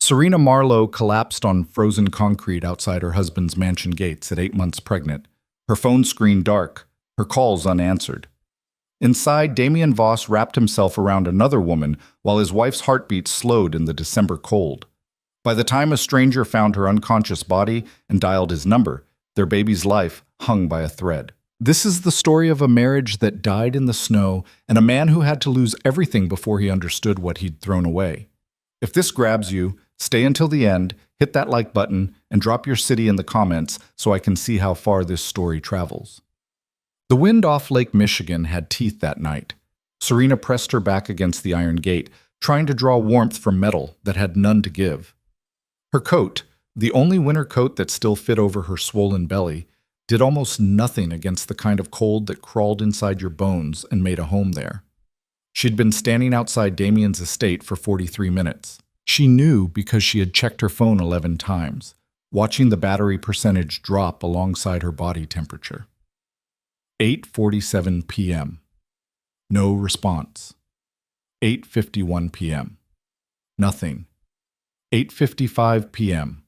Serena Marlowe collapsed on frozen concrete outside her husband's mansion gates at 8 months pregnant, her phone screen dark, her calls unanswered. Inside, Damien Voss wrapped himself around another woman while his wife's heartbeat slowed in the December cold. By the time a stranger found her unconscious body and dialed his number, their baby's life hung by a thread. This is the story of a marriage that died in the snow and a man who had to lose everything before he understood what he'd thrown away. If this grabs you, stay until the end, hit that like button, and drop your city in the comments so I can see how far this story travels. The wind off Lake Michigan had teeth that night. Serena pressed her back against the iron gate, trying to draw warmth from metal that had none to give. Her coat, the only winter coat that still fit over her swollen belly, did almost nothing against the kind of cold that crawled inside your bones and made a home there. She'd been standing outside Damien's estate for 43 minutes. She knew because she had checked her phone 11 times, watching the battery percentage drop alongside her body temperature. 8:47 p.m. No response. 8:51 p.m. Nothing. 8:55 p.m.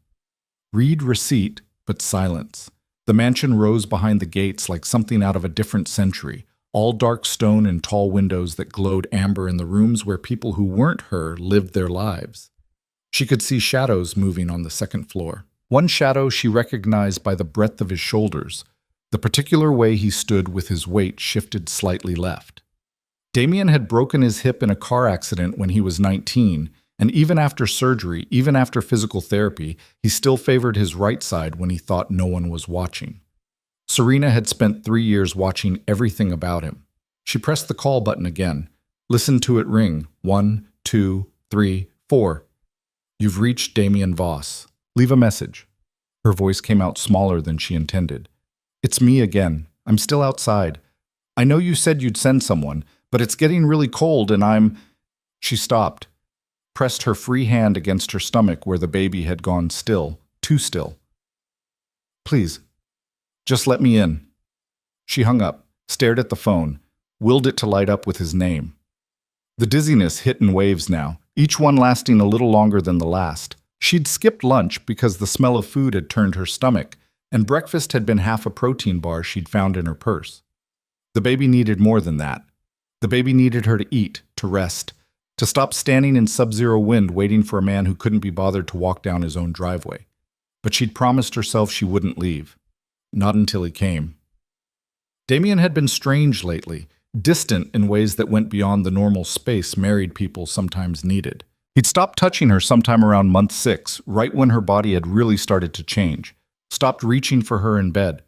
Read receipt, but silence. The mansion rose behind the gates like something out of a different century, all dark stone and tall windows that glowed amber in the rooms where people who weren't her lived their lives. She could see shadows moving on the second floor. One shadow she recognized by the breadth of his shoulders, the particular way he stood with his weight shifted slightly left. Damien had broken his hip in a car accident when he was 19, and even after surgery, even after physical therapy, he still favored his right side when he thought no one was watching. Serena had spent 3 years watching everything about him. She pressed the call button again, listened to it ring. 1, 2, 3, 4. You've reached Damien Voss. Leave a message. Her voice came out smaller than she intended. It's me again. I'm still outside. I know you said you'd send someone, but it's getting really cold and I'm... She stopped, pressed her free hand against her stomach where the baby had gone still, too still. Please, just let me in. She hung up, stared at the phone, willed it to light up with his name. The dizziness hit in waves now, each one lasting a little longer than the last. She'd skipped lunch because the smell of food had turned her stomach, and breakfast had been half a protein bar she'd found in her purse. The baby needed more than that. The baby needed her to eat, to rest, to stop standing in sub-zero wind waiting for a man who couldn't be bothered to walk down his own driveway. But she'd promised herself she wouldn't leave. Not until he came. Damien had been strange lately, distant in ways that went beyond the normal space married people sometimes needed. He'd stopped touching her sometime around month 6, right when her body had really started to change. Stopped reaching for her in bed.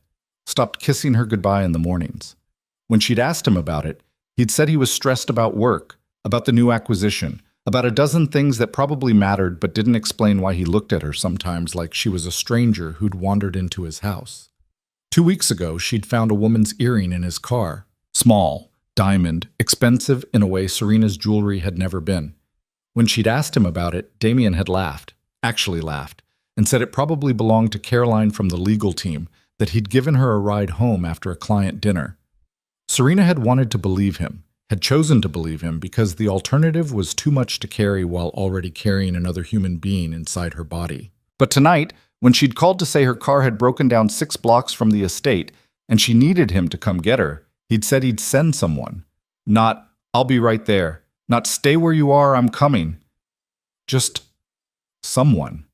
Stopped kissing her goodbye in the mornings. When she'd asked him about it, he'd said he was stressed about work, about the new acquisition, about a dozen things that probably mattered but didn't explain why he looked at her sometimes like she was a stranger who'd wandered into his house. 2 weeks ago, she'd found a woman's earring in his car. Small, diamond, expensive in a way Serena's jewelry had never been. When she'd asked him about it, Damien had laughed, actually laughed, and said it probably belonged to Caroline from the legal team, that he'd given her a ride home after a client dinner. Serena had wanted to believe him, had chosen to believe him because the alternative was too much to carry while already carrying another human being inside her body. But tonight, when she'd called to say her car had broken down 6 blocks from the estate and she needed him to come get her, he'd said he'd send someone. Not, I'll be right there. Not, stay where you are, I'm coming. Just someone.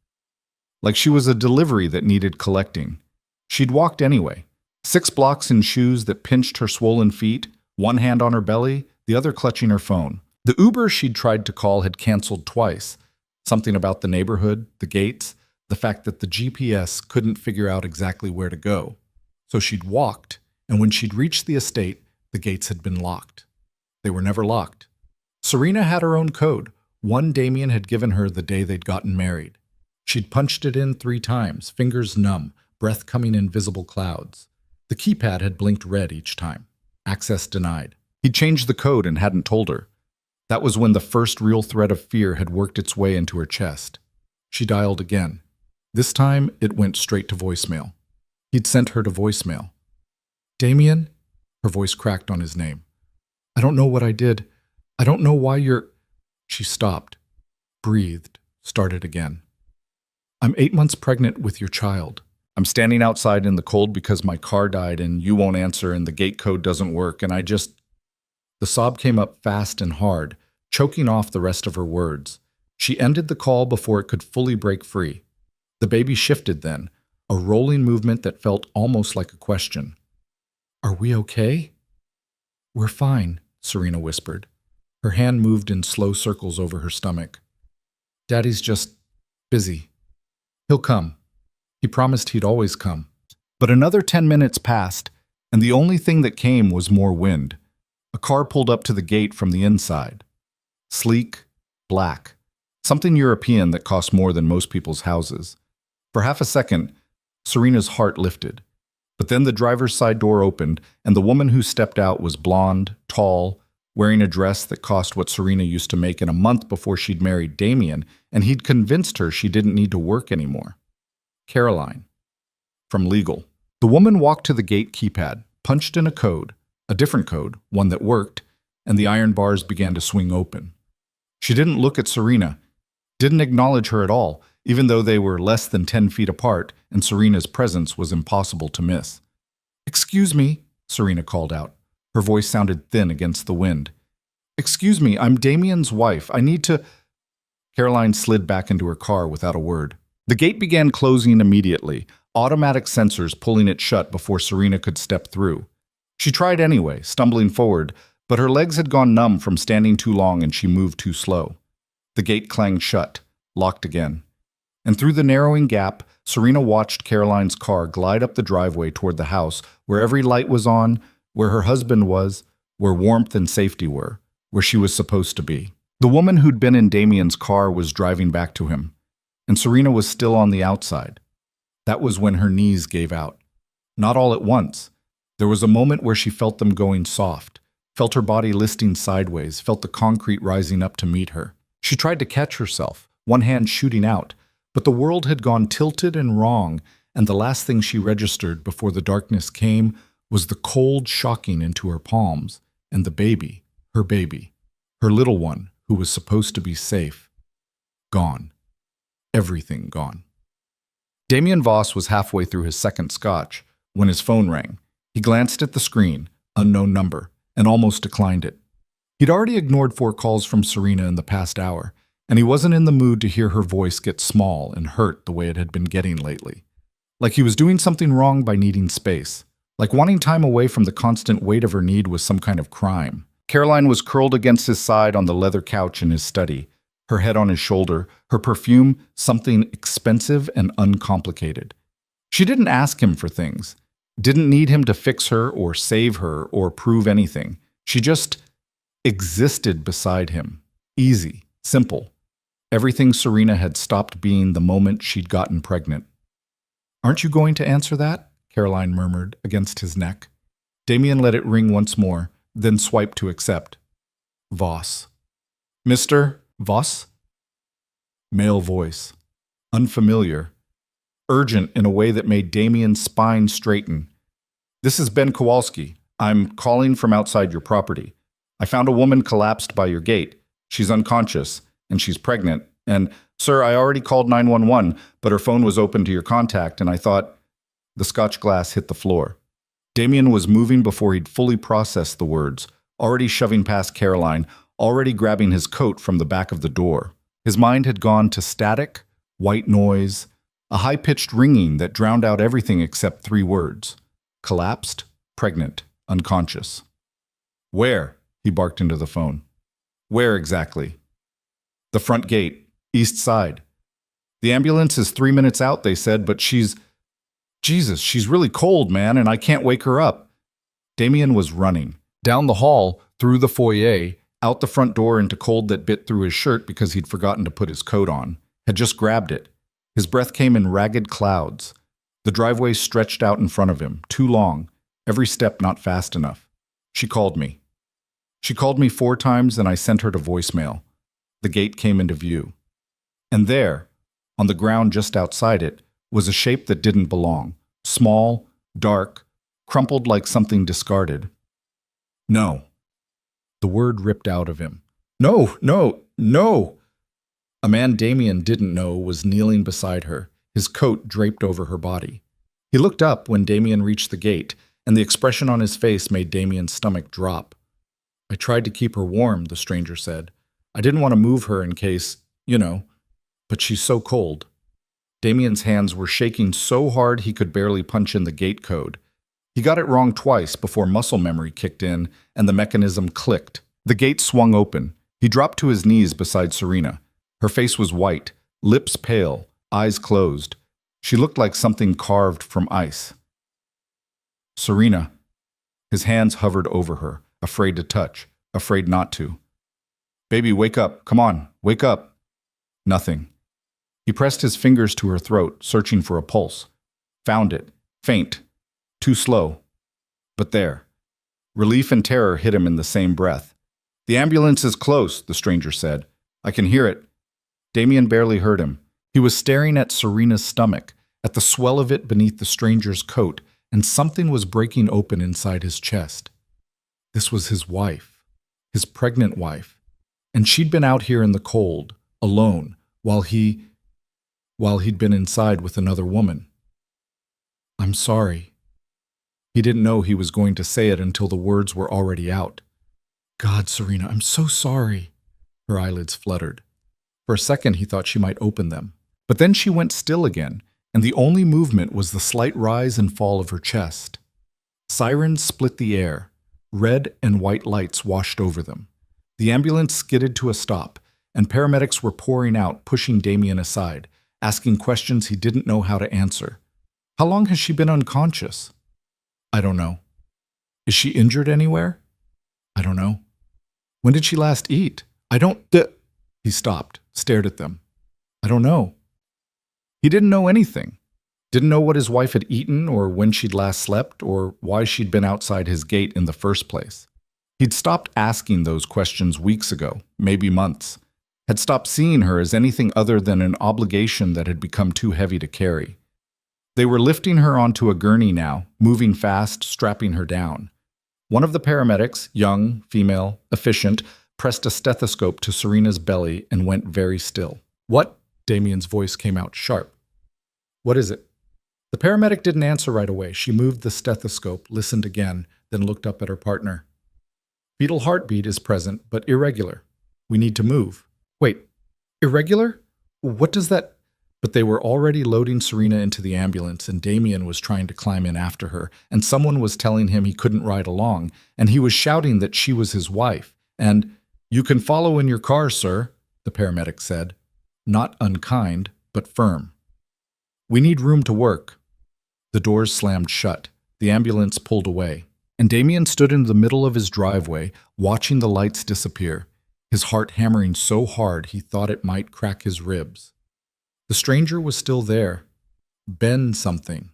Like she was a delivery that needed collecting. She'd walked anyway. 6 blocks in shoes that pinched her swollen feet, one hand on her belly, the other clutching her phone. The Uber she'd tried to call had canceled twice. Something about the neighborhood, the gates, the fact that the GPS couldn't figure out exactly where to go. So she'd walked, and when she'd reached the estate, the gates had been locked. They were never locked. Serena had her own code, one Damien had given her the day they'd gotten married. She'd punched it in 3 times, fingers numb, breath coming in visible clouds. The keypad had blinked red each time. Access denied. He'd changed the code and hadn't told her. That was when the first real thread of fear had worked its way into her chest. She dialed again. This time, it went straight to voicemail. He'd sent her to voicemail. Damien? Her voice cracked on his name. I don't know what I did. I don't know why you're... She stopped, breathed, started again. I'm 8 months pregnant with your child. I'm standing outside in the cold because my car died and you won't answer and the gate code doesn't work and I just... The sob came up fast and hard, choking off the rest of her words. She ended the call before it could fully break free. The baby shifted then, a rolling movement that felt almost like a question. Are we okay? We're fine, Serena whispered. Her hand moved in slow circles over her stomach. Daddy's just busy. He'll come. He promised he'd always come. But another 10 minutes passed, and the only thing that came was more wind. A car pulled up to the gate from the inside. Sleek, black, something European that cost more than most people's houses. For half a second, Serena's heart lifted. But then the driver's side door opened, and the woman who stepped out was blonde, tall, wearing a dress that cost what Serena used to make in a month before she'd married Damien, and he'd convinced her she didn't need to work anymore. Caroline. From legal. The woman walked to the gate keypad, punched in a code, a different code, one that worked, and the iron bars began to swing open. She didn't look at Serena, didn't acknowledge her at all, even though they were less than 10 feet apart and Serena's presence was impossible to miss. Excuse me, Serena called out. Her voice sounded thin against the wind. Excuse me, I'm Damien's wife. I need to... Caroline slid back into her car without a word. The gate began closing immediately, automatic sensors pulling it shut before Serena could step through. She tried anyway, stumbling forward, but her legs had gone numb from standing too long and she moved too slow. The gate clanged shut, locked again. And through the narrowing gap, Serena watched Caroline's car glide up the driveway toward the house, where every light was on, where her husband was, where warmth and safety were, where she was supposed to be. The woman who'd been in Damien's car was driving back to him, and Serena was still on the outside. That was when her knees gave out. Not all at once. There was a moment where she felt them going soft, felt her body listing sideways, felt the concrete rising up to meet her. She tried to catch herself, one hand shooting out, but the world had gone tilted and wrong, and the last thing she registered before the darkness came was the cold shocking into her palms, and the baby, her little one, who was supposed to be safe. Gone. Everything gone. Damien Voss was halfway through his second scotch when his phone rang. He glanced at the screen, unknown number, and almost declined it. He'd already ignored 4 calls from Serena in the past hour, and he wasn't in the mood to hear her voice get small and hurt the way it had been getting lately. Like he was doing something wrong by needing space. Like wanting time away from the constant weight of her need was some kind of crime. Caroline was curled against his side on the leather couch in his study, her head on his shoulder, her perfume something expensive and uncomplicated. She didn't ask him for things, didn't need him to fix her or save her or prove anything. She just existed beside him. Easy, simple. Everything Serena had stopped being the moment she'd gotten pregnant. Aren't you going to answer that? Caroline murmured against his neck. Damien let it ring once more, then swiped to accept. Voss. Mr. Voss? Male voice. Unfamiliar. Urgent in a way that made Damien's spine straighten. This is Ben Kowalski. I'm calling from outside your property. I found a woman collapsed by your gate. She's unconscious, and she's pregnant. And, sir, I already called 911, but her phone was open to your contact, and I thought... The scotch glass hit the floor. Damien was moving before he'd fully processed the words, already shoving past Caroline, already grabbing his coat from the back of the door. His mind had gone to static, white noise, a high-pitched ringing that drowned out everything except 3 words. Collapsed, pregnant, unconscious. Where? He barked into the phone. Where exactly? The front gate, east side. The ambulance is 3 minutes out, they said, but she's really cold, man, and I can't wake her up. Damien was running. Down the hall, through the foyer, out the front door into cold that bit through his shirt because he'd forgotten to put his coat on. Had just grabbed it. His breath came in ragged clouds. The driveway stretched out in front of him, too long, every step not fast enough. She called me. She called me 4 times and I sent her to voicemail. The gate came into view. And there, on the ground just outside it, was a shape that didn't belong. Small, dark, crumpled like something discarded. No. The word ripped out of him. No, no, no. A man Damien didn't know was kneeling beside her, his coat draped over her body. He looked up when Damien reached the gate, and the expression on his face made Damien's stomach drop. I tried to keep her warm, the stranger said. I didn't want to move her in case, but she's so cold. Damien's hands were shaking so hard he could barely punch in the gate code. He got it wrong twice before muscle memory kicked in and the mechanism clicked. The gate swung open. He dropped to his knees beside Serena. Her face was white, lips pale, eyes closed. She looked like something carved from ice. Serena. His hands hovered over her, afraid to touch, afraid not to. Baby, wake up. Come on, wake up. Nothing. He pressed his fingers to her throat, searching for a pulse. Found it. Faint. Too slow. But there. Relief and terror hit him in the same breath. The ambulance is close, the stranger said. I can hear it. Damien barely heard him. He was staring at Serena's stomach, at the swell of it beneath the stranger's coat, and something was breaking open inside his chest. This was his wife, his pregnant wife, and she'd been out here in the cold, alone, while he'd been inside with another woman. I'm sorry. He didn't know he was going to say it until the words were already out. God, Serena, I'm so sorry. Her eyelids fluttered. For a second, he thought she might open them. But then she went still again, and the only movement was the slight rise and fall of her chest. Sirens split the air. Red and white lights washed over them. The ambulance skidded to a stop, and paramedics were pouring out, pushing Damien aside, asking questions he didn't know how to answer. How long has she been unconscious? I don't know. Is she injured anywhere? I don't know. When did she last eat? He stopped, stared at them. I don't know. He didn't know anything. Didn't know what his wife had eaten or when she'd last slept or why she'd been outside his gate in the first place. He'd stopped asking those questions weeks ago, maybe months. Had stopped seeing her as anything other than an obligation that had become too heavy to carry. They were lifting her onto a gurney now, moving fast, strapping her down. One of the paramedics, young, female, efficient, pressed a stethoscope to Serena's belly and went very still. What? Damien's voice came out sharp. What is it? The paramedic didn't answer right away. She moved the stethoscope, listened again, then looked up at her partner. Fetal heartbeat is present, but irregular. We need to move. Wait, irregular? What does that... But they were already loading Serena into the ambulance, and Damien was trying to climb in after her, and someone was telling him he couldn't ride along, and he was shouting that she was his wife, and, "You can follow in your car, sir," the paramedic said. Not unkind, but firm. We need room to work. The doors slammed shut. The ambulance pulled away, and Damien stood in the middle of his driveway, watching the lights disappear, his heart hammering so hard he thought it might crack his ribs. The stranger was still there. Ben something.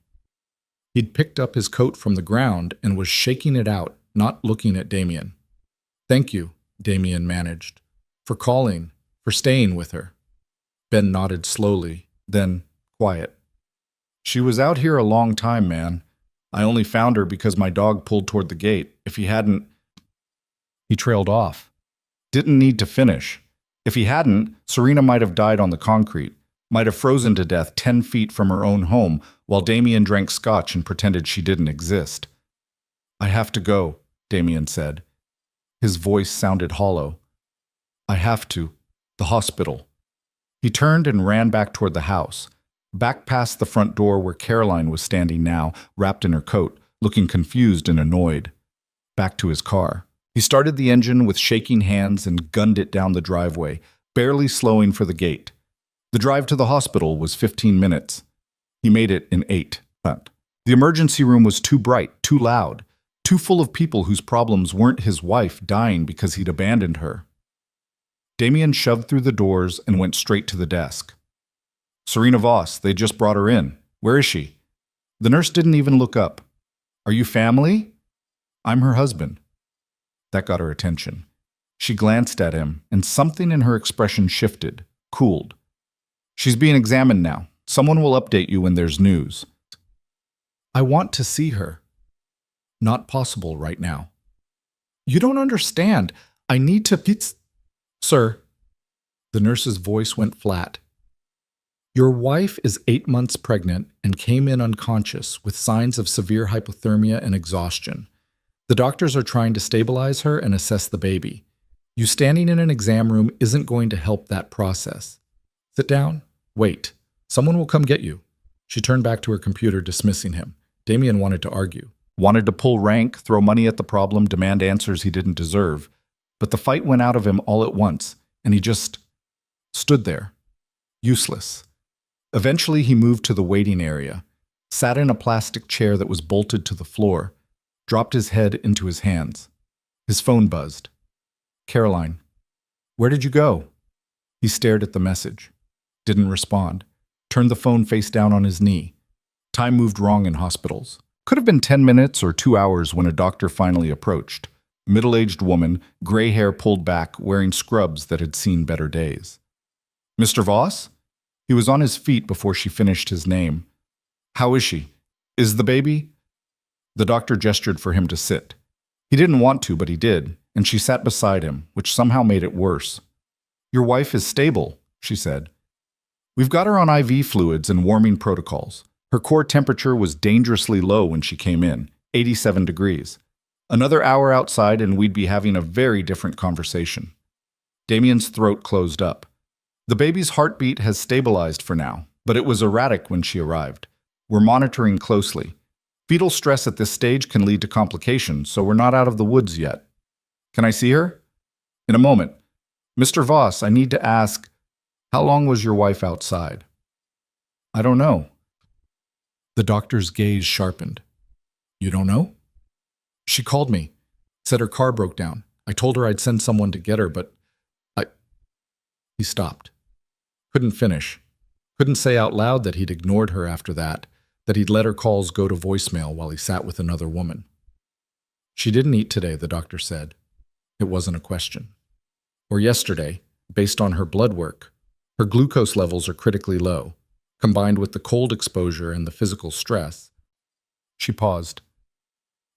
He'd picked up his coat from the ground and was shaking it out, not looking at Damien. Thank you, Damien managed, for calling, for staying with her. Ben nodded slowly, then quiet. She was out here a long time, man. I only found her because my dog pulled toward the gate. If he hadn't... He trailed off. Didn't need to finish. If he hadn't, Serena might have died on the concrete, might have frozen to death 10 feet from her own home while Damien drank scotch and pretended she didn't exist. I have to go, Damien said. His voice sounded hollow. I have to. The hospital. He turned and ran back toward the house, back past the front door where Caroline was standing now, wrapped in her coat, looking confused and annoyed. Back to his car. He started the engine with shaking hands and gunned it down the driveway, barely slowing for the gate. The drive to the hospital was 15 minutes. He made it in 8. The emergency room was too bright, too loud, too full of people whose problems weren't his wife dying because he'd abandoned her. Damien shoved through the doors and went straight to the desk. Serena Voss, they just brought her in. Where is she? The nurse didn't even look up. Are you family? I'm her husband. That got her attention. She glanced at him, and something in her expression shifted, cooled. She's being examined now. Someone will update you when there's news. I want to see her. Not possible right now. You don't understand. I need to... Sir. The nurse's voice went flat. Your wife is 8 months pregnant and came in unconscious with signs of severe hypothermia and exhaustion. The doctors are trying to stabilize her and assess the baby. You standing in an exam room isn't going to help that process. Sit down. Wait. Someone will come get you. She turned back to her computer, dismissing him. Damien wanted to argue. Wanted to pull rank, throw money at the problem, demand answers he didn't deserve. But the fight went out of him all at once, and he just stood there, useless. Eventually, he moved to the waiting area, sat in a plastic chair that was bolted to the floor, dropped his head into his hands. His phone buzzed. Caroline. Where did you go? He stared at the message. Didn't respond. Turned the phone face down on his knee. Time moved wrong in hospitals. Could have been 10 minutes or 2 hours when a doctor finally approached. Middle-aged woman, gray hair pulled back, wearing scrubs that had seen better days. Mr. Voss? He was on his feet before she finished his name. How is she? Is the baby? The doctor gestured for him to sit. He didn't want to, but he did, and she sat beside him, which somehow made it worse. Your wife is stable, she said. We've got her on IV fluids and warming protocols. Her core temperature was dangerously low when she came in, 87 degrees. Another hour outside and we'd be having a very different conversation. Damien's throat closed up. The baby's heartbeat has stabilized for now, but it was erratic when she arrived. We're monitoring closely. Fetal stress at this stage can lead to complications, so we're not out of the woods yet. Can I see her? In a moment. Mr. Voss, I need to ask, how long was your wife outside? I don't know. The doctor's gaze sharpened. You don't know? She called me, said her car broke down. I told her I'd send someone to get her, but He stopped. Couldn't finish. Couldn't say out loud that he'd ignored her after that he'd let her calls go to voicemail while he sat with another woman. She didn't eat today, the doctor said. It wasn't a question. Or yesterday, based on her blood work, her glucose levels are critically low, combined with the cold exposure and the physical stress. She paused.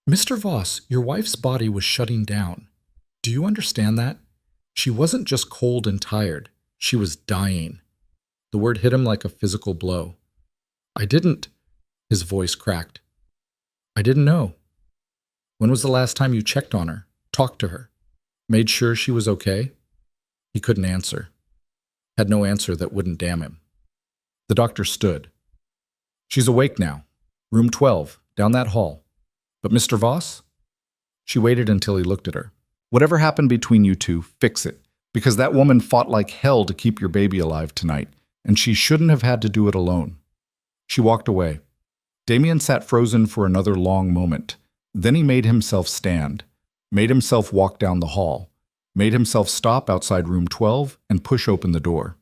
Mr. Voss, your wife's body was shutting down. Do you understand that? She wasn't just cold and tired. She was dying. The word hit him like a physical blow. I didn't. His voice cracked. I didn't know. When was the last time you checked on her, talked to her, made sure she was okay? He couldn't answer. Had no answer that wouldn't damn him. The doctor stood. She's awake now. Room 12, down that hall. But Mr. Voss? She waited until he looked at her. Whatever happened between you two, fix it. Because that woman fought like hell to keep your baby alive tonight, and she shouldn't have had to do it alone. She walked away. Damien sat frozen for another long moment. Then he made himself stand, made himself walk down the hall, made himself stop outside room 12 and push open the door.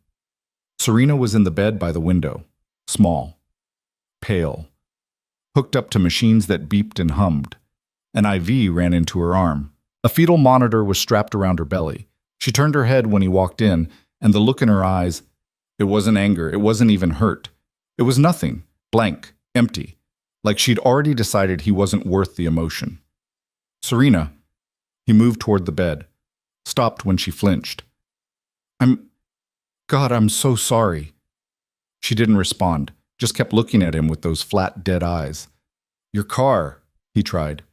Serena was in the bed by the window, small, pale, hooked up to machines that beeped and hummed. An IV ran into her arm. A fetal monitor was strapped around her belly. She turned her head when he walked in, and the look in her eyes, it wasn't anger, it wasn't even hurt. It was nothing, blank, empty, like she'd already decided he wasn't worth the emotion. Serena, he moved toward the bed, stopped when she flinched. God, I'm so sorry. She didn't respond, just kept looking at him with those flat, dead eyes. Your car, he tried.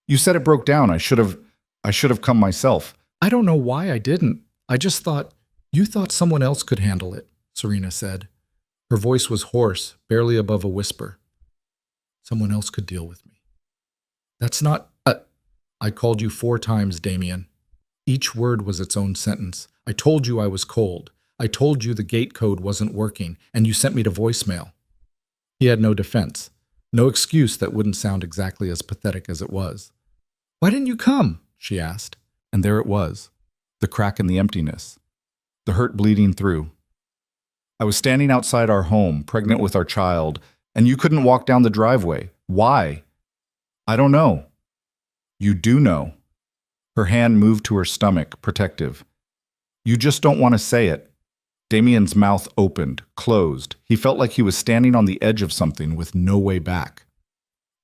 You said it broke down. I should have come myself. I don't know why I didn't. I just thought, you thought someone else could handle it, Serena said. Her voice was hoarse, barely above a whisper. Someone else could deal with me. That's not... I called you 4 times, Damien. Each word was its own sentence. I told you I was cold. I told you the gate code wasn't working, and you sent me to voicemail. He had no defense, no excuse that wouldn't sound exactly as pathetic as it was. Why didn't you come? She asked. And there it was, the crack in the emptiness, the hurt bleeding through. I was standing outside our home, pregnant with our child, and you couldn't walk down the driveway. Why? I don't know. You do know. Her hand moved to her stomach, protective. You just don't want to say it. Damien's mouth opened, closed. He felt like he was standing on the edge of something with no way back.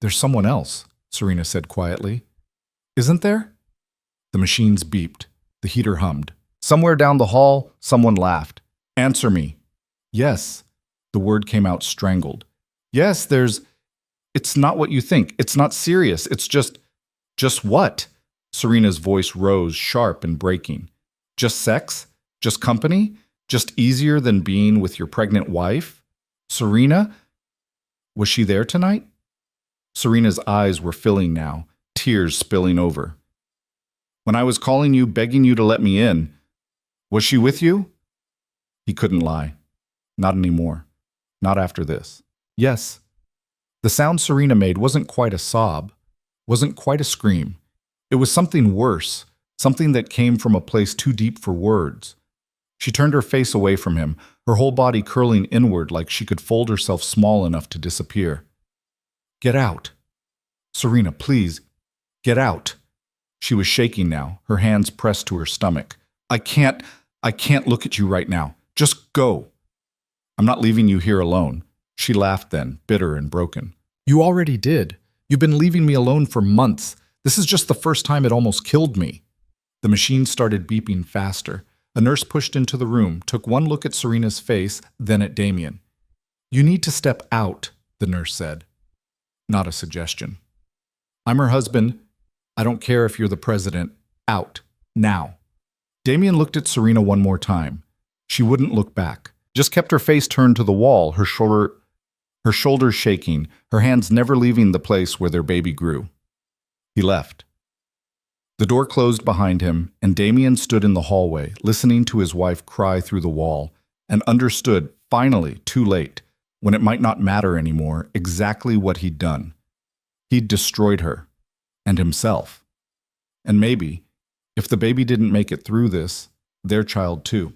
There's someone else, Serena said quietly. Isn't there? The machines beeped. The heater hummed. Somewhere down the hall, someone laughed. Answer me. Yes. The word came out strangled. Yes, it's not what you think. It's not serious. It's just what? Serena's voice rose, sharp and breaking. Just sex? Just company? Just easier than being with your pregnant wife? Serena? Was she there tonight? Serena's eyes were filling now, tears spilling over. When I was calling you, begging you to let me in, was she with you? He couldn't lie. Not anymore. Not after this. Yes. The sound Serena made wasn't quite a sob, wasn't quite a scream. It was something worse, something that came from a place too deep for words. She turned her face away from him, her whole body curling inward like she could fold herself small enough to disappear. Get out. Serena, please, get out. She was shaking now, her hands pressed to her stomach. I can't look at you right now. Just go. I'm not leaving you here alone. She laughed then, bitter and broken. You already did. You've been leaving me alone for months. This is just the first time it almost killed me. The machine started beeping faster. A nurse pushed into the room, took one look at Serena's face, then at Damien. You need to step out, the nurse said. Not a suggestion. I'm her husband. I don't care if you're the president. Out. Now. Damien looked at Serena one more time. She wouldn't look back. Just kept her face turned to the wall, her shoulders shaking, her hands never leaving the place where their baby grew. He left. The door closed behind him, and Damien stood in the hallway, listening to his wife cry through the wall, and understood, finally, too late, when it might not matter anymore, exactly what he'd done. He'd destroyed her, and himself. And maybe, if the baby didn't make it through this, their child too.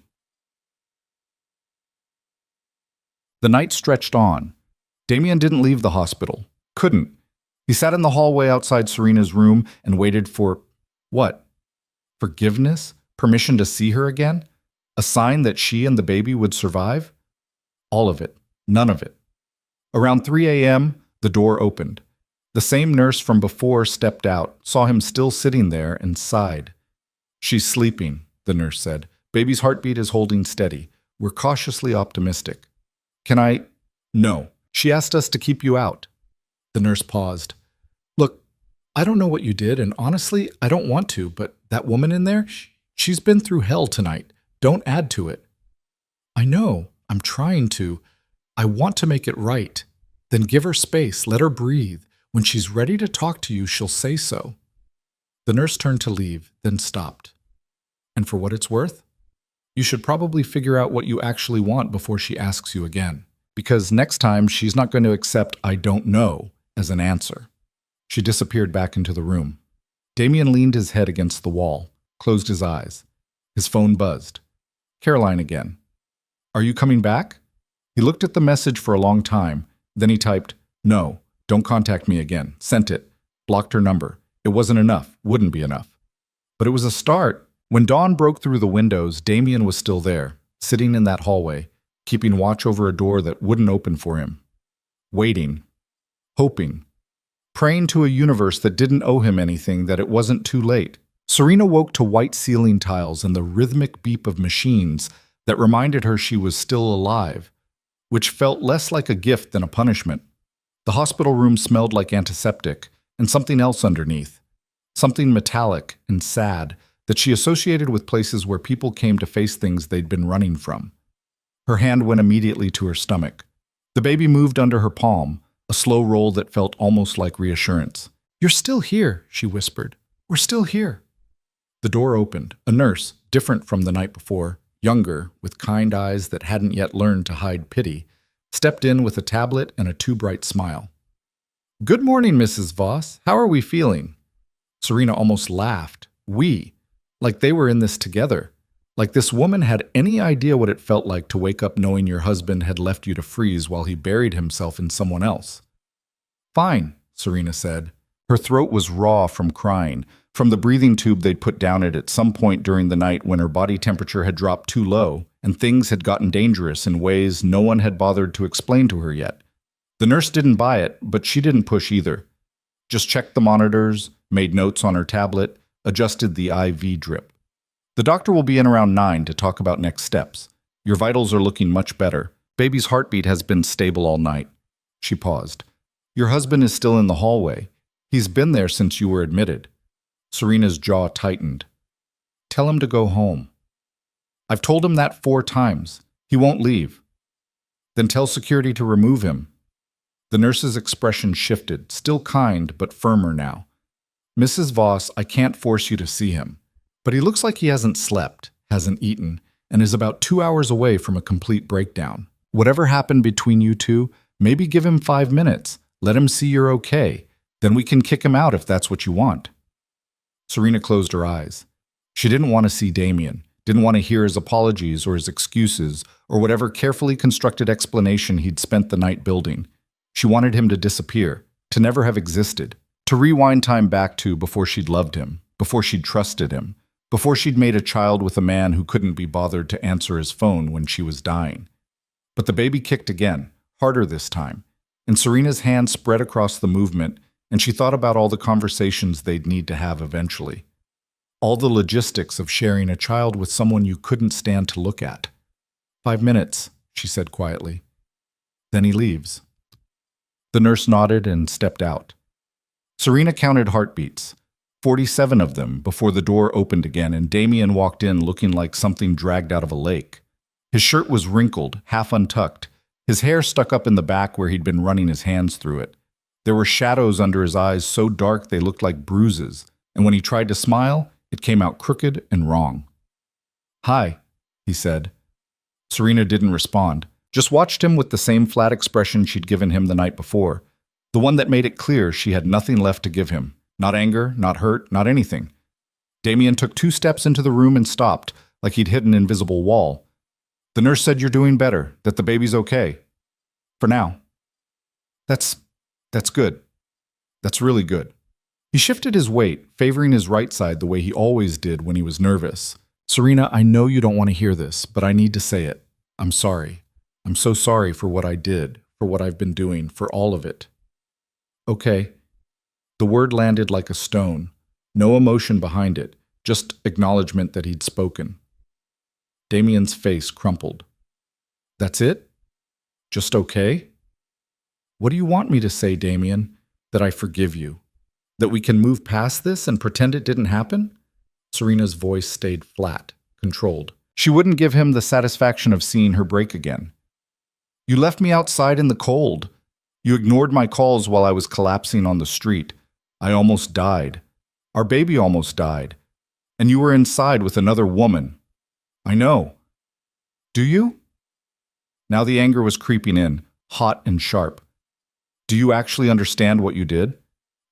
The night stretched on. Damien didn't leave the hospital. Couldn't. He sat in the hallway outside Serena's room and waited for what? Forgiveness? Permission to see her again? A sign that she and the baby would survive? All of it. None of it. Around 3 a.m., the door opened. The same nurse from before stepped out, saw him still sitting there, and sighed. She's sleeping, the nurse said. Baby's heartbeat is holding steady. We're cautiously optimistic. Can I? No. She asked us to keep you out. The nurse paused. Look, I don't know what you did, and honestly, I don't want to, but that woman in there, she's been through hell tonight. Don't add to it. I know. I'm trying to. I want to make it right. Then give her space. Let her breathe. When she's ready to talk to you, she'll say so. The nurse turned to leave, then stopped. And for what it's worth, you should probably figure out what you actually want before she asks you again. Because next time, she's not going to accept "I don't know" as an answer. She disappeared back into the room. Damien leaned his head against the wall, closed his eyes. His phone buzzed. Caroline again. Are you coming back? He looked at the message for a long time. Then he typed, no, don't contact me again. Sent it. Blocked her number. It wasn't enough. Wouldn't be enough. But it was a start. When dawn broke through the windows, Damien was still there, sitting in that hallway, keeping watch over a door that wouldn't open for him. Waiting. Hoping. Praying to a universe that didn't owe him anything, that it wasn't too late. Serena woke to white ceiling tiles and the rhythmic beep of machines that reminded her she was still alive, which felt less like a gift than a punishment. The hospital room smelled like antiseptic, and something else underneath. Something metallic and sad that she associated with places where people came to face things they'd been running from. Her hand went immediately to her stomach. The baby moved under her palm, a slow roll that felt almost like reassurance. You're still here, she whispered. We're still here. The door opened. A nurse, different from the night before, younger, with kind eyes that hadn't yet learned to hide pity, stepped in with a tablet and a too bright smile. Good morning, Mrs. Voss. How are we feeling? Serena almost laughed. We. Like they were in this together. Like this woman had any idea what it felt like to wake up knowing your husband had left you to freeze while he buried himself in someone else. Fine, Serena said. Her throat was raw from crying, from the breathing tube they'd put down it at some point during the night when her body temperature had dropped too low and things had gotten dangerous in ways no one had bothered to explain to her yet. The nurse didn't buy it, but she didn't push either. Just checked the monitors, made notes on her tablet, adjusted the IV drip. The doctor will be in around 9 to talk about next steps. Your vitals are looking much better. Baby's heartbeat has been stable all night. She paused. Your husband is still in the hallway. He's been there since you were admitted. Serena's jaw tightened. Tell him to go home. I've told him that 4 times. He won't leave. Then tell security to remove him. The nurse's expression shifted, still kind but firmer now. Mrs. Voss, I can't force you to see him, but he looks like he hasn't slept, hasn't eaten, and is about 2 hours away from a complete breakdown. Whatever happened between you two, maybe give him 5 minutes. Let him see you're okay. Then we can kick him out if that's what you want. Serena closed her eyes. She didn't want to see Damien, didn't want to hear his apologies or his excuses or whatever carefully constructed explanation he'd spent the night building. She wanted him to disappear, to never have existed, to rewind time back to before she'd loved him, before she'd trusted him, before she'd made a child with a man who couldn't be bothered to answer his phone when she was dying. But the baby kicked again, harder this time, and Serena's hand spread across the movement, and she thought about all the conversations they'd need to have eventually. All the logistics of sharing a child with someone you couldn't stand to look at. 5 minutes, she said quietly. Then he leaves. The nurse nodded and stepped out. Serena counted heartbeats, 47 of them, before the door opened again and Damien walked in looking like something dragged out of a lake. His shirt was wrinkled, half untucked. His hair stuck up in the back where he'd been running his hands through it. There were shadows under his eyes so dark they looked like bruises, and when he tried to smile, it came out crooked and wrong. Hi, he said. Serena didn't respond, just watched him with the same flat expression she'd given him the night before, the one that made it clear she had nothing left to give him, not anger, not hurt, not anything. Damien took 2 steps into the room and stopped, like he'd hit an invisible wall. The nurse said you're doing better, that the baby's okay. For now. That's good. That's really good. He shifted his weight, favoring his right side the way he always did when he was nervous. Serena, I know you don't want to hear this, but I need to say it. I'm sorry. I'm so sorry for what I did, for what I've been doing, for all of it. Okay. The word landed like a stone. No emotion behind it, just acknowledgement that he'd spoken. Damien's face crumpled. That's it? Just okay? What do you want me to say, Damien? That I forgive you? That we can move past this and pretend it didn't happen? Serena's voice stayed flat, controlled. She wouldn't give him the satisfaction of seeing her break again. You left me outside in the cold. You ignored my calls while I was collapsing on the street. I almost died. Our baby almost died. And you were inside with another woman. I know. Do you? Now the anger was creeping in, hot and sharp. Do you actually understand what you did?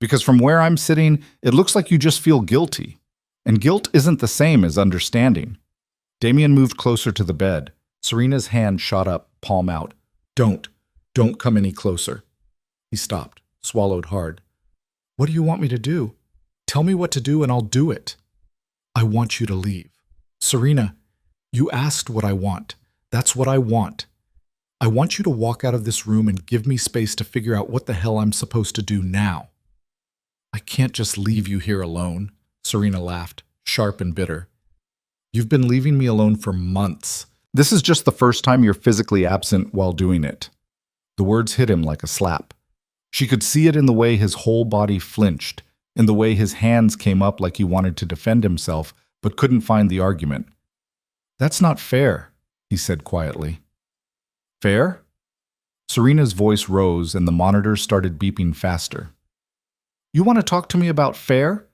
Because from where I'm sitting, it looks like you just feel guilty. And guilt isn't the same as understanding. Damien moved closer to the bed. Serena's hand shot up, palm out. Don't come any closer. He stopped, swallowed hard. What do you want me to do? Tell me what to do and I'll do it. I want you to leave. Serena, you asked what I want. That's what I want. I want you to walk out of this room and give me space to figure out what the hell I'm supposed to do now. I can't just leave you here alone, Serena laughed, sharp and bitter. You've been leaving me alone for months. This is just the first time you're physically absent while doing it. The words hit him like a slap. She could see it in the way his whole body flinched, in the way his hands came up like he wanted to defend himself, but couldn't find the argument. That's not fair, he said quietly. Fair? Serena's voice rose and the monitor started beeping faster. You want to talk to me about fair?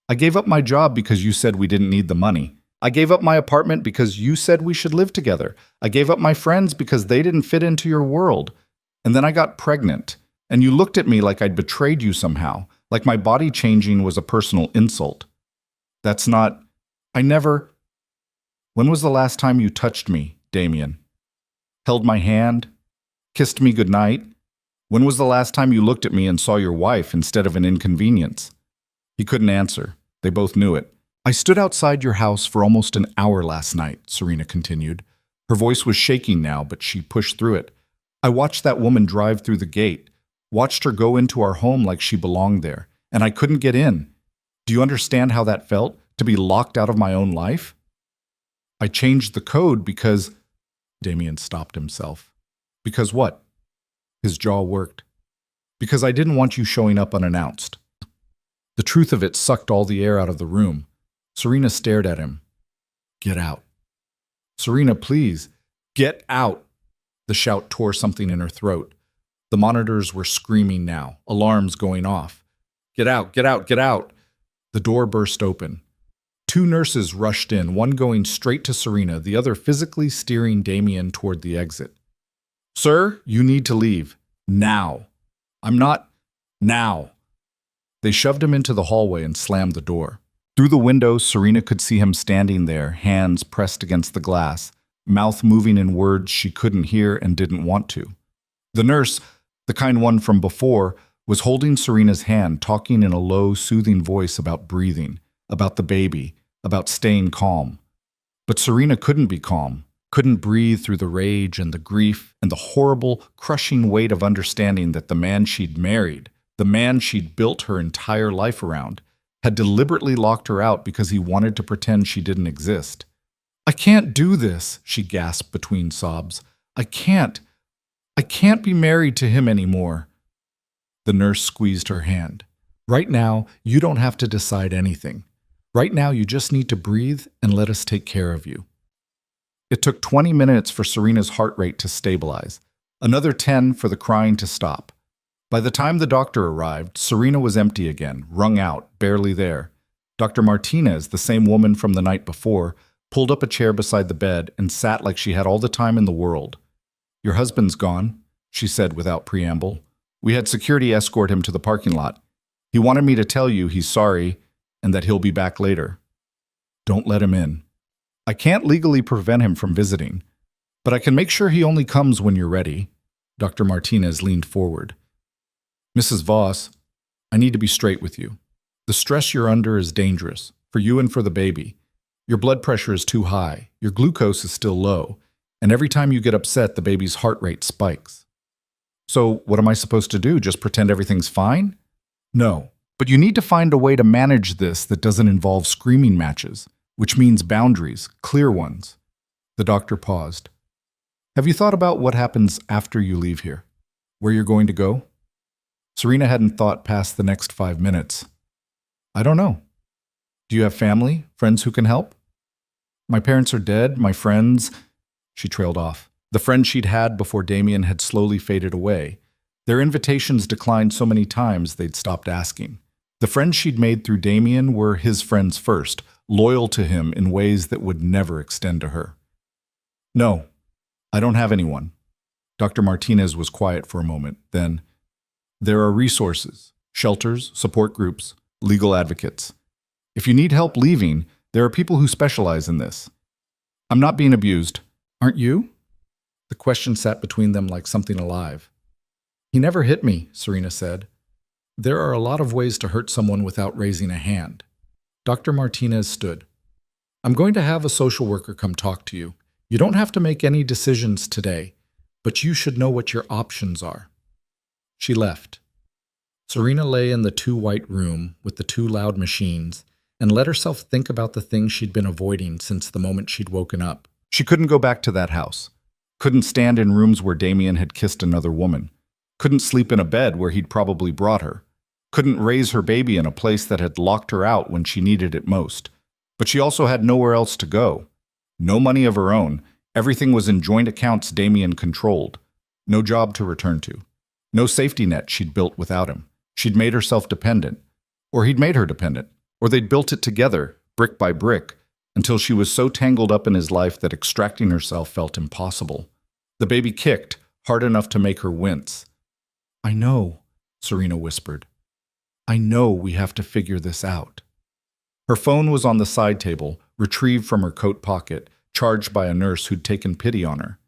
I gave up my job because you said we didn't need the money. I gave up my apartment because you said we should live together. I gave up my friends because they didn't fit into your world. And then I got pregnant, and you looked at me like I'd betrayed you somehow, like my body changing was a personal insult. That's not... I never... When was the last time you touched me, Damien? Held my hand? Kissed me goodnight? When was the last time you looked at me and saw your wife instead of an inconvenience? He couldn't answer. They both knew it. I stood outside your house for almost an hour last night, Serena continued. Her voice was shaking now, but she pushed through it. I watched that woman drive through the gate, watched her go into our home like she belonged there, and I couldn't get in. Do you understand how that felt? To be locked out of my own life? I changed the code because... Damien stopped himself. Because what? His jaw worked. Because I didn't want you showing up unannounced. The truth of it sucked all the air out of the room. Serena stared at him. Get out. Serena, please. Get out. The shout tore something in her throat. The monitors were screaming now, alarms going off. Get out, get out, get out. The door burst open. Two nurses rushed in, one going straight to Serena, the other physically steering Damien toward the exit. Sir, you need to leave. Now. I'm not... Now. They shoved him into the hallway and slammed the door. Through the window, Serena could see him standing there, hands pressed against the glass, mouth moving in words she couldn't hear and didn't want to. The nurse, the kind one from before, was holding Serena's hand, talking in a low, soothing voice about breathing, about the baby, about staying calm. But Serena couldn't be calm, couldn't breathe through the rage and the grief and the horrible, crushing weight of understanding that the man she'd married, the man she'd built her entire life around, had deliberately locked her out because he wanted to pretend she didn't exist. I can't do this, she gasped between sobs. I can't be married to him anymore. The nurse squeezed her hand. Right now, you don't have to decide anything. Right now, you just need to breathe and let us take care of you. It took 20 minutes for Serena's heart rate to stabilize, another 10 for the crying to stop. By the time the doctor arrived, Serena was empty again, wrung out, barely there. Dr. Martinez, the same woman from the night before, pulled up a chair beside the bed and sat like she had all the time in the world. Your husband's gone, she said without preamble. We had security escort him to the parking lot. He wanted me to tell you he's sorry and that he'll be back later. Don't let him in. I can't legally prevent him from visiting, but I can make sure he only comes when you're ready. Dr. Martinez leaned forward. Mrs. Voss, I need to be straight with you. The stress you're under is dangerous, for you and for the baby. Your blood pressure is too high, your glucose is still low, and every time you get upset, the baby's heart rate spikes. So what am I supposed to do, just pretend everything's fine? No, but you need to find a way to manage this that doesn't involve screaming matches, which means boundaries, clear ones. The doctor paused. Have you thought about what happens after you leave here? Where you're going to go? Serena hadn't thought past the next 5 minutes. I don't know. Do you have family, friends who can help? My parents are dead, my friends... She trailed off. The friends she'd had before Damien had slowly faded away. Their invitations declined so many times they'd stopped asking. The friends she'd made through Damien were his friends first, loyal to him in ways that would never extend to her. No, I don't have anyone. Dr. Martinez was quiet for a moment. Then, there are resources, shelters, support groups, legal advocates. If you need help leaving, there are people who specialize in this. I'm not being abused. Aren't you? The question sat between them like something alive. He never hit me, Serena said. There are a lot of ways to hurt someone without raising a hand. Dr. Martinez stood. I'm going to have a social worker come talk to you. You don't have to make any decisions today, but you should know what your options are. She left. Serena lay in the too-white room with the two loud machines and let herself think about the things she'd been avoiding since the moment she'd woken up. She couldn't go back to that house. Couldn't stand in rooms where Damien had kissed another woman. Couldn't sleep in a bed where he'd probably brought her. Couldn't raise her baby in a place that had locked her out when she needed it most. But she also had nowhere else to go. No money of her own. Everything was in joint accounts Damien controlled. No job to return to. No safety net she'd built without him. She'd made herself dependent. Or he'd made her dependent. Or they'd built it together, brick by brick, until she was so tangled up in his life that extracting herself felt impossible. The baby kicked, hard enough to make her wince. I know, Serena whispered. I know we have to figure this out. Her phone was on the side table, retrieved from her coat pocket, charged by a nurse who'd taken pity on her.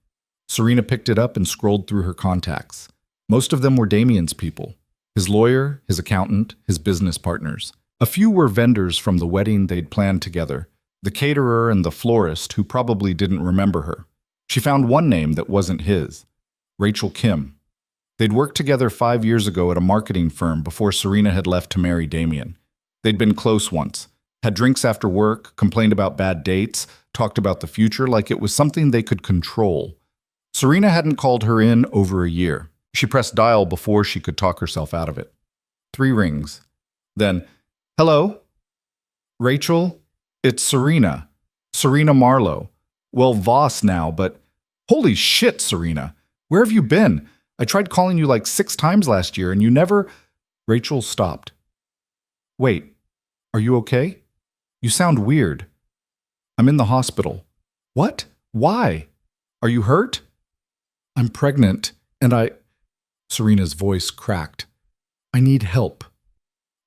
Serena picked it up and scrolled through her contacts. Most of them were Damien's people. His lawyer, his accountant, his business partners. A few were vendors from the wedding they'd planned together. The caterer and the florist who probably didn't remember her. She found one name that wasn't his. Rachel Kim. They'd worked together 5 years ago at a marketing firm before Serena had left to marry Damien. They'd been close once. Had drinks after work, complained about bad dates, talked about the future like it was something they could control. Serena hadn't called her in over a year. She pressed dial before she could talk herself out of it. 3 rings. Then, hello? Rachel? It's Serena. Serena Marlowe. Well, Voss now, but holy shit, Serena. Where have you been? I tried calling you like 6 times last year and you never... Rachel stopped. Wait, are you okay? You sound weird. I'm in the hospital. What? Why? Are you hurt? I'm pregnant, and Serena's voice cracked. I need help.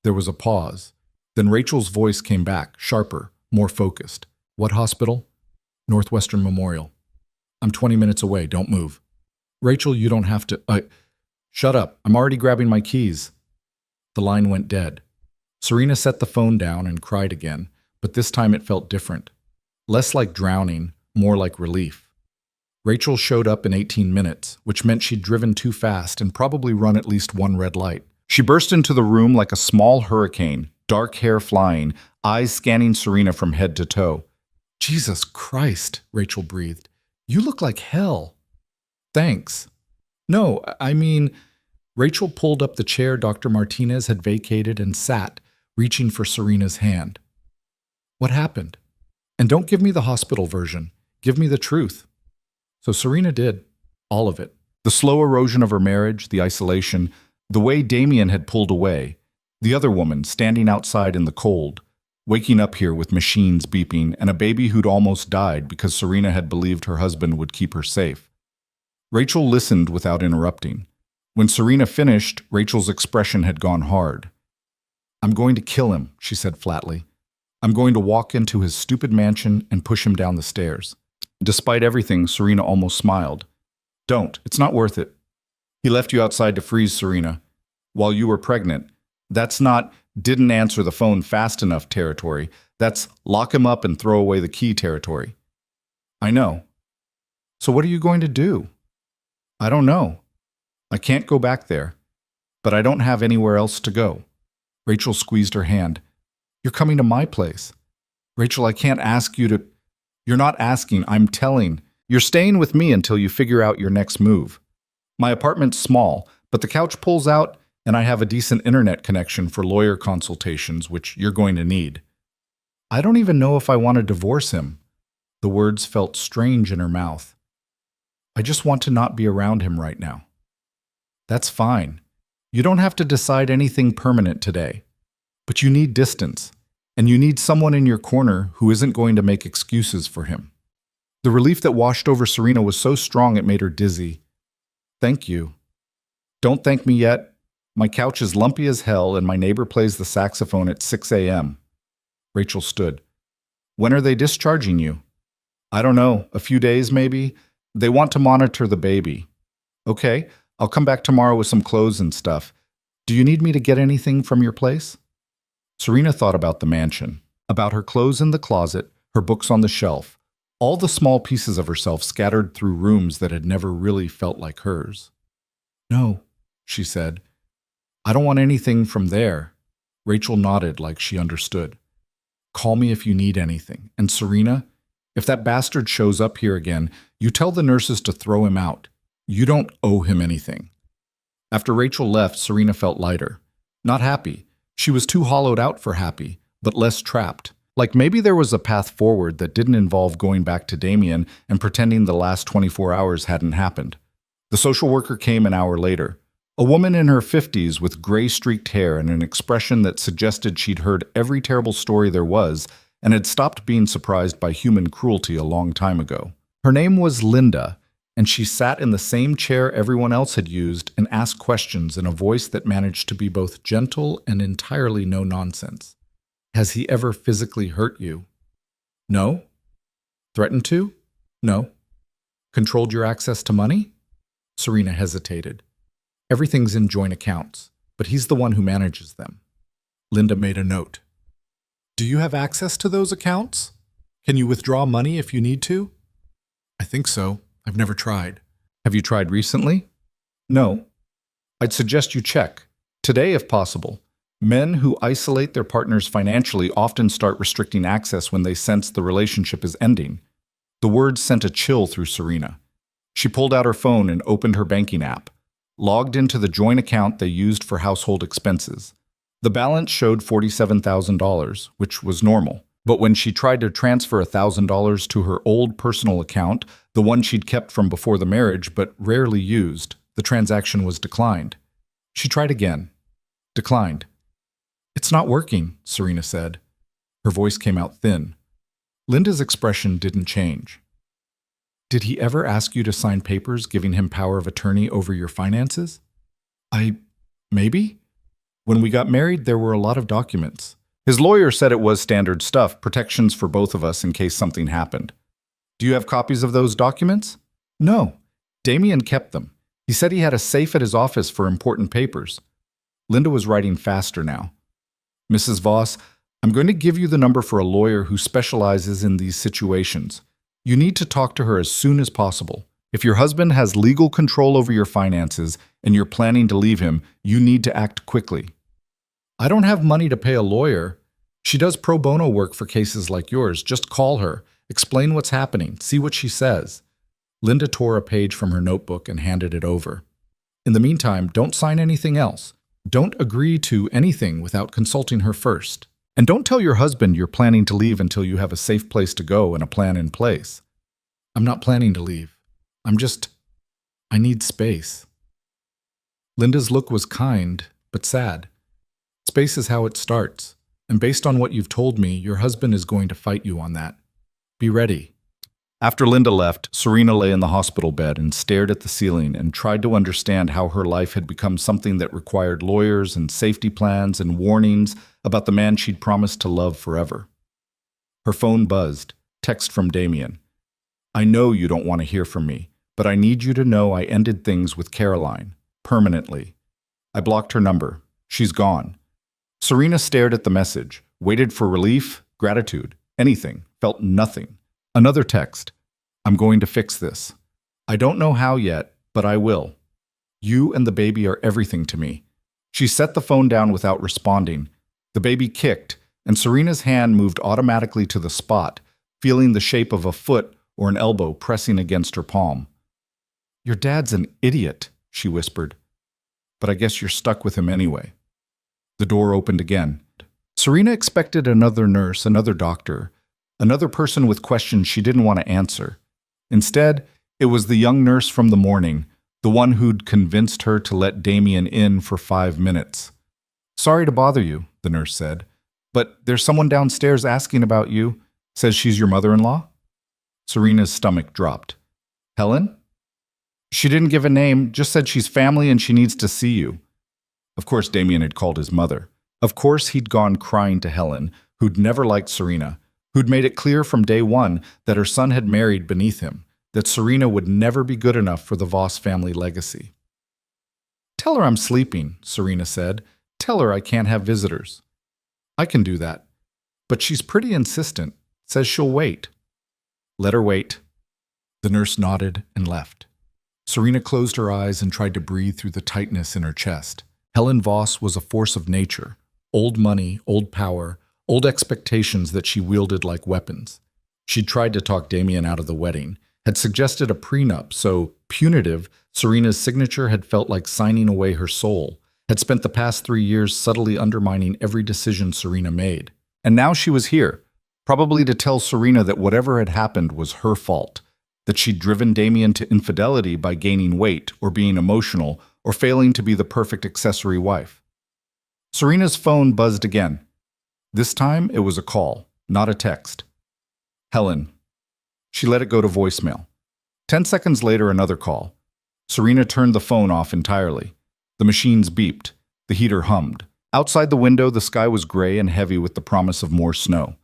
There was a pause. Then Rachel's voice came back, sharper, more focused. What hospital? Northwestern Memorial. I'm 20 minutes away. Don't move. Rachel, you don't have to... Shut up. I'm already grabbing my keys. The line went dead. Serena set the phone down and cried again, but this time it felt different. Less like drowning, more like relief. Rachel showed up in 18 minutes, which meant she'd driven too fast and probably run at least one red light. She burst into the room like a small hurricane, dark hair flying, eyes scanning Serena from head to toe. Jesus Christ, Rachel breathed. You look like hell. Thanks. No, I mean... Rachel pulled up the chair Dr. Martinez had vacated and sat, reaching for Serena's hand. What happened? And don't give me the hospital version. Give me the truth. So Serena did. All of it. The slow erosion of her marriage, the isolation, the way Damien had pulled away, the other woman standing outside in the cold, waking up here with machines beeping, and a baby who'd almost died because Serena had believed her husband would keep her safe. Rachel listened without interrupting. When Serena finished, Rachel's expression had gone hard. I'm going to kill him, she said flatly. I'm going to walk into his stupid mansion and push him down the stairs. Despite everything, Serena almost smiled. Don't. It's not worth it. He left you outside to freeze, Serena, while you were pregnant. That's not didn't answer the phone fast enough territory. That's lock him up and throw away the key territory. I know. So what are you going to do? I don't know. I can't go back there, but I don't have anywhere else to go. Rachel squeezed her hand. You're coming to my place. Rachel, I can't ask you to... You're not asking, I'm telling. You're staying with me until you figure out your next move. My apartment's small, but the couch pulls out and I have a decent internet connection for lawyer consultations, which you're going to need. I don't even know if I want to divorce him. The words felt strange in her mouth. I just want to not be around him right now. That's fine. You don't have to decide anything permanent today. But you need distance, and you need someone in your corner who isn't going to make excuses for him. The relief that washed over Serena was so strong it made her dizzy. Thank you. Don't thank me yet. My couch is lumpy as hell, and my neighbor plays the saxophone at 6 a.m. Rachel stood. When are they discharging you? I don't know. A few days, maybe? They want to monitor the baby. Okay. I'll come back tomorrow with some clothes and stuff. Do you need me to get anything from your place? Serena thought about the mansion, about her clothes in the closet, her books on the shelf, all the small pieces of herself scattered through rooms that had never really felt like hers. No, she said. I don't want anything from there. Rachel nodded like she understood. Call me if you need anything. And Serena, if that bastard shows up here again, you tell the nurses to throw him out. You don't owe him anything. After Rachel left, Serena felt lighter. Not happy. She was too hollowed out for happy, but less trapped. Like maybe there was a path forward that didn't involve going back to Damien and pretending the last 24 hours hadn't happened. The social worker came an hour later. A woman in her 50s with gray-streaked hair and an expression that suggested she'd heard every terrible story there was and had stopped being surprised by human cruelty a long time ago. Her name was Linda, and she sat in the same chair everyone else had used and asked questions in a voice that managed to be both gentle and entirely no-nonsense. Has he ever physically hurt you? No. Threatened to? No. Controlled your access to money? Serena hesitated. Everything's in joint accounts, but he's the one who manages them. Linda made a note. Do you have access to those accounts? Can you withdraw money if you need to? I think so. I've never tried. Have you tried recently? No. I'd suggest you check. Today, if possible. Men who isolate their partners financially often start restricting access when they sense the relationship is ending. The words sent a chill through Serena. She pulled out her phone and opened her banking app, logged into the joint account they used for household expenses. The balance showed $47,000, which was normal. But when she tried to transfer $1,000 to her old personal account, the one she'd kept from before the marriage but rarely used, the transaction was declined. She tried again. Declined. "It's not working," Serena said. Her voice came out thin. Linda's expression didn't change. "Did he ever ask you to sign papers giving him power of attorney over your finances?" Maybe. When we got married, there were a lot of documents. His lawyer said it was standard stuff, protections for both of us in case something happened. Do you have copies of those documents? No. Damien kept them. He said he had a safe at his office for important papers. Linda was writing faster now. "Mrs. Voss, I'm going to give you the number for a lawyer who specializes in these situations. You need to talk to her as soon as possible. If your husband has legal control over your finances and you're planning to leave him, you need to act quickly." "I don't have money to pay a lawyer. She does pro bono work for cases like yours. Just call her, explain what's happening, see what she says." Linda tore a page from her notebook and handed it over. "In the meantime, don't sign anything else. Don't agree to anything without consulting her first. And don't tell your husband you're planning to leave until you have a safe place to go and a plan in place." "I'm not planning to leave. I need space." Linda's look was kind, but sad. "Space is how it starts, and based on what you've told me, your husband is going to fight you on that. Be ready." After Linda left, Serena lay in the hospital bed and stared at the ceiling and tried to understand how her life had become something that required lawyers and safety plans and warnings about the man she'd promised to love forever. Her phone buzzed. Text from Damien. "I know you don't want to hear from me, but I need you to know I ended things with Caroline. Permanently. I blocked her number. She's gone." Serena stared at the message, waited for relief, gratitude, anything, felt nothing. Another text. "I'm going to fix this. I don't know how yet, but I will. You and the baby are everything to me." She set the phone down without responding. The baby kicked, and Serena's hand moved automatically to the spot, feeling the shape of a foot or an elbow pressing against her palm. "Your dad's an idiot," she whispered. "But I guess you're stuck with him anyway." The door opened again. Serena expected another nurse, another doctor, another person with questions she didn't want to answer. Instead, it was the young nurse from the morning, the one who'd convinced her to let Damien in for 5 minutes. "Sorry to bother you," the nurse said, "but there's someone downstairs asking about you. Says she's your mother-in-law." Serena's stomach dropped. "Helen?" "She didn't give a name, just said she's family and she needs to see you." Of course, Damien had called his mother. Of course, he'd gone crying to Helen, who'd never liked Serena, who'd made it clear from day one that her son had married beneath him, that Serena would never be good enough for the Voss family legacy. "Tell her I'm sleeping," Serena said. "Tell her I can't have visitors." "I can do that. But she's pretty insistent. Says she'll wait." "Let her wait." The nurse nodded and left. Serena closed her eyes and tried to breathe through the tightness in her chest. Helen Voss was a force of nature. Old money, old power, old expectations that she wielded like weapons. She'd tried to talk Damien out of the wedding, had suggested a prenup so punitive Serena's signature had felt like signing away her soul, had spent the past 3 years subtly undermining every decision Serena made. And now she was here, probably to tell Serena that whatever had happened was her fault, that she'd driven Damien to infidelity by gaining weight or being emotional or failing to be the perfect accessory wife. Serena's phone buzzed again. This time it was a call, not a text. "Helen." She let it go to voicemail. 10 seconds later, another call. Serena turned the phone off entirely. The machines beeped. The heater hummed. Outside the window, the sky was gray and heavy with the promise of more snow.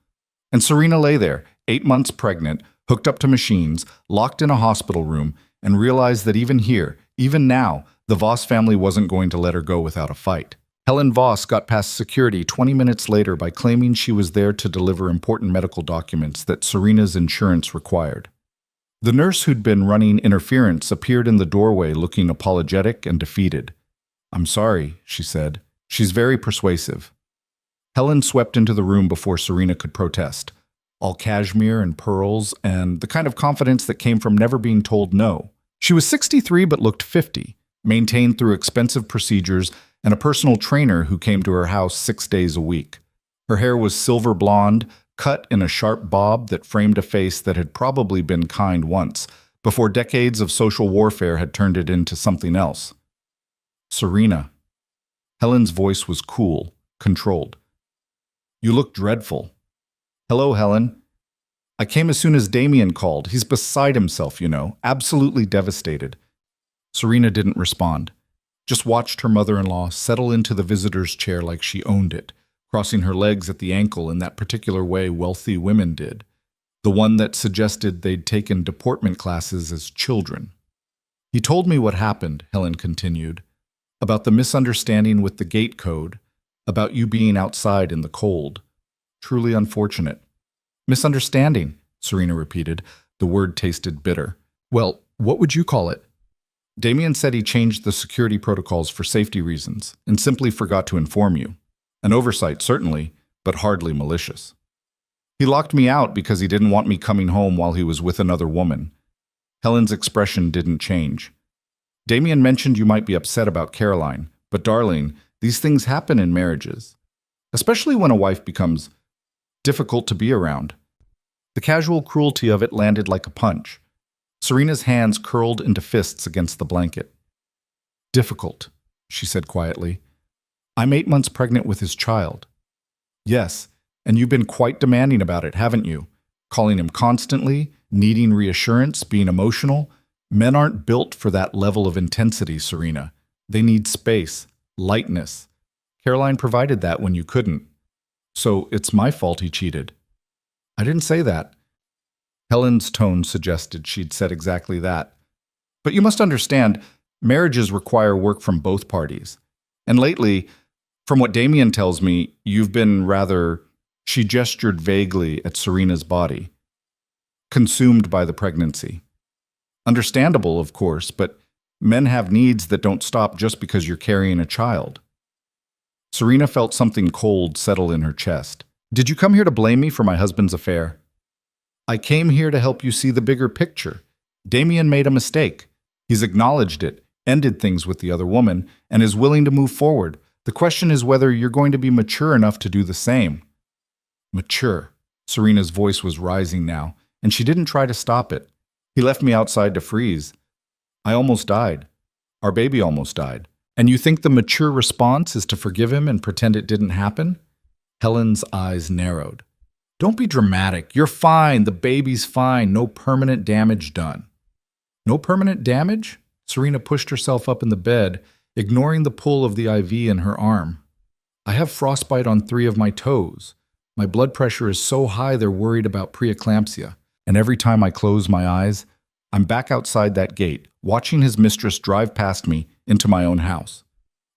And Serena lay there, 8 months pregnant, hooked up to machines, locked in a hospital room, and realized that even here, even now, the Voss family wasn't going to let her go without a fight. Helen Voss got past security 20 minutes later by claiming she was there to deliver important medical documents that Serena's insurance required. The nurse who'd been running interference appeared in the doorway looking apologetic and defeated. "I'm sorry," she said. She's very persuasive. Helen swept into the room before Serena could protest. All cashmere and pearls, and the kind of confidence that came from never being told no. She was 63 but looked 50, maintained through expensive procedures and a personal trainer who came to her house 6 days a week. Her hair was silver blonde, cut in a sharp bob that framed a face that had probably been kind once, before decades of social warfare had turned it into something else. Serena. Helen's voice was cool, controlled. You look dreadful. Hello, Helen. I came as soon as Damien called. He's beside himself, you know, absolutely devastated. Serena didn't respond, just watched her mother-in-law settle into the visitor's chair like she owned it, crossing her legs at the ankle in that particular way wealthy women did, the one that suggested they'd taken deportment classes as children. He told me what happened, Helen continued, about the misunderstanding with the gate code, about you being outside in the cold. Truly unfortunate. Misunderstanding, Serena repeated. The word tasted bitter. Well, what would you call it? Damien said he changed the security protocols for safety reasons and simply forgot to inform you. An oversight, certainly, but hardly malicious. He locked me out because he didn't want me coming home while he was with another woman. Helen's expression didn't change. Damien mentioned you might be upset about Caroline, but darling, these things happen in marriages, especially when a wife becomes difficult to be around. The casual cruelty of it landed like a punch. Serena's hands curled into fists against the blanket. Difficult, she said quietly. I'm 8 months pregnant with his child. Yes, and you've been quite demanding about it, haven't you? Calling him constantly, needing reassurance, being emotional. Men aren't built for that level of intensity, Serena. They need space, lightness. Caroline provided that when you couldn't. So it's my fault he cheated. I didn't say that. Helen's tone suggested she'd said exactly that. But you must understand, marriages require work from both parties. And lately, from what Damien tells me, you've been rather, she gestured vaguely at Serena's body, consumed by the pregnancy. Understandable, of course, but men have needs that don't stop just because you're carrying a child. Serena felt something cold settle in her chest. Did you come here to blame me for my husband's affair? I came here to help you see the bigger picture. Damien made a mistake. He's acknowledged it, ended things with the other woman, and is willing to move forward. The question is whether you're going to be mature enough to do the same. Mature. Serena's voice was rising now, and she didn't try to stop it. He left me outside to freeze. I almost died. Our baby almost died. And you think the mature response is to forgive him and pretend it didn't happen? Helen's eyes narrowed. Don't be dramatic. You're fine. The baby's fine. No permanent damage done. No permanent damage? Serena pushed herself up in the bed, ignoring the pull of the IV in her arm. I have frostbite on 3 of my toes. My blood pressure is so high they're worried about preeclampsia. And every time I close my eyes, I'm back outside that gate, watching his mistress drive past me into my own house.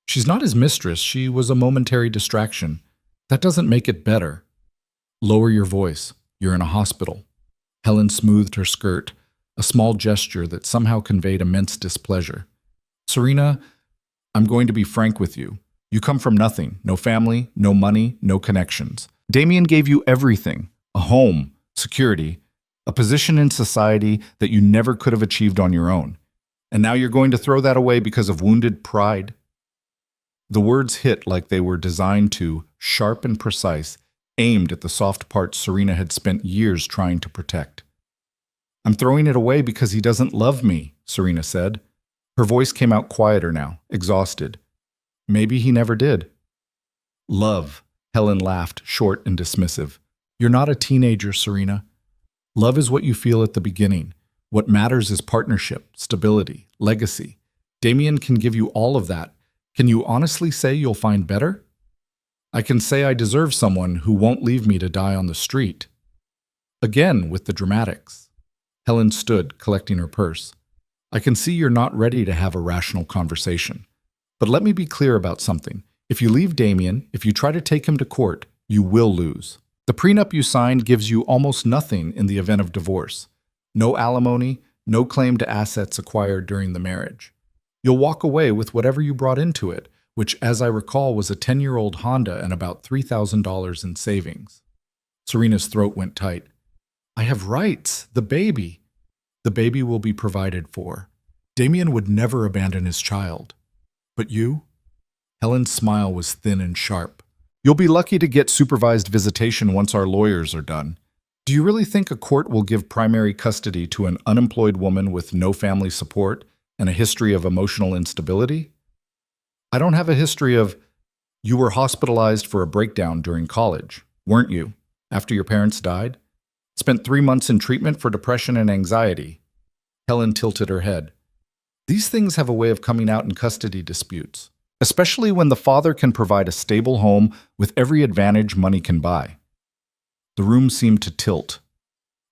She's not his mistress. She was a momentary distraction. That doesn't make it better. Lower your voice. You're in a hospital. Helen smoothed her skirt, a small gesture that somehow conveyed immense displeasure. Serena, I'm going to be frank with you. You come from nothing. No family, no money, no connections. Damien gave you everything. A home, security, a position in society that you never could have achieved on your own. And now you're going to throw that away because of wounded pride? The words hit like they were designed to, sharp and precise, aimed at the soft parts Serena had spent years trying to protect. I'm throwing it away because he doesn't love me, Serena said. Her voice came out quieter now, exhausted. Maybe he never did. Love, Helen laughed, short and dismissive. You're not a teenager, Serena. Love is what you feel at the beginning. What matters is partnership, stability, legacy. Damien can give you all of that. Can you honestly say you'll find better? I can say I deserve someone who won't leave me to die on the street. Again, with the dramatics. Helen stood, collecting her purse. I can see you're not ready to have a rational conversation. But let me be clear about something. If you leave Damien, if you try to take him to court, you will lose. The prenup you signed gives you almost nothing in the event of divorce. No alimony, no claim to assets acquired during the marriage. You'll walk away with whatever you brought into it, which, as I recall, was a 10-year-old Honda and about $3,000 in savings. Serena's throat went tight. I have rights. The baby. The baby will be provided for. Damien would never abandon his child. But you? Helen's smile was thin and sharp. You'll be lucky to get supervised visitation once our lawyers are done. Do you really think a court will give primary custody to an unemployed woman with no family support and a history of emotional instability? I don't have a history of... You were hospitalized for a breakdown during college, weren't you? After your parents died? Spent 3 months in treatment for depression and anxiety. Helen tilted her head. These things have a way of coming out in custody disputes, especially when the father can provide a stable home with every advantage money can buy. The room seemed to tilt.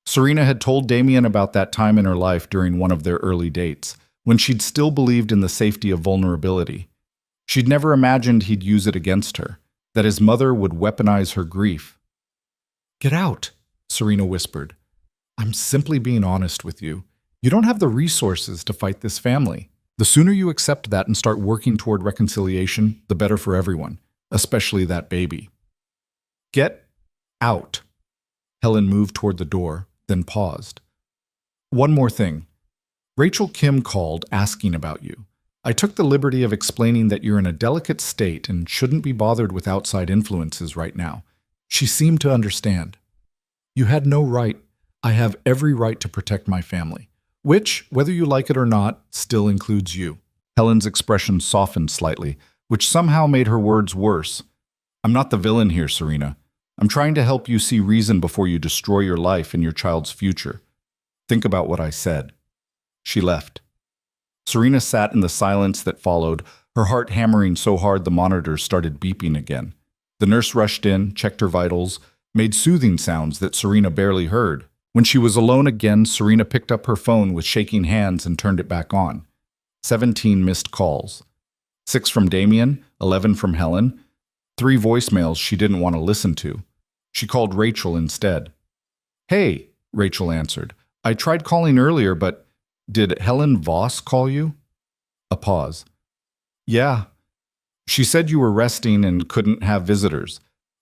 Serena had told Damien about that time in her life during one of their early dates, when she'd still believed in the safety of vulnerability. She'd never imagined he'd use it against her, that his mother would weaponize her grief. Get out, Serena whispered. I'm simply being honest with you. You don't have the resources to fight this family. The sooner you accept that and start working toward reconciliation, the better for everyone, especially that baby. Get out. Helen moved toward the door, then paused. One more thing. Rachel Kim called asking about you. I took the liberty of explaining that you're in a delicate state and shouldn't be bothered with outside influences right now. She seemed to understand. You had no right. I have every right to protect my family, which, whether you like it or not, still includes you. Helen's expression softened slightly, which somehow made her words worse. I'm not the villain here, Serena. I'm trying to help you see reason before you destroy your life and your child's future. Think about what I said. She left. Serena sat in the silence that followed, her heart hammering so hard the monitors started beeping again. The nurse rushed in, checked her vitals, made soothing sounds that Serena barely heard. When she was alone again, Serena picked up her phone with shaking hands and turned it back on. 17 missed calls. 6 from Damien, 11 from Helen, 3 voicemails she didn't want to listen to. She called Rachel instead. Hey, Rachel answered. I tried calling earlier, but did Helen Voss call you? A pause. Yeah. She said you were resting and couldn't have visitors.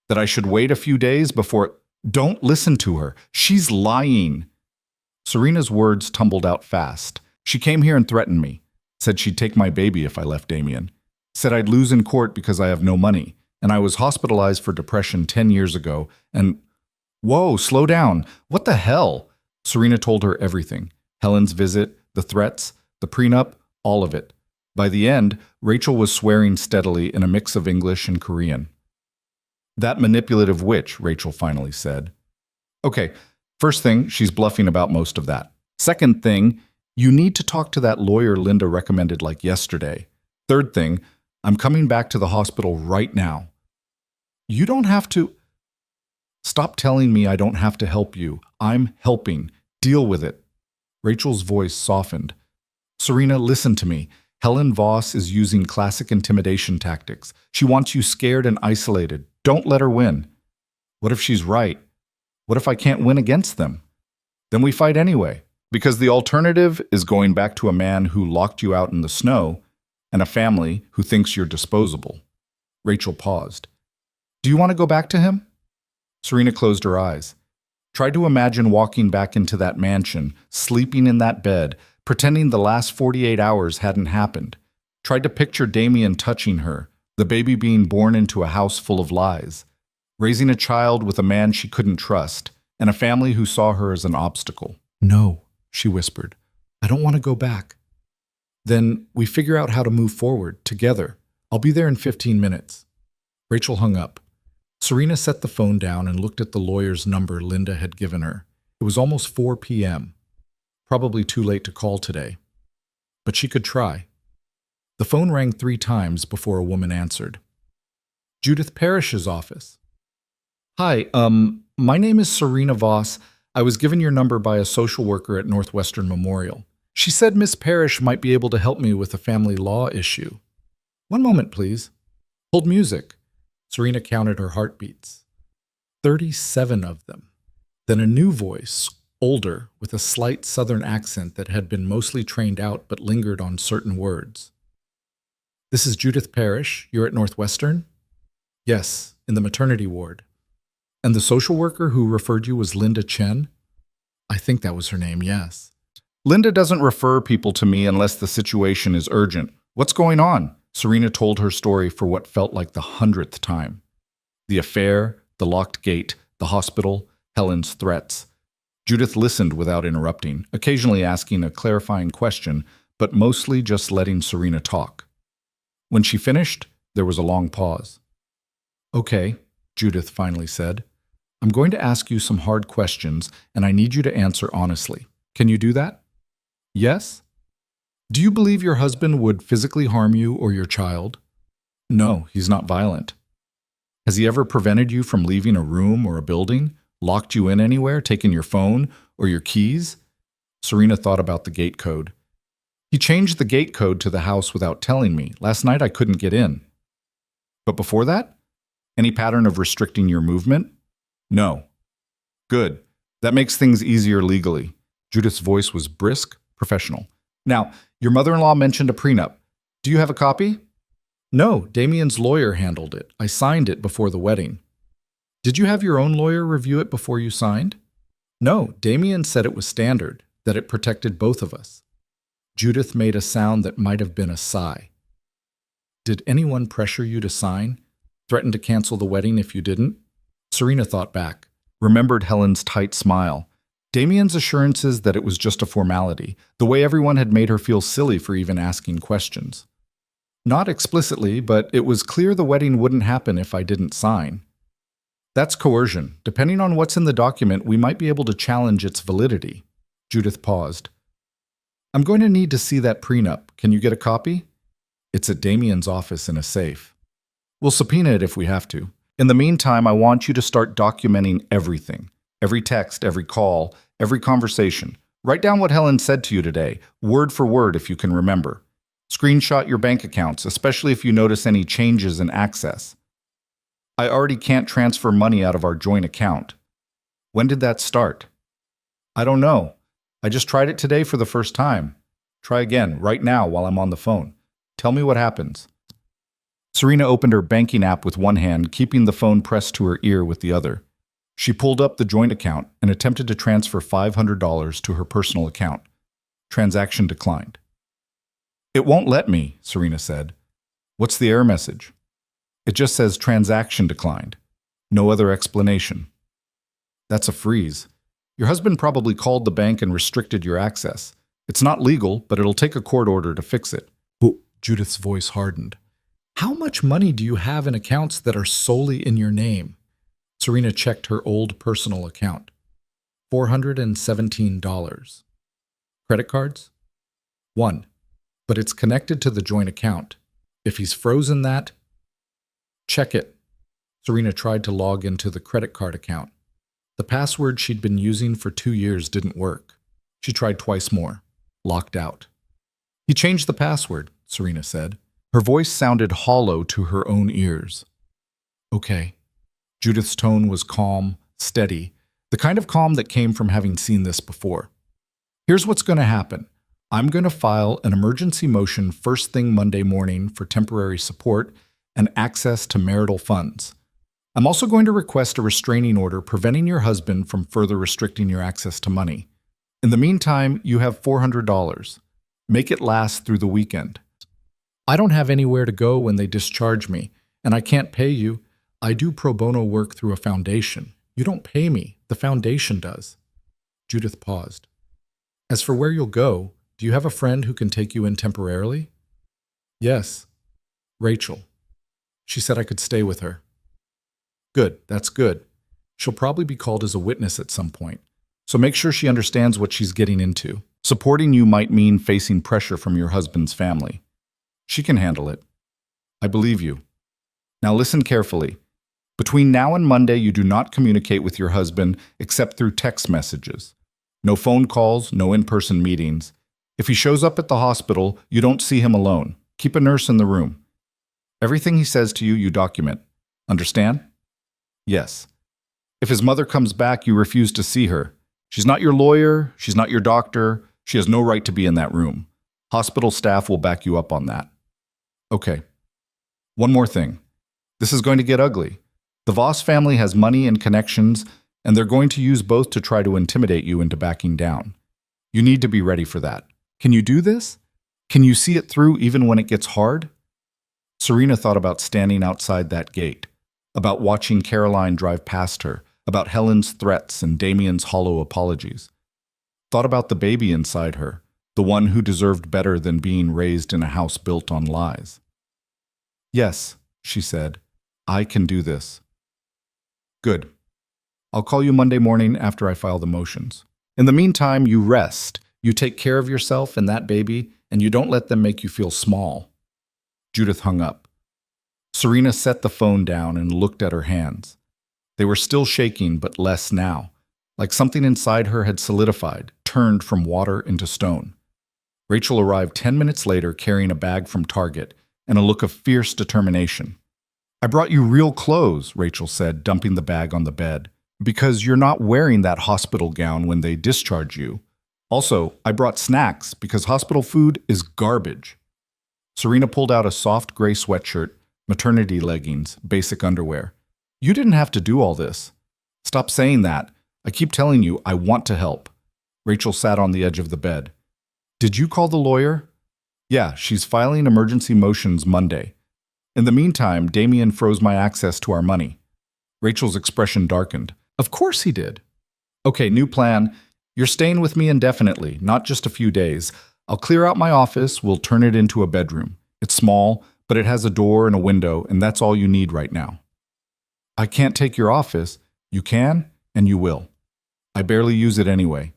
That I should wait a few days before... Don't listen to her. She's lying. Serena's words tumbled out fast. She came here and threatened me. Said she'd take my baby if I left Damien. Said I'd lose in court because I have no money. And I was hospitalized for depression 10 years ago. And... Whoa, slow down. What the hell? Serena told her everything. Helen's visit, the threats, the prenup, all of it. By the end, Rachel was swearing steadily in a mix of English and Korean. That manipulative witch, Rachel finally said. Okay, first thing, she's bluffing about most of that. Second thing, you need to talk to that lawyer Linda recommended like yesterday. Third thing, I'm coming back to the hospital right now. You don't have to... Stop telling me I don't have to help you. I'm helping. Deal with it. Rachel's voice softened. Serena, listen to me. Helen Voss is using classic intimidation tactics. She wants you scared and isolated. Don't let her win. What if she's right? What if I can't win against them? Then we fight anyway, because the alternative is going back to a man who locked you out in the snow and a family who thinks you're disposable. Rachel paused. Do you want to go back to him? Serena closed her eyes. Tried to imagine walking back into that mansion, sleeping in that bed, pretending the last 48 hours hadn't happened. Tried to picture Damien touching her, the baby being born into a house full of lies, raising a child with a man she couldn't trust, and a family who saw her as an obstacle. No, she whispered. I don't want to go back. Then we figure out how to move forward, together. I'll be there in 15 minutes. Rachel hung up. Serena set the phone down and looked at the lawyer's number Linda had given her. It was almost 4 p.m. Probably too late to call today. But she could try. The phone rang 3 times before a woman answered. Judith Parrish's office. Hi, my name is Serena Voss. I was given your number by a social worker at Northwestern Memorial. She said Miss Parrish might be able to help me with a family law issue. One moment, please. Hold music. Serena counted her heartbeats. 37 of them. Then a new voice, older, with a slight southern accent that had been mostly trained out but lingered on certain words. This is Judith Parrish. You're at Northwestern? Yes, in the maternity ward. And the social worker who referred you was Linda Chen? I think that was her name, yes. Linda doesn't refer people to me unless the situation is urgent. What's going on? Serena told her story for what felt like the 100th time. The affair, the locked gate, the hospital, Helen's threats. Judith listened without interrupting, occasionally asking a clarifying question, but mostly just letting Serena talk. When she finished, there was a long pause. Okay, Judith finally said. I'm going to ask you some hard questions, and I need you to answer honestly. Can you do that? Yes? Do you believe your husband would physically harm you or your child? No, he's not violent. Has he ever prevented you from leaving a room or a building, locked you in anywhere, taken your phone or your keys? Serena thought about the gate code. He changed the gate code to the house without telling me. Last night I couldn't get in. But before that? Any pattern of restricting your movement? No. Good. That makes things easier legally. Judith's voice was brisk, professional. Now, your mother-in-law mentioned a prenup. Do you have a copy? No, Damien's lawyer handled it. I signed it before the wedding. Did you have your own lawyer review it before you signed? No, Damien said it was standard, that it protected both of us. Judith made a sound that might have been a sigh. Did anyone pressure you to sign? Threaten to cancel the wedding if you didn't? Serena thought back, remembered Helen's tight smile. Damien's assurances that it was just a formality, the way everyone had made her feel silly for even asking questions. Not explicitly, but it was clear the wedding wouldn't happen if I didn't sign. That's coercion. Depending on what's in the document, we might be able to challenge its validity. Judith paused. I'm going to need to see that prenup. Can you get a copy? It's at Damien's office in a safe. We'll subpoena it if we have to. In the meantime, I want you to start documenting everything. Every text, every call, every conversation. Write down what Helen said to you today, word for word if you can remember. Screenshot your bank accounts, especially if you notice any changes in access. I already can't transfer money out of our joint account. When did that start? I don't know. I just tried it today for the first time. Try again, right now, while I'm on the phone. Tell me what happens. Serena opened her banking app with one hand, keeping the phone pressed to her ear with the other. She pulled up the joint account and attempted to transfer $500 to her personal account. Transaction declined. It won't let me, Serena said. What's the error message? It just says transaction declined. No other explanation. That's a freeze. Your husband probably called the bank and restricted your access. It's not legal, but it'll take a court order to fix it. Judith's voice hardened. How much money do you have in accounts that are solely in your name? Serena checked her old personal account. $417. Credit cards? 1. But it's connected to the joint account. If he's frozen that, check it. Serena tried to log into the credit card account. The password she'd been using for 2 years didn't work. She tried twice more. Locked out. He changed the password, Serena said. Her voice sounded hollow to her own ears. Okay. Judith's tone was calm, steady, the kind of calm that came from having seen this before. Here's what's going to happen. I'm going to file an emergency motion first thing Monday morning for temporary support and access to marital funds. I'm also going to request a restraining order preventing your husband from further restricting your access to money. In the meantime, you have $400. Make it last through the weekend. I don't have anywhere to go when they discharge me, and I can't pay you. I do pro bono work through a foundation. You don't pay me. The foundation does. Judith paused. As for where you'll go, do you have a friend who can take you in temporarily? Yes. Rachel. She said I could stay with her. Good, that's good. She'll probably be called as a witness at some point, so make sure she understands what she's getting into. Supporting you might mean facing pressure from your husband's family. She can handle it. I believe you. Now listen carefully. Between now and Monday, you do not communicate with your husband except through text messages. No phone calls, no in-person meetings. If he shows up at the hospital, you don't see him alone. Keep a nurse in the room. Everything he says to you, you document. Understand? Yes. If his mother comes back, you refuse to see her. She's not your lawyer. She's not your doctor. She has no right to be in that room. Hospital staff will back you up on that. Okay, one more thing. This is going to get ugly. The Voss family has money and connections, and they're going to use both to try to intimidate you into backing down. You need to be ready for that. Can you do this? Can you see it through even when it gets hard? Serena thought about standing outside that gate, about watching Caroline drive past her, about Helen's threats and Damien's hollow apologies. Thought about the baby inside her, the one who deserved better than being raised in a house built on lies. Yes, she said, I can do this. Good. I'll call you Monday morning after I file the motions. In the meantime, you rest, you take care of yourself and that baby, and you don't let them make you feel small. Judith hung up. Serena set the phone down and looked at her hands. They were still shaking, but less now, like something inside her had solidified, turned from water into stone. Rachel arrived 10 minutes later carrying a bag from Target and a look of fierce determination. I brought you real clothes, Rachel said, dumping the bag on the bed, because you're not wearing that hospital gown when they discharge you. Also, I brought snacks because hospital food is garbage. Serena pulled out a soft gray sweatshirt, maternity leggings, basic underwear. You didn't have to do all this. Stop saying that. I keep telling you I want to help. Rachel sat on the edge of the bed. Did you call the lawyer? Yeah, she's filing emergency motions Monday. In the meantime, Damien froze my access to our money. Rachel's expression darkened. Of course he did. Okay, new plan. You're staying with me indefinitely, not just a few days. I'll clear out my office, we'll turn it into a bedroom. It's small, but it has a door and a window, and that's all you need right now. I can't take your office. You can, and you will. I barely use it anyway.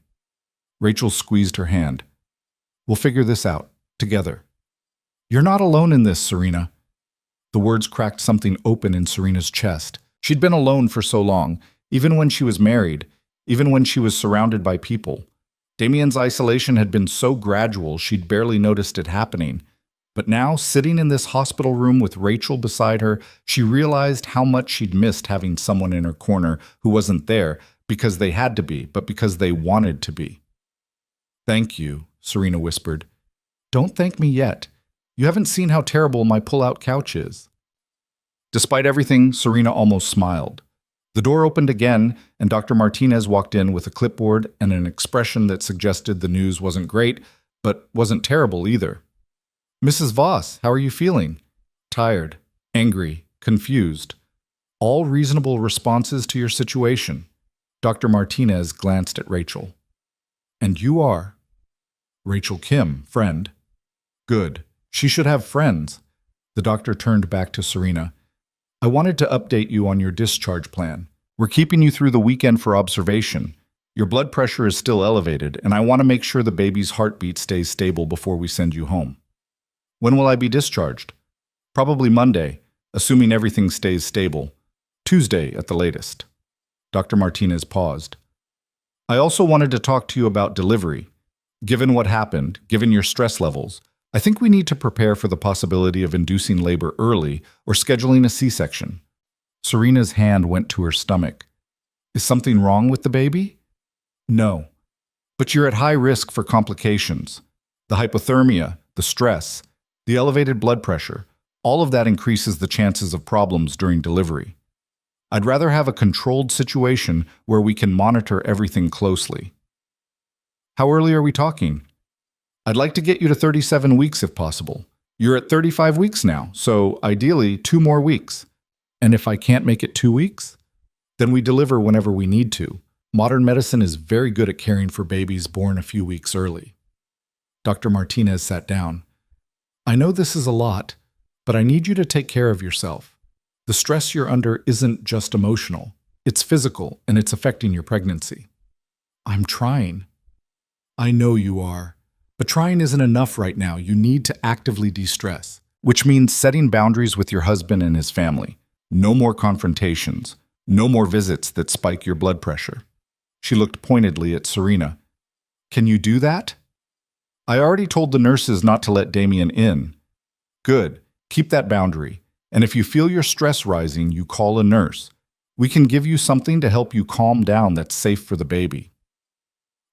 Rachel squeezed her hand. We'll figure this out, together. You're not alone in this, Serena. The words cracked something open in Serena's chest. She'd been alone for so long, even when she was married, even when she was surrounded by people. Damien's isolation had been so gradual she'd barely noticed it happening. But now, sitting in this hospital room with Rachel beside her, she realized how much she'd missed having someone in her corner who wasn't there because they had to be, but because they wanted to be. Thank you, Serena whispered. Don't thank me yet. You haven't seen how terrible my pull-out couch is. Despite everything, Serena almost smiled. The door opened again, and Dr. Martinez walked in with a clipboard and an expression that suggested the news wasn't great, but wasn't terrible either. Mrs. Voss, how are you feeling? Tired, angry, confused. All reasonable responses to your situation. Dr. Martinez glanced at Rachel. And you are? Rachel Kim, friend. Good. She should have friends. The doctor turned back to Serena. I wanted to update you on your discharge plan. We're keeping you through the weekend for observation. Your blood pressure is still elevated, and I want to make sure the baby's heartbeat stays stable before we send you home. When will I be discharged? Probably Monday, assuming everything stays stable. Tuesday at the latest. Dr. Martinez paused. I also wanted to talk to you about delivery. Given what happened, given your stress levels, I think we need to prepare for the possibility of inducing labor early or scheduling a C-section. Serena's hand went to her stomach. Is something wrong with the baby? No. But you're at high risk for complications. The hypothermia, the stress, the elevated blood pressure, all of that increases the chances of problems during delivery. I'd rather have a controlled situation where we can monitor everything closely. How early are we talking? I'd like to get you to 37 weeks if possible. You're at 35 weeks now, so ideally 2 more weeks. And if I can't make it 2 weeks, then we deliver whenever we need to. Modern medicine is very good at caring for babies born a few weeks early. Dr. Martinez sat down. I know this is a lot, but I need you to take care of yourself. The stress you're under isn't just emotional. It's physical, and it's affecting your pregnancy. I'm trying. I know you are. But trying isn't enough right now. You need to actively de-stress, which means setting boundaries with your husband and his family. No more confrontations. No more visits that spike your blood pressure. She looked pointedly at Serena. Can you do that? I already told the nurses not to let Damien in. Good. Keep that boundary. And if you feel your stress rising, you call a nurse. We can give you something to help you calm down that's safe for the baby.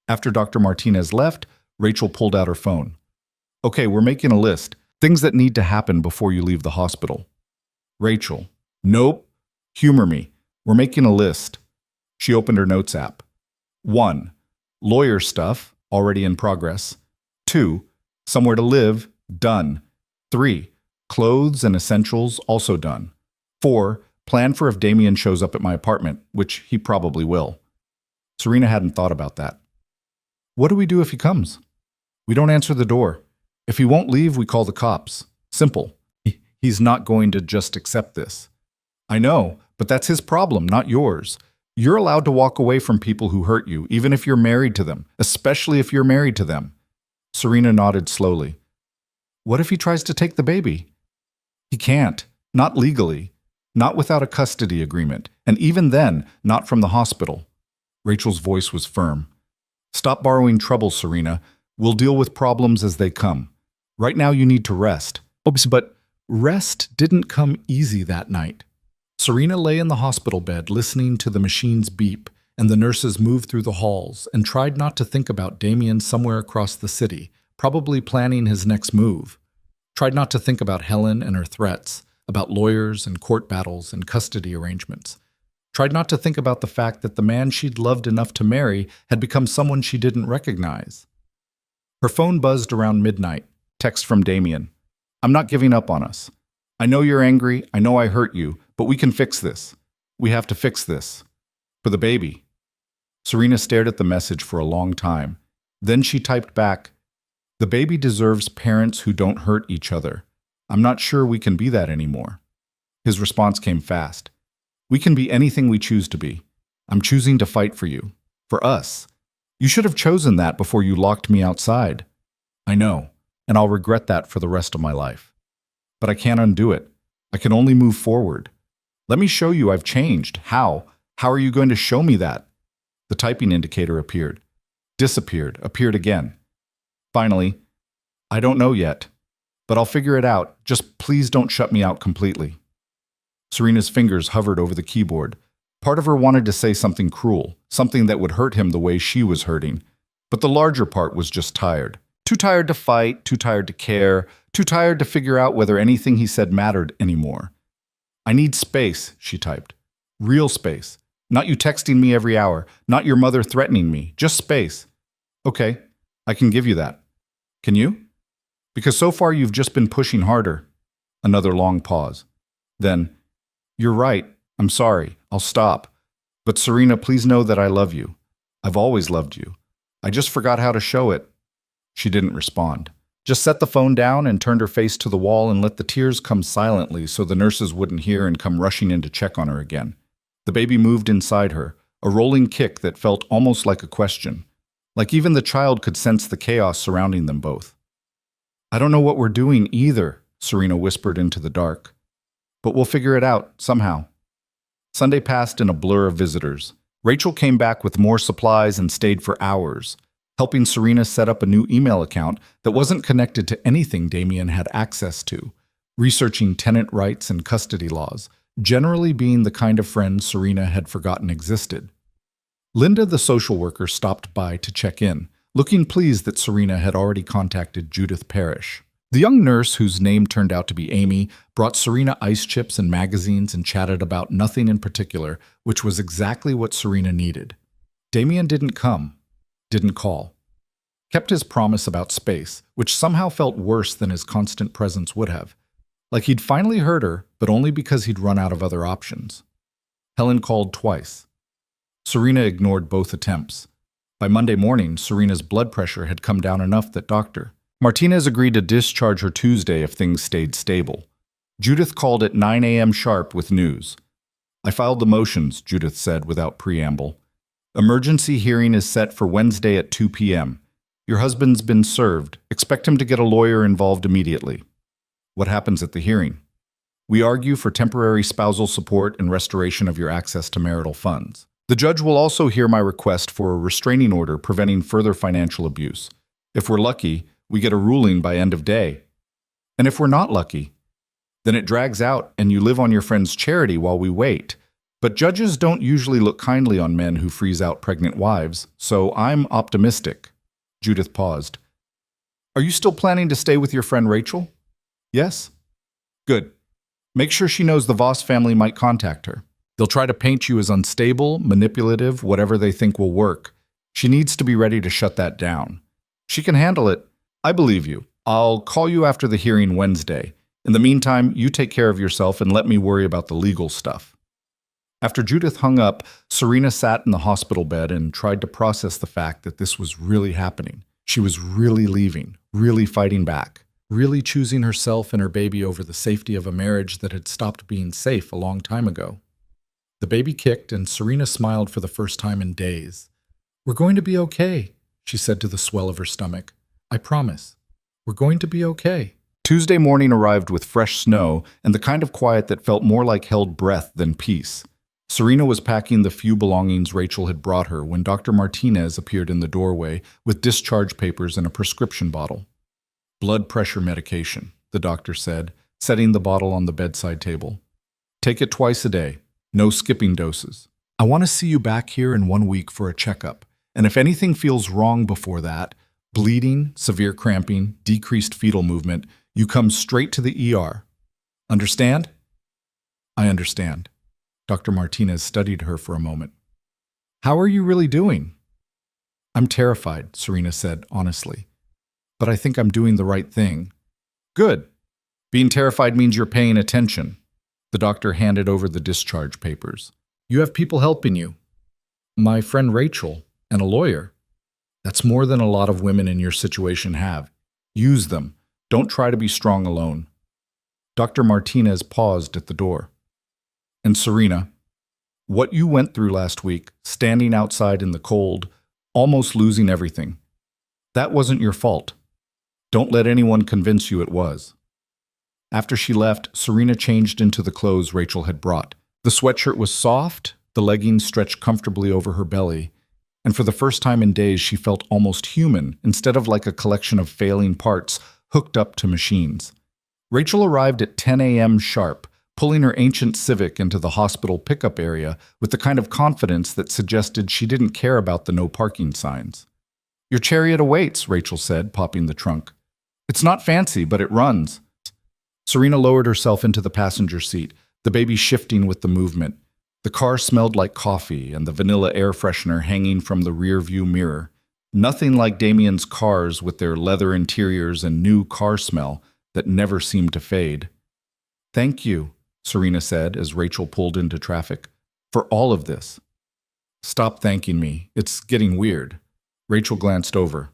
After Dr. Martinez left, Rachel pulled out her phone. Okay, we're making a list. Things that need to happen before you leave the hospital. Rachel. Nope. Humor me. We're making a list. She opened her notes app. 1. Lawyer stuff, already in progress. 2. Somewhere to live, done. 3. Clothes and essentials, also done. 4. Plan for if Damien shows up at my apartment, which he probably will. Serena hadn't thought about that. What do we do if he comes? We don't answer the door. If he won't leave, we call the cops. Simple. He's not going to just accept this. I know, but that's his problem, not yours. You're allowed to walk away from people who hurt you, even if you're married to them, especially if you're married to them. Serena nodded slowly. What if he tries to take the baby? He can't. Not legally. Not without a custody agreement. And even then, not from the hospital. Rachel's voice was firm. Stop borrowing trouble, Serena. We'll deal with problems as they come. Right now you need to rest. But rest didn't come easy that night. Serena lay in the hospital bed listening to the machines beep and the nurses move through the halls and tried not to think about Damien somewhere across the city, probably planning his next move. Tried not to think about Helen and her threats, about lawyers and court battles and custody arrangements. Tried not to think about the fact that the man she'd loved enough to marry had become someone she didn't recognize. Her phone buzzed around midnight. Text from Damien. I'm not giving up on us. I know you're angry, I know I hurt you, but we can fix this. We have to fix this. For the baby. Serena stared at the message for a long time. Then she typed back, the baby deserves parents who don't hurt each other. I'm not sure we can be that anymore. His response came fast. We can be anything we choose to be. I'm choosing to fight for you. For us. You should have chosen that before you locked me outside. I know, and I'll regret that for the rest of my life. But I can't undo it. I can only move forward. Let me show you I've changed. How? How are you going to show me that? The typing indicator appeared. Disappeared. Appeared again. Finally, I don't know yet, but I'll figure it out. Just please don't shut me out completely. Serena's fingers hovered over the keyboard. Part of her wanted to say something cruel, something that would hurt him the way she was hurting. But the larger part was just tired. Too tired to fight, too tired to care, too tired to figure out whether anything he said mattered anymore. I need space, she typed. Real space. Not you texting me every hour, not your mother threatening me, just space. Okay, I can give you that. Can you? Because so far you've just been pushing harder. Another long pause. Then, you're right, I'm sorry, I'll stop. But Serena, please know that I love you. I've always loved you. I just forgot how to show it. She didn't respond. Just set the phone down and turned her face to the wall and let the tears come silently so the nurses wouldn't hear and come rushing in to check on her again. The baby moved inside her, a rolling kick that felt almost like a question. Like even the child could sense the chaos surrounding them both. I don't know what we're doing either, Serena whispered into the dark. But we'll figure it out, somehow. Sunday passed in a blur of visitors. Rachel came back with more supplies and stayed for hours, helping Serena set up a new email account that wasn't connected to anything Damien had access to, researching tenant rights and custody laws, generally being the kind of friend Serena had forgotten existed. Linda, the social worker, stopped by to check in, looking pleased that Serena had already contacted Judith Parrish. The young nurse, whose name turned out to be Amy, brought Serena ice chips and magazines and chatted about nothing in particular, which was exactly what Serena needed. Damien didn't come, didn't call. Kept his promise about space, which somehow felt worse than his constant presence would have. Like he'd finally heard her, but only because he'd run out of other options. Helen called twice. Serena ignored both attempts. By Monday morning, Serena's blood pressure had come down enough that Dr. Martinez agreed to discharge her Tuesday if things stayed stable. Judith called at 9 a.m. sharp with news. I filed the motions, Judith said without preamble. Emergency hearing is set for Wednesday at 2 p.m. Your husband's been served. Expect him to get a lawyer involved immediately. What happens at the hearing? We argue for temporary spousal support and restoration of your access to marital funds. The judge will also hear my request for a restraining order preventing further financial abuse. If we're lucky, we get a ruling by end of day. And if we're not lucky, then it drags out and you live on your friend's charity while we wait. But judges don't usually look kindly on men who freeze out pregnant wives, so I'm optimistic. Judith paused. Are you still planning to stay with your friend Rachel? Yes? Good. Make sure she knows the Voss family might contact her. They'll try to paint you as unstable, manipulative, whatever they think will work. She needs to be ready to shut that down. She can handle it. I believe you. I'll call you after the hearing Wednesday. In the meantime, you take care of yourself and let me worry about the legal stuff. After Judith hung up, Serena sat in the hospital bed and tried to process the fact that this was really happening. She was really leaving, really fighting back, really choosing herself and her baby over the safety of a marriage that had stopped being safe a long time ago. The baby kicked, and Serena smiled for the first time in days. "We're going to be okay," she said to the swell of her stomach. "I promise. We're going to be okay." Tuesday morning arrived with fresh snow and the kind of quiet that felt more like held breath than peace. Serena was packing the few belongings Rachel had brought her when Dr. Martinez appeared in the doorway with discharge papers and a prescription bottle. "Blood pressure medication," the doctor said, setting the bottle on the bedside table. "Take it twice a day. No skipping doses. I want to see you back here in 1 week for a checkup, and if anything feels wrong before that, bleeding, severe cramping, decreased fetal movement, you come straight to the ER. Understand?" "I understand." Dr. Martinez studied her for a moment. "How are you really doing?" "I'm terrified," Serena said honestly. "But I think I'm doing the right thing." "Good. Being terrified means you're paying attention." The doctor handed over the discharge papers. "You have people helping you. My friend Rachel, and a lawyer. That's more than a lot of women in your situation have. Use them. Don't try to be strong alone." Dr. Martinez paused at the door. "And Serena, what you went through last week, standing outside in the cold, almost losing everything, that wasn't your fault. Don't let anyone convince you it was." After she left, Serena changed into the clothes Rachel had brought. The sweatshirt was soft, the leggings stretched comfortably over her belly, and for the first time in days she felt almost human instead of like a collection of failing parts hooked up to machines. Rachel arrived at 10 a.m. sharp, pulling her ancient Civic into the hospital pickup area with the kind of confidence that suggested she didn't care about the no parking signs. "Your chariot awaits," Rachel said, popping the trunk. "It's not fancy, but it runs." Serena lowered herself into the passenger seat, the baby shifting with the movement. The car smelled like coffee and the vanilla air freshener hanging from the rear view mirror. Nothing like Damien's cars with their leather interiors and new car smell that never seemed to fade. "Thank you," Serena said as Rachel pulled into traffic, "for all of this." "Stop thanking me. It's getting weird." Rachel glanced over.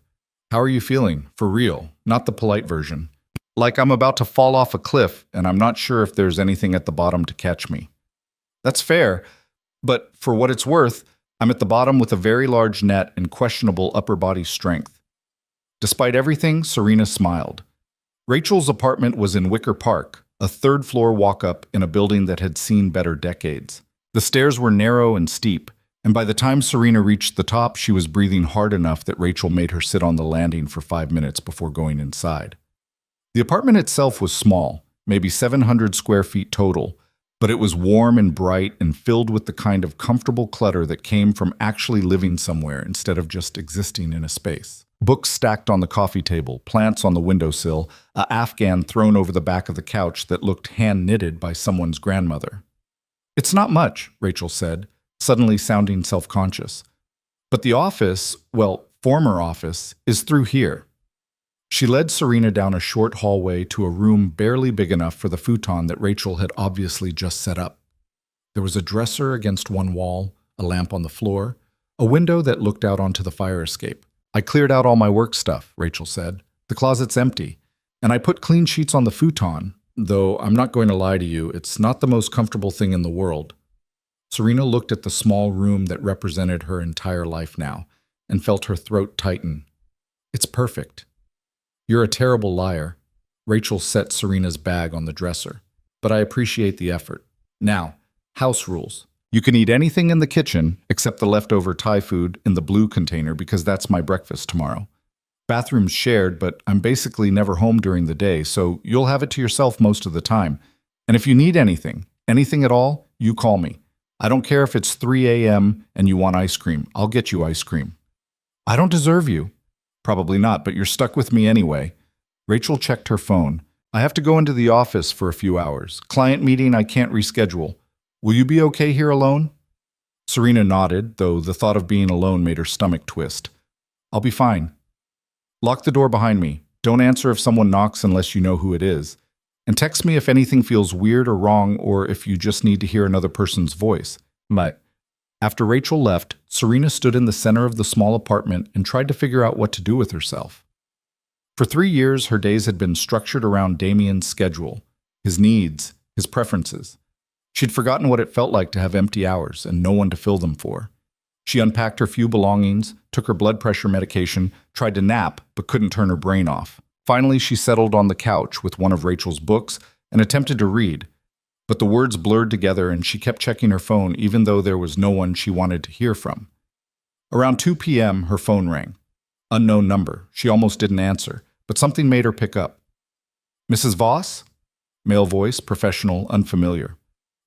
"How are you feeling? For real, not the polite version. Like I'm about to fall off a cliff and I'm not sure if there's anything at the bottom to catch me." "That's fair, but for what it's worth, I'm at the bottom with a very large net and questionable upper body strength." Despite everything, Serena smiled. Rachel's apartment was in Wicker Park, a third-floor walk-up in a building that had seen better decades. The stairs were narrow and steep, and by the time Serena reached the top, she was breathing hard enough that Rachel made her sit on the landing for 5 minutes before going inside. The apartment itself was small, maybe 700 square feet total, but it was warm and bright and filled with the kind of comfortable clutter that came from actually living somewhere instead of just existing in a space. Books stacked on the coffee table, plants on the windowsill, an Afghan thrown over the back of the couch that looked hand-knitted by someone's grandmother. "It's not much," Rachel said, suddenly sounding self-conscious. "But the office, well, former office, is through here." She led Serena down a short hallway to a room barely big enough for the futon that Rachel had obviously just set up. There was a dresser against one wall, a lamp on the floor, a window that looked out onto the fire escape. "I cleared out all my work stuff," Rachel said. "The closet's empty. And I put clean sheets on the futon, though I'm not going to lie to you, it's not the most comfortable thing in the world." Serena looked at the small room that represented her entire life now and felt her throat tighten. "It's perfect." "You're a terrible liar." Rachel set Serena's bag on the dresser. "But I appreciate the effort. Now, house rules. You can eat anything in the kitchen except the leftover Thai food in the blue container because that's my breakfast tomorrow. Bathroom's shared, but I'm basically never home during the day, so you'll have it to yourself most of the time. And if you need anything at all, you call me. I don't care if it's 3 a.m. and you want ice cream. I'll get you ice cream." "I don't deserve you." "Probably not, but you're stuck with me anyway." Rachel checked her phone. I have to go into the office for a few hours. Client meeting I can't reschedule. Will you be okay here alone? Serena nodded, though the thought of being alone made her stomach twist. I'll be fine. Lock the door behind me. Don't answer if someone knocks unless you know who it is. And text me if anything feels weird or wrong or if you just need to hear another person's voice. But after Rachel left, Serena stood in the center of the small apartment and tried to figure out what to do with herself. For 3 years, her days had been structured around Damien's schedule, his needs, his preferences. She'd forgotten what it felt like to have empty hours and no one to fill them for. She unpacked her few belongings, took her blood pressure medication, tried to nap, but couldn't turn her brain off. Finally, she settled on the couch with one of Rachel's books and attempted to read. But the words blurred together and she kept checking her phone even though there was no one she wanted to hear from. Around 2 p.m., her phone rang. Unknown number. She almost didn't answer, but something made her pick up. Mrs. Voss? Male voice, professional, unfamiliar.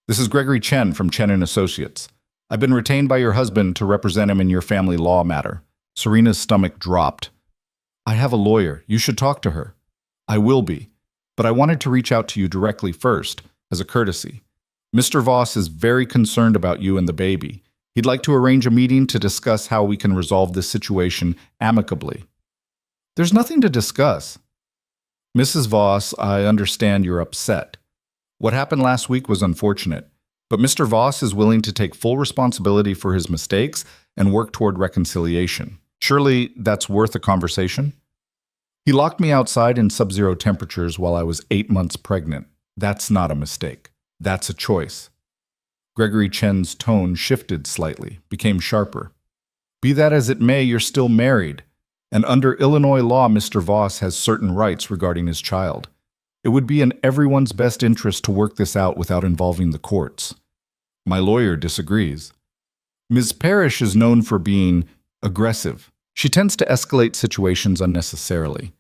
This is Gregory Chen from Chen & Associates. I've been retained by your husband to represent him in your family law matter. Serena's stomach dropped. I have a lawyer. You should talk to her. I will be. But I wanted to reach out to you directly first, as a courtesy. Mr. Voss is very concerned about you and the baby. He'd like to arrange a meeting to discuss how we can resolve this situation amicably. There's nothing to discuss. Mrs. Voss, I understand you're upset. What happened last week was unfortunate, but Mr. Voss is willing to take full responsibility for his mistakes and work toward reconciliation. Surely that's worth a conversation? He locked me outside in sub-zero temperatures while I was 8 months pregnant. That's not a mistake. That's a choice. Gregory Chen's tone shifted slightly, became sharper. Be that as it may, you're still married. And under Illinois law, Mr. Voss has certain rights regarding his child. It would be in everyone's best interest to work this out without involving the courts. My lawyer disagrees. Ms. Parrish is known for being aggressive. She tends to escalate situations unnecessarily.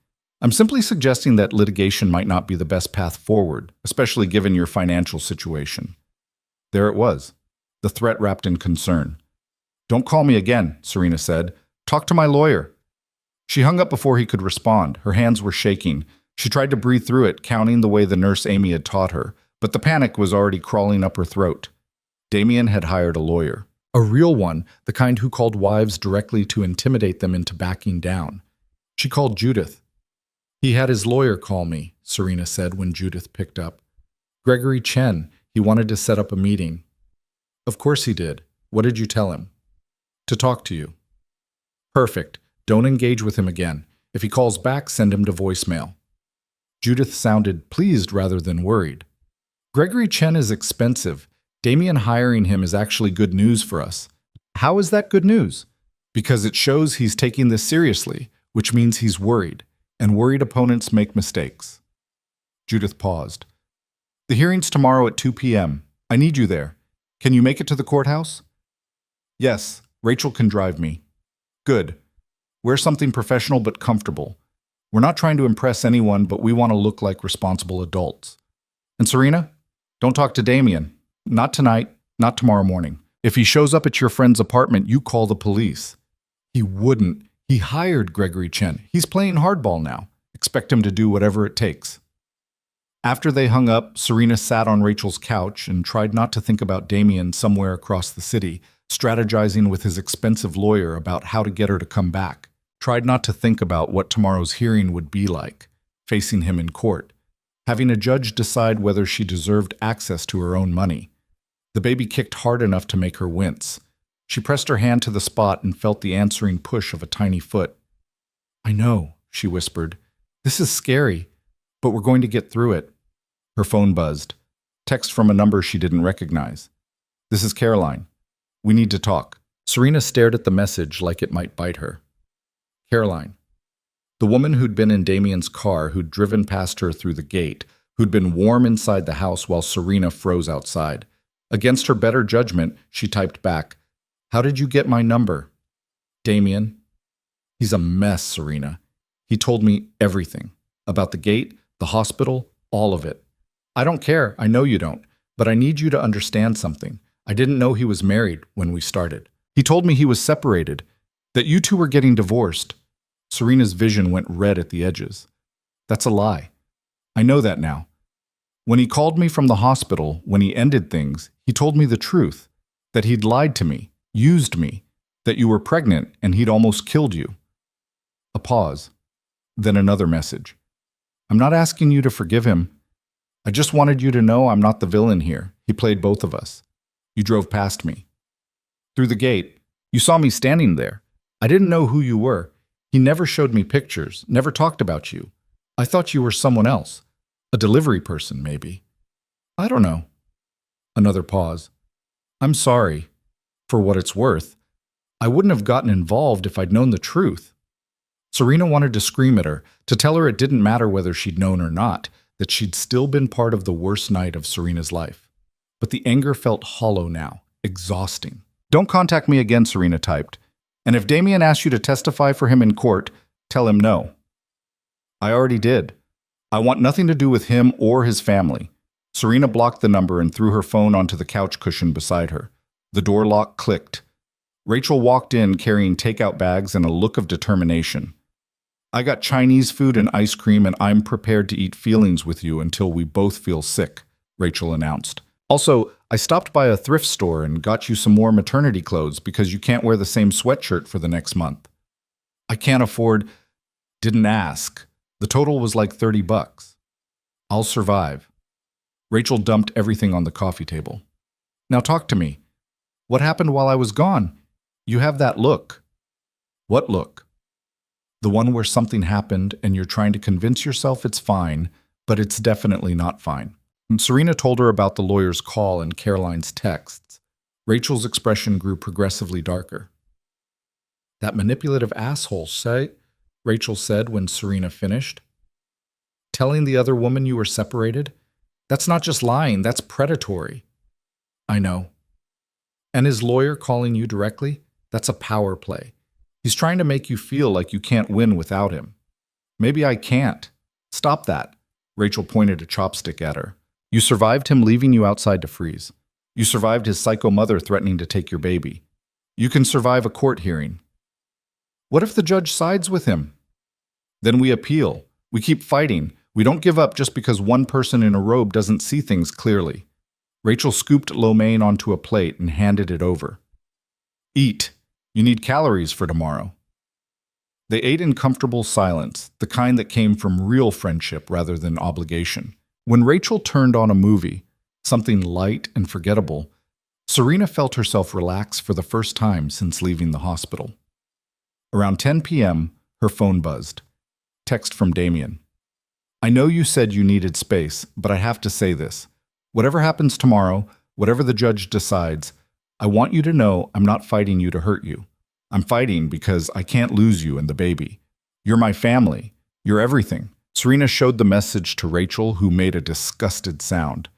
I'm simply suggesting that litigation might not be the best path forward, especially given your financial situation. There it was, the threat wrapped in concern. Don't call me again, Serena said. Talk to my lawyer. She hung up before he could respond. Her hands were shaking. She tried to breathe through it, counting the way the nurse Amy had taught her, but the panic was already crawling up her throat. Damien had hired a lawyer. A real one, the kind who called wives directly to intimidate them into backing down. She called Judith. He had his lawyer call me, Serena said when Judith picked up. Gregory Chen, he wanted to set up a meeting. Of course he did. What did you tell him? To talk to you. Perfect. Don't engage with him again. If he calls back, send him to voicemail. Judith sounded pleased rather than worried. Gregory Chen is expensive. Damien hiring him is actually good news for us. How is that good news? Because it shows he's taking this seriously, which means he's worried, and worried opponents make mistakes. Judith paused. The hearing's tomorrow at 2 p.m. I need you there. Can you make it to the courthouse? Yes, Rachel can drive me. Good. Wear something professional but comfortable. We're not trying to impress anyone, but we want to look like responsible adults. And Serena, don't talk to Damien. Not tonight, not tomorrow morning. If he shows up at your friend's apartment, you call the police. He wouldn't. He hired Gregory Chen. He's playing hardball now. Expect him to do whatever it takes. After they hung up, Serena sat on Rachel's couch and tried not to think about Damien somewhere across the city, strategizing with his expensive lawyer about how to get her to come back. Tried not to think about what tomorrow's hearing would be like, facing him in court, having a judge decide whether she deserved access to her own money. The baby kicked hard enough to make her wince. She pressed her hand to the spot and felt the answering push of a tiny foot. I know, she whispered. This is scary, but we're going to get through it. Her phone buzzed. Text from a number she didn't recognize. This is Caroline. We need to talk. Serena stared at the message like it might bite her. Caroline. The woman who'd been in Damien's car, who'd driven past her through the gate, who'd been warm inside the house while Serena froze outside. Against her better judgment, she typed back, How did you get my number? Damien. He's a mess, Serena. He told me everything. About the gate, the hospital, all of it. I don't care, I know you don't, but I need you to understand something. I didn't know he was married when we started. He told me he was separated, that you two were getting divorced. Serena's vision went red at the edges. That's a lie. I know that now. When he called me from the hospital, when he ended things, he told me the truth, that he'd lied to me, used me, that you were pregnant and he'd almost killed you. A pause. Then another message. I'm not asking you to forgive him. I just wanted you to know I'm not the villain here. He played both of us. You drove past me. Through the gate, you saw me standing there. I didn't know who you were. He never showed me pictures, never talked about you. I thought you were someone else. A delivery person, maybe. I don't know. Another pause. I'm sorry. For what it's worth, I wouldn't have gotten involved if I'd known the truth. Serena wanted to scream at her, to tell her it didn't matter whether she'd known or not, that she'd still been part of the worst night of Serena's life. But the anger felt hollow now, exhausting. Don't contact me again, Serena typed. And if Damien asks you to testify for him in court, tell him no. I already did. I want nothing to do with him or his family. Serena blocked the number and threw her phone onto the couch cushion beside her. The door lock clicked. Rachel walked in carrying takeout bags and a look of determination. I got Chinese food and ice cream and I'm prepared to eat feelings with you until we both feel sick, Rachel announced. Also, I stopped by a thrift store and got you some more maternity clothes because you can't wear the same sweatshirt for the next month. I can't afford... Didn't ask. The total was like $30. I'll survive. Rachel dumped everything on the coffee table. Now talk to me. What happened while I was gone? You have that look. What look? The one where something happened and you're trying to convince yourself it's fine, but it's definitely not fine. Serena told her about the lawyer's call and Caroline's texts. Rachel's expression grew progressively darker. That manipulative asshole, Rachel said when Serena finished. Telling the other woman you were separated? That's not just lying, that's predatory. I know. And his lawyer calling you directly? That's a power play. He's trying to make you feel like you can't win without him. Maybe I can't. Stop that. Rachel pointed a chopstick at her. You survived him leaving you outside to freeze. You survived his psycho mother threatening to take your baby. You can survive a court hearing. What if the judge sides with him? Then we appeal. We keep fighting. We don't give up just because one person in a robe doesn't see things clearly. Rachel scooped lo mein onto a plate and handed it over. Eat. You need calories for tomorrow. They ate in comfortable silence, the kind that came from real friendship rather than obligation. When Rachel turned on a movie, something light and forgettable, Serena felt herself relax for the first time since leaving the hospital. Around 10 p.m., her phone buzzed. Text from Damien. I know you said you needed space, but I have to say this. Whatever happens tomorrow, whatever the judge decides, I want you to know I'm not fighting you to hurt you. I'm fighting because I can't lose you and the baby. You're my family. You're everything. Serena showed the message to Rachel, who made a disgusted sound.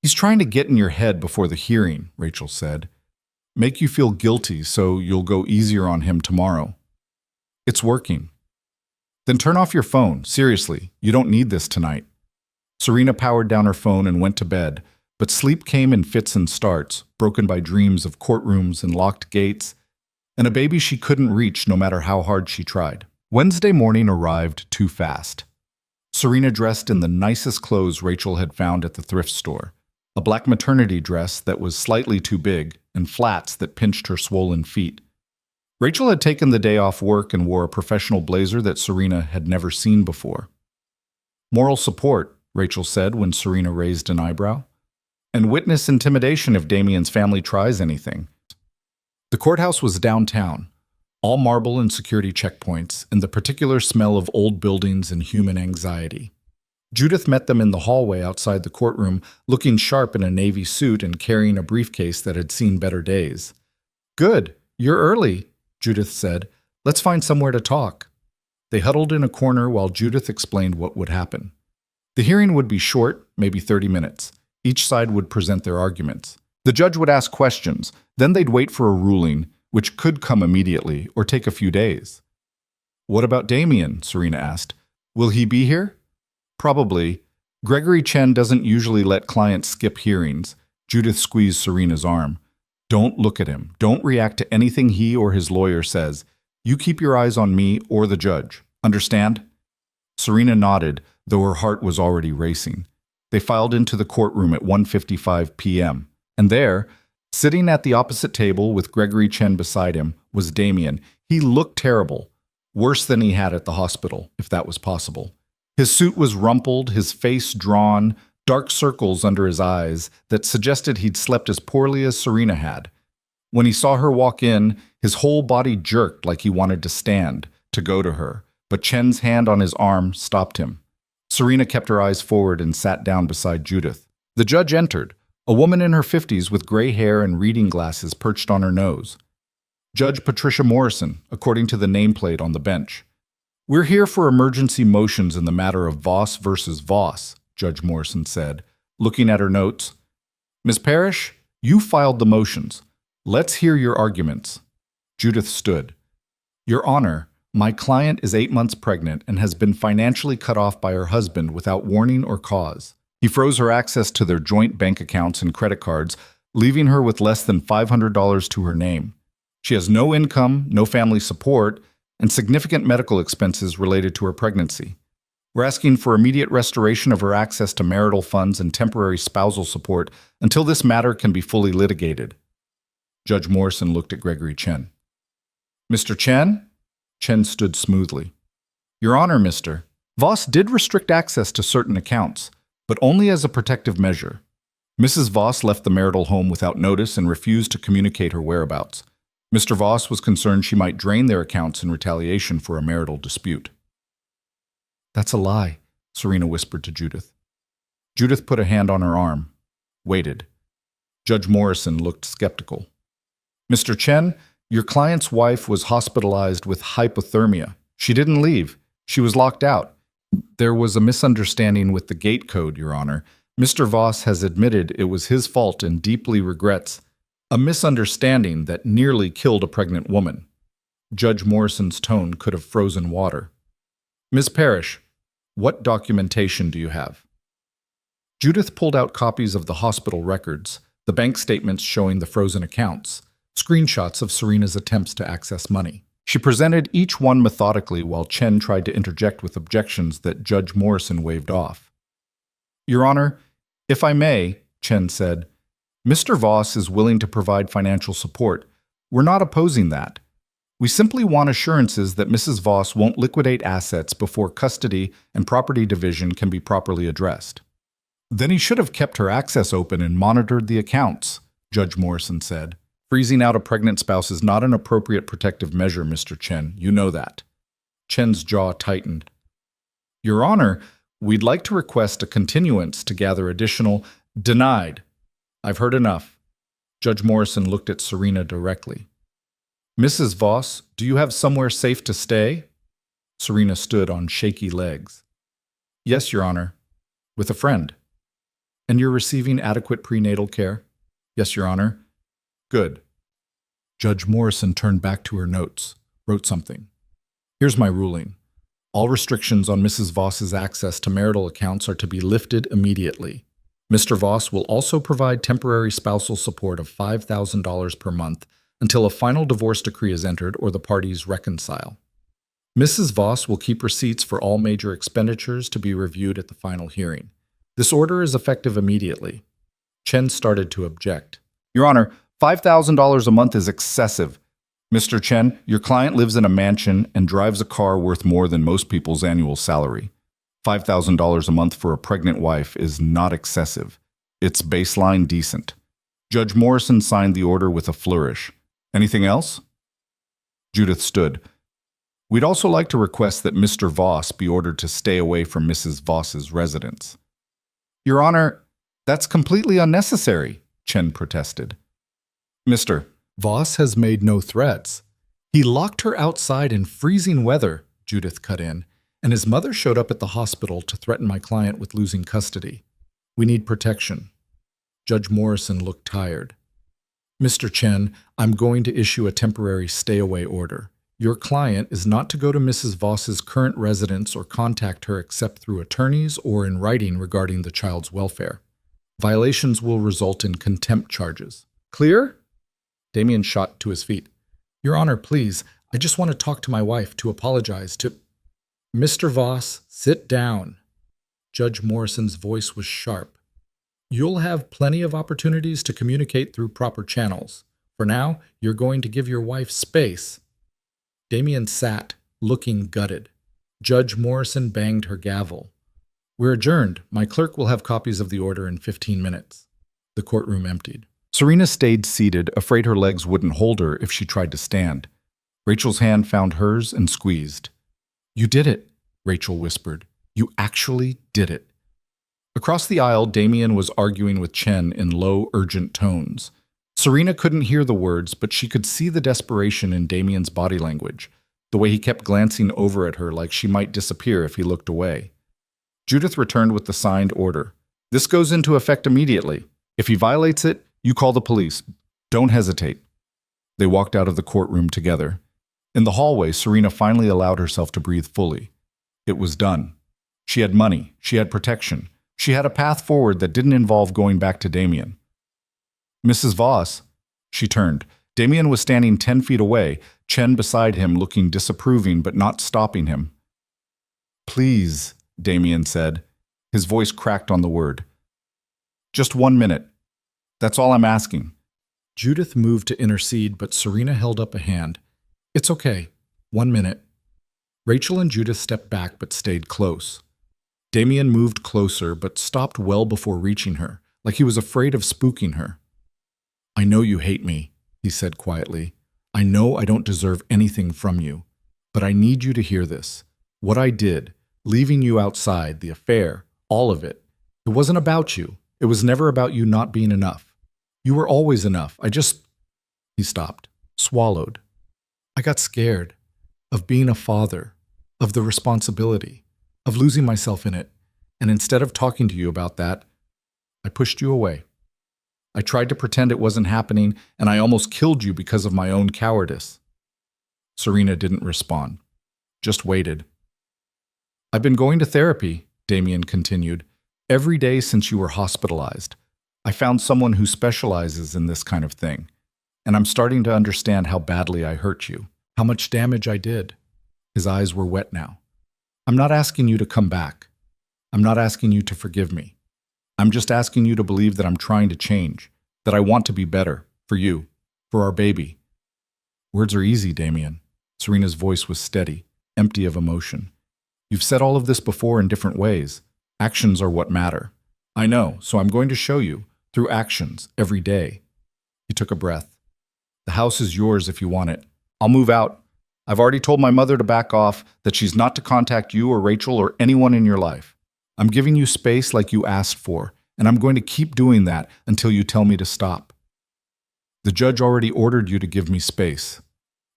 He's trying to get in your head before the hearing, Rachel said. Make you feel guilty so you'll go easier on him tomorrow. It's working. Then turn off your phone. Seriously, you don't need this tonight. Serena powered down her phone and went to bed, but sleep came in fits and starts, broken by dreams of courtrooms and locked gates, and a baby she couldn't reach no matter how hard she tried. Wednesday morning arrived too fast. Serena dressed in the nicest clothes Rachel had found at the thrift store, a black maternity dress that was slightly too big and flats that pinched her swollen feet. Rachel had taken the day off work and wore a professional blazer that Serena had never seen before. Moral support, Rachel said when Serena raised an eyebrow. And witness intimidation if Damien's family tries anything. The courthouse was downtown, all marble and security checkpoints, and the particular smell of old buildings and human anxiety. Judith met them in the hallway outside the courtroom, looking sharp in a navy suit and carrying a briefcase that had seen better days. Good, you're early, Judith said. Let's find somewhere to talk. They huddled in a corner while Judith explained what would happen. The hearing would be short, maybe 30 minutes. Each side would present their arguments. The judge would ask questions, then they'd wait for a ruling, which could come immediately or take a few days. What about Damien? Serena asked. Will he be here? Probably. Gregory Chen doesn't usually let clients skip hearings. Judith squeezed Serena's arm. Don't look at him. Don't react to anything he or his lawyer says. You keep your eyes on me or the judge. Understand? Serena nodded, though her heart was already racing. They filed into the courtroom at 1:55 p.m., and there, sitting at the opposite table with Gregory Chen beside him, was Damien. He looked terrible, worse than he had at the hospital, if that was possible. His suit was rumpled, his face drawn, dark circles under his eyes that suggested he'd slept as poorly as Serena had. When he saw her walk in, his whole body jerked like he wanted to stand, to go to her, but Chen's hand on his arm stopped him. Serena kept her eyes forward and sat down beside Judith. The judge entered, a woman in her 50s with gray hair and reading glasses perched on her nose. Judge Patricia Morrison, according to the nameplate on the bench. "We're here for emergency motions in the matter of Voss versus Voss," Judge Morrison said, looking at her notes. "Ms. Parrish, you filed the motions. Let's hear your arguments." Judith stood. "Your Honor, my client is 8 months pregnant and has been financially cut off by her husband without warning or cause. He froze her access to their joint bank accounts and credit cards, leaving her with less than $500 to her name. She has no income, no family support, and significant medical expenses related to her pregnancy. We're asking for immediate restoration of her access to marital funds and temporary spousal support until this matter can be fully litigated." Judge Morrison looked at Gregory Chen. "Mr. Chen?" Chen stood smoothly. "Your Honor, Mr. Voss did restrict access to certain accounts, but only as a protective measure. Mrs. Voss left the marital home without notice and refused to communicate her whereabouts. Mr. Voss was concerned she might drain their accounts in retaliation for a marital dispute." "That's a lie," Serena whispered to Judith. Judith put a hand on her arm, waited. Judge Morrison looked skeptical. "Mr. Chen, your client's wife was hospitalized with hypothermia. She didn't leave. She was locked out. There was a misunderstanding with the gate code, Your Honor. Mr. Voss has admitted it was his fault and deeply regrets a misunderstanding that nearly killed a pregnant woman." Judge Morrison's tone could have frozen water. "Ms. Parrish, what documentation do you have?" Judith pulled out copies of the hospital records, the bank statements showing the frozen accounts, screenshots of Serena's attempts to access money. She presented each one methodically while Chen tried to interject with objections that Judge Morrison waved off. "Your Honor, if I may," Chen said, "Mr. Voss is willing to provide financial support. We're not opposing that. We simply want assurances that Mrs. Voss won't liquidate assets before custody and property division can be properly addressed." "Then he should have kept her access open and monitored the accounts," Judge Morrison said. "Freezing out a pregnant spouse is not an appropriate protective measure, Mr. Chen. You know that." Chen's jaw tightened. "Your Honor, we'd like to request a continuance to gather additional—" "Denied. I've heard enough." Judge Morrison looked at Serena directly. "Mrs. Voss, do you have somewhere safe to stay?" Serena stood on shaky legs. "Yes, Your Honor. With a friend." "And you're receiving adequate prenatal care?" "Yes, Your Honor." "Good." Judge Morrison turned back to her notes, wrote something. "Here's my ruling. All restrictions on Mrs. Voss's access to marital accounts are to be lifted immediately. Mr. Voss will also provide temporary spousal support of $5,000 per month until a final divorce decree is entered or the parties reconcile. Mrs. Voss will keep receipts for all major expenditures to be reviewed at the final hearing. This order is effective immediately." Chen started to object. "Your Honor, $5,000 a month is excessive. Mr. Chen, your client lives in a mansion and drives a car worth more than most people's annual salary. $5,000 a month for a pregnant wife is not excessive. It's baseline decent." Judge Morrison signed the order with a flourish. "Anything else?" Judith stood. "We'd also like to request that Mr. Voss be ordered to stay away from Mrs. Voss's residence." "Your Honor, that's completely unnecessary," Chen protested. "Mr. Voss has made no threats. He locked her outside in freezing weather," Judith cut in, "and his mother showed up at the hospital to threaten my client with losing custody. We need protection." Judge Morrison looked tired. "Mr. Chen, I'm going to issue a temporary stay-away order. Your client is not to go to Mrs. Voss's current residence or contact her except through attorneys or in writing regarding the child's welfare. Violations will result in contempt charges. Clear?" Damien shot to his feet. "Your Honor, please, I just want to talk to my wife, to apologize, to—" Mr. Voss, sit down. Judge Morrison's voice was sharp. You'll have plenty of opportunities to communicate through proper channels. For now, you're going to give your wife space. Damien sat, looking gutted. Judge Morrison banged her gavel. We're adjourned. My clerk will have copies of the order in 15 minutes. The courtroom emptied. Serena stayed seated, afraid her legs wouldn't hold her if she tried to stand. Rachel's hand found hers and squeezed. You did it, Rachel whispered. You actually did it. Across the aisle, Damien was arguing with Chen in low, urgent tones. Serena couldn't hear the words, but she could see the desperation in Damien's body language, the way he kept glancing over at her like she might disappear if he looked away. Judith returned with the signed order. This goes into effect immediately. If he violates it, you call the police. Don't hesitate. They walked out of the courtroom together. In the hallway, Serena finally allowed herself to breathe fully. It was done. She had money. She had protection. She had a path forward that didn't involve going back to Damien. Mrs. Voss. She turned. Damien was standing 10 feet away, Chen beside him, looking disapproving but not stopping him. Please, Damien said. His voice cracked on the word. Just 1 minute. That's all I'm asking. Judith moved to intercede, but Serena held up a hand. It's okay. 1 minute. Rachel and Judith stepped back but stayed close. Damien moved closer but stopped well before reaching her, like he was afraid of spooking her. I know you hate me, he said quietly. I know I don't deserve anything from you, but I need you to hear this. What I did, leaving you outside, the affair, all of it, it wasn't about you. It was never about you not being enough. You were always enough. He stopped, swallowed. I got scared of being a father, of the responsibility, of losing myself in it, and instead of talking to you about that, I pushed you away. I tried to pretend it wasn't happening, and I almost killed you because of my own cowardice. Serena didn't respond, just waited. I've been going to therapy, Damien continued, every day since you were hospitalized. I found someone who specializes in this kind of thing, and I'm starting to understand how badly I hurt you, how much damage I did. His eyes were wet now. I'm not asking you to come back. I'm not asking you to forgive me. I'm just asking you to believe that I'm trying to change, that I want to be better, for you, for our baby. Words are easy, Damien. Serena's voice was steady, empty of emotion. You've said all of this before in different ways. Actions are what matter. I know, so I'm going to show you, through actions, every day. He took a breath. The house is yours if you want it. I'll move out. I've already told my mother to back off, that she's not to contact you or Rachel or anyone in your life. I'm giving you space like you asked for, and I'm going to keep doing that until you tell me to stop. The judge already ordered you to give me space.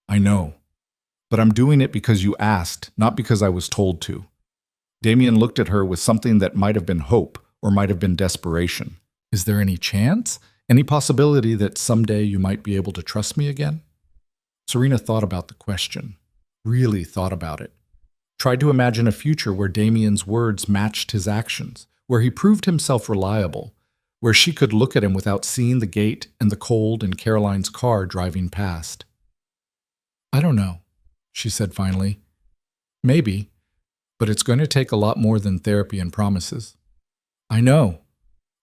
I know, but I'm doing it because you asked, not because I was told to. Damien looked at her with something that might have been hope or might have been desperation. Is there any chance? Any possibility that someday you might be able to trust me again? Serena thought about the question, really thought about it. Tried to imagine a future where Damien's words matched his actions, where he proved himself reliable, where she could look at him without seeing the gate and the cold in Caroline's car driving past. I don't know, she said finally. Maybe, but it's going to take a lot more than therapy and promises. I know.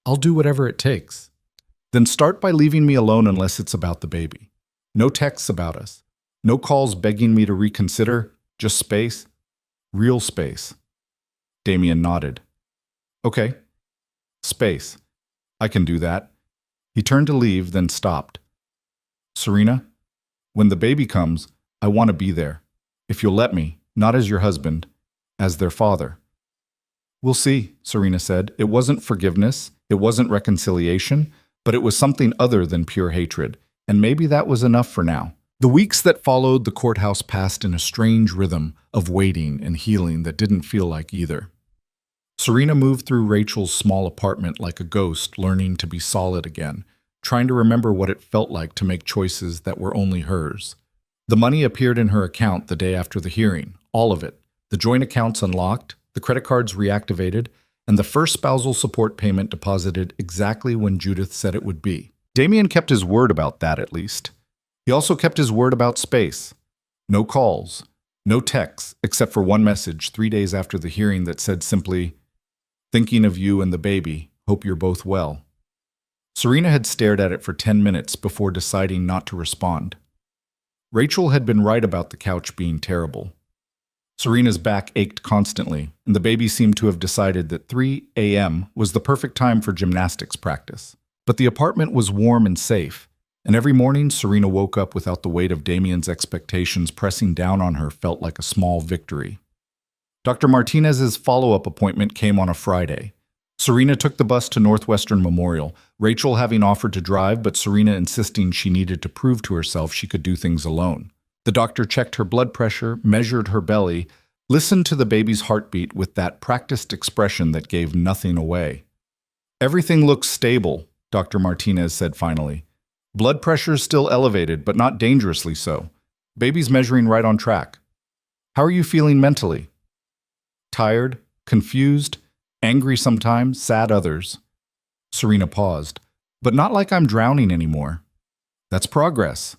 I'll do whatever it takes. Then start by leaving me alone unless it's about the baby. No texts about us. No calls begging me to reconsider. Just space. Real space. Damien nodded. Okay. Space. I can do that. He turned to leave, then stopped. Serena, when the baby comes, I want to be there. If you'll let me, not as your husband, as their father. We'll see, Serena said. It wasn't forgiveness, it wasn't reconciliation, but it was something other than pure hatred, and maybe that was enough for now. The weeks that followed the courthouse passed in a strange rhythm of waiting and healing that didn't feel like either. Serena moved through Rachel's small apartment like a ghost, learning to be solid again, trying to remember what it felt like to make choices that were only hers. The money appeared in her account the day after the hearing, all of it. The joint accounts unlocked, the credit cards reactivated, and the first spousal support payment deposited exactly when Judith said it would be. Damien kept his word about that, at least. He also kept his word about space. No calls, No texts, except for one message 3 days after the hearing that said simply, "Thinking of you and the baby. Hope you're both well." Serena had stared at it for 10 minutes before deciding not to respond. Rachel had been right about the couch being terrible. Serena's back ached constantly, and the baby seemed to have decided that 3 a.m. was the perfect time for gymnastics practice. But the apartment was warm and safe, and every morning Serena woke up without the weight of Damien's expectations pressing down on her felt like a small victory. Dr. Martinez's follow-up appointment came on a Friday. Serena took the bus to Northwestern Memorial, Rachel having offered to drive, but Serena insisting she needed to prove to herself she could do things alone. The doctor checked her blood pressure, measured her belly, listened to the baby's heartbeat with that practiced expression that gave nothing away. "Everything looks stable," Dr. Martinez said finally. "Blood pressure is still elevated, but not dangerously so. Baby's measuring right on track. How are you feeling mentally?" "Tired, confused, angry sometimes, sad others." Serena paused. "But not like I'm drowning anymore." "That's progress."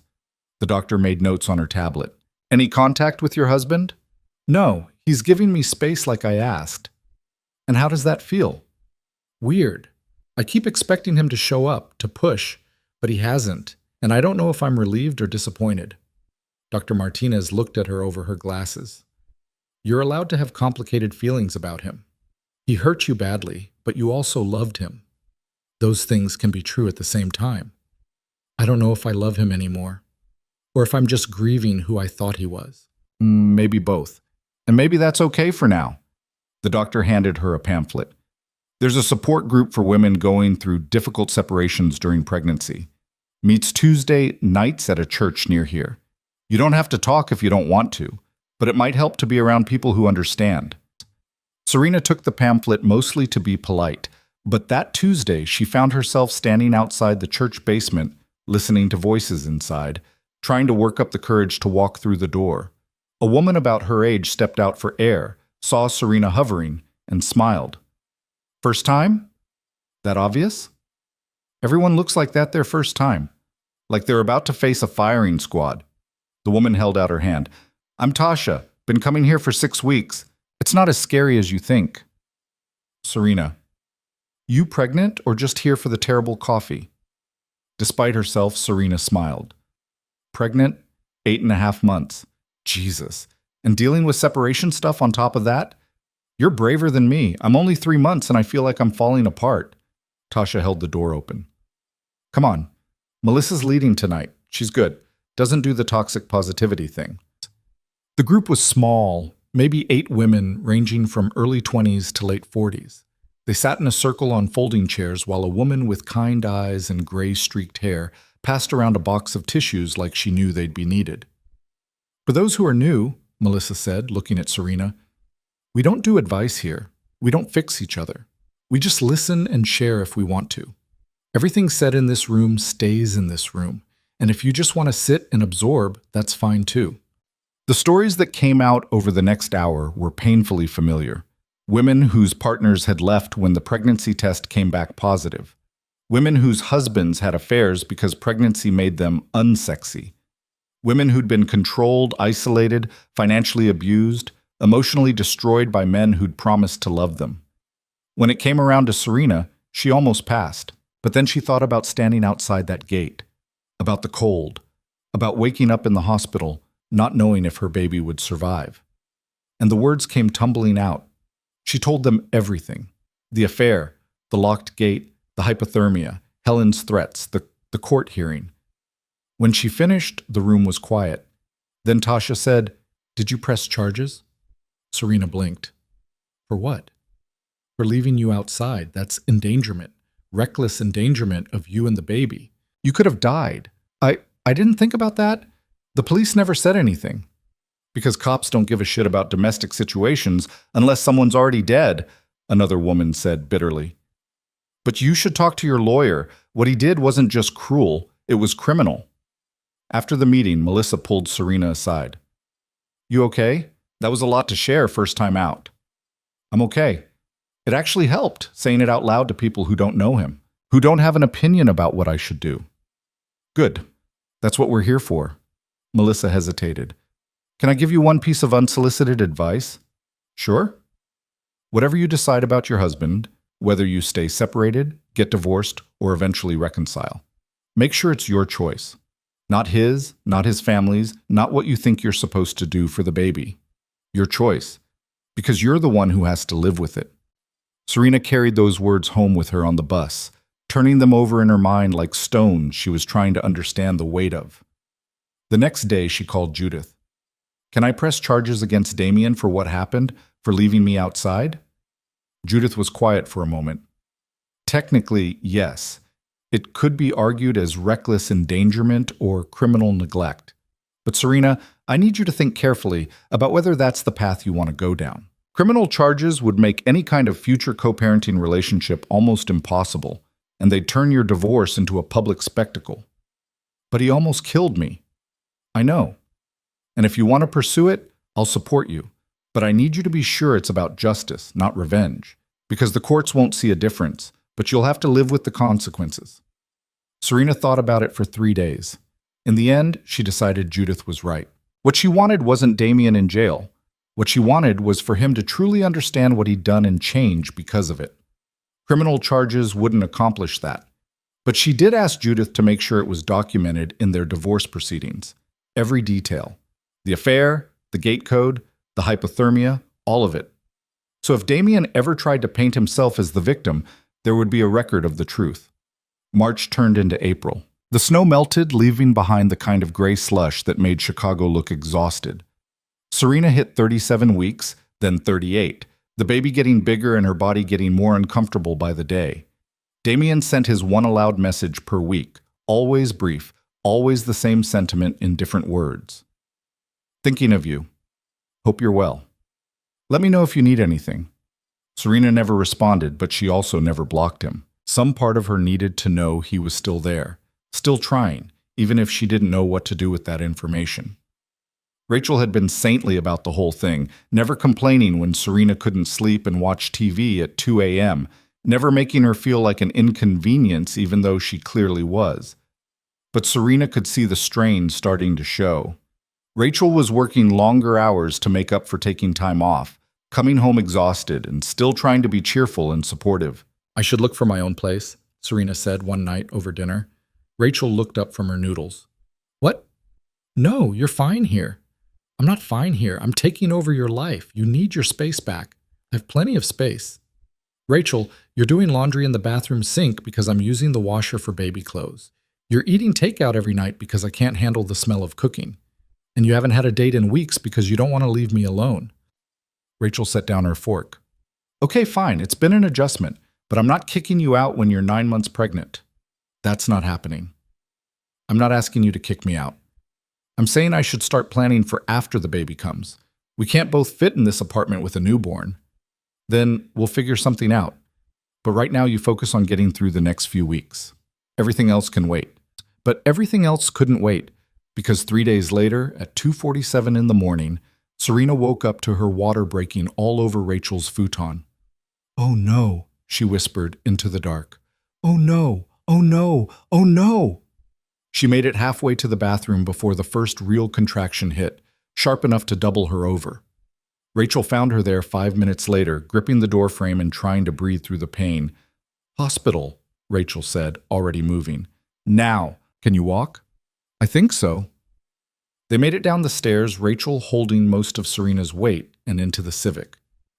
The doctor made notes on her tablet. "Any contact with your husband?" "No, he's giving me space like I asked." "And how does that feel?" "Weird. I keep expecting him to show up, to push, but he hasn't, and I don't know if I'm relieved or disappointed." Dr. Martinez looked at her over her glasses. "You're allowed to have complicated feelings about him. He hurt you badly, but you also loved him. Those things can be true at the same time. I don't know if I love him anymore, or if I'm just grieving who I thought he was." "Maybe both. And maybe that's okay for now." The doctor handed her a pamphlet. "There's a support group for women going through difficult separations during pregnancy. Meets Tuesday nights at a church near here. You don't have to talk if you don't want to, but it might help to be around people who understand." Serena took the pamphlet mostly to be polite, but that Tuesday she found herself standing outside the church basement, listening to voices inside, trying to work up the courage to walk through the door. A woman about her age stepped out for air, saw Serena hovering, and smiled. "First time? That obvious?" "Everyone looks like that their first time, like they're about to face a firing squad." The woman held out her hand. "I'm Tasha, been coming here for 6 weeks. It's not as scary as you think." Serena: "You pregnant or just here for the terrible coffee?" Despite herself, Serena smiled. "Pregnant, 8.5 months. Jesus. And dealing with separation stuff on top of that? You're braver than me. I'm only 3 months and I feel like I'm falling apart." Tasha held the door open. "Come on. Melissa's leading tonight. She's good. Doesn't do the toxic positivity thing." The group was small, maybe 8 women ranging from early 20s to late 40s. They sat in a circle on folding chairs while a woman with kind eyes and gray-streaked hair passed around a box of tissues like she knew they'd be needed. "For those who are new," Melissa said, looking at Serena, "we don't do advice here. We don't fix each other. We just listen and share if we want to. Everything said in this room stays in this room, and if you just want to sit and absorb, that's fine too." The stories that came out over the next hour were painfully familiar. Women whose partners had left when the pregnancy test came back positive. Women whose husbands had affairs because pregnancy made them unsexy. Women who'd been controlled, isolated, financially abused, emotionally destroyed by men who'd promised to love them. When it came around to Serena, she almost passed, but then she thought about standing outside that gate, about the cold, about waking up in the hospital, not knowing if her baby would survive. And the words came tumbling out. She told them everything. The affair, the locked gate, the hypothermia, Helen's threats, the court hearing. When she finished, the room was quiet. Then Tasha said, "Did you press charges?" Serena blinked. "For what?" "For leaving you outside. That's endangerment. Reckless endangerment of you and the baby. You could have died." I didn't think about that. The police never said anything." "Because cops don't give a shit about domestic situations unless someone's already dead," another woman said bitterly. "But you should talk to your lawyer. What he did wasn't just cruel, it was criminal." After the meeting, Melissa pulled Serena aside. "You okay? That was a lot to share first time out." "I'm okay. It actually helped, saying it out loud to people who don't know him, who don't have an opinion about what I should do." "Good. That's what we're here for." Melissa hesitated. Can I give you one piece of unsolicited advice? Sure. Whatever you decide about your husband, whether you stay separated, get divorced, or eventually reconcile, make sure it's your choice. Not his, not his family's, not what you think you're supposed to do for the baby. Your choice. Because you're the one who has to live with it. Serena carried those words home with her on the bus, turning them over in her mind like stones she was trying to understand the weight of. The next day, she called Judith. Can I press charges against Damien for what happened, for leaving me outside? Judith was quiet for a moment. Technically, yes. It could be argued as reckless endangerment or criminal neglect. But Serena, I need you to think carefully about whether that's the path you want to go down. Criminal charges would make any kind of future co-parenting relationship almost impossible, and they'd turn your divorce into a public spectacle. But he almost killed me. I know. And if you want to pursue it, I'll support you. But I need you to be sure it's about justice, not revenge. Because the courts won't see a difference, but you'll have to live with the consequences. Serena thought about it for 3 days. In the end, she decided Judith was right. What she wanted wasn't Damien in jail. What she wanted was for him to truly understand what he'd done and change because of it. Criminal charges wouldn't accomplish that. But she did ask Judith to make sure it was documented in their divorce proceedings. Every detail. The affair, the gate code, the hypothermia, all of it. So if Damien ever tried to paint himself as the victim, there would be a record of the truth. March turned into April. The snow melted, leaving behind the kind of gray slush that made Chicago look exhausted. Serena hit 37 weeks, then 38, the baby getting bigger and her body getting more uncomfortable by the day. Damien sent his one aloud message per week, always brief, always the same sentiment in different words. Thinking of you. Hope you're well. Let me know if you need anything. Serena never responded, but she also never blocked him. Some part of her needed to know he was still there, still trying, even if she didn't know what to do with that information. Rachel had been saintly about the whole thing, never complaining when Serena couldn't sleep and watch TV at 2 a.m., never making her feel like an inconvenience even though she clearly was. But Serena could see the strain starting to show. Rachel was working longer hours to make up for taking time off, coming home exhausted and still trying to be cheerful and supportive. I should look for my own place, Serena said one night over dinner. Rachel looked up from her noodles. What? No, you're fine here. I'm not fine here. I'm taking over your life. You need your space back. I have plenty of space. Rachel, you're doing laundry in the bathroom sink because I'm using the washer for baby clothes. You're eating takeout every night because I can't handle the smell of cooking. And you haven't had a date in weeks because you don't want to leave me alone. Rachel set down her fork. Okay, fine. It's been an adjustment, but I'm not kicking you out when you're 9 months pregnant. That's not happening. I'm not asking you to kick me out. I'm saying I should start planning for after the baby comes. We can't both fit in this apartment with a newborn. Then we'll figure something out. But right now you focus on getting through the next few weeks. Everything else can wait. But everything else couldn't wait, because 3 days later, at 2:47 in the morning, Serena woke up to her water breaking all over Rachel's futon. Oh no, she whispered into the dark. Oh no, oh no, oh no! She made it halfway to the bathroom before the first real contraction hit, sharp enough to double her over. Rachel found her there 5 minutes later, gripping the doorframe and trying to breathe through the pain. Hospital, Rachel said, already moving. Now, can you walk? I think so. They made it down the stairs, Rachel holding most of Serena's weight, and into the Civic.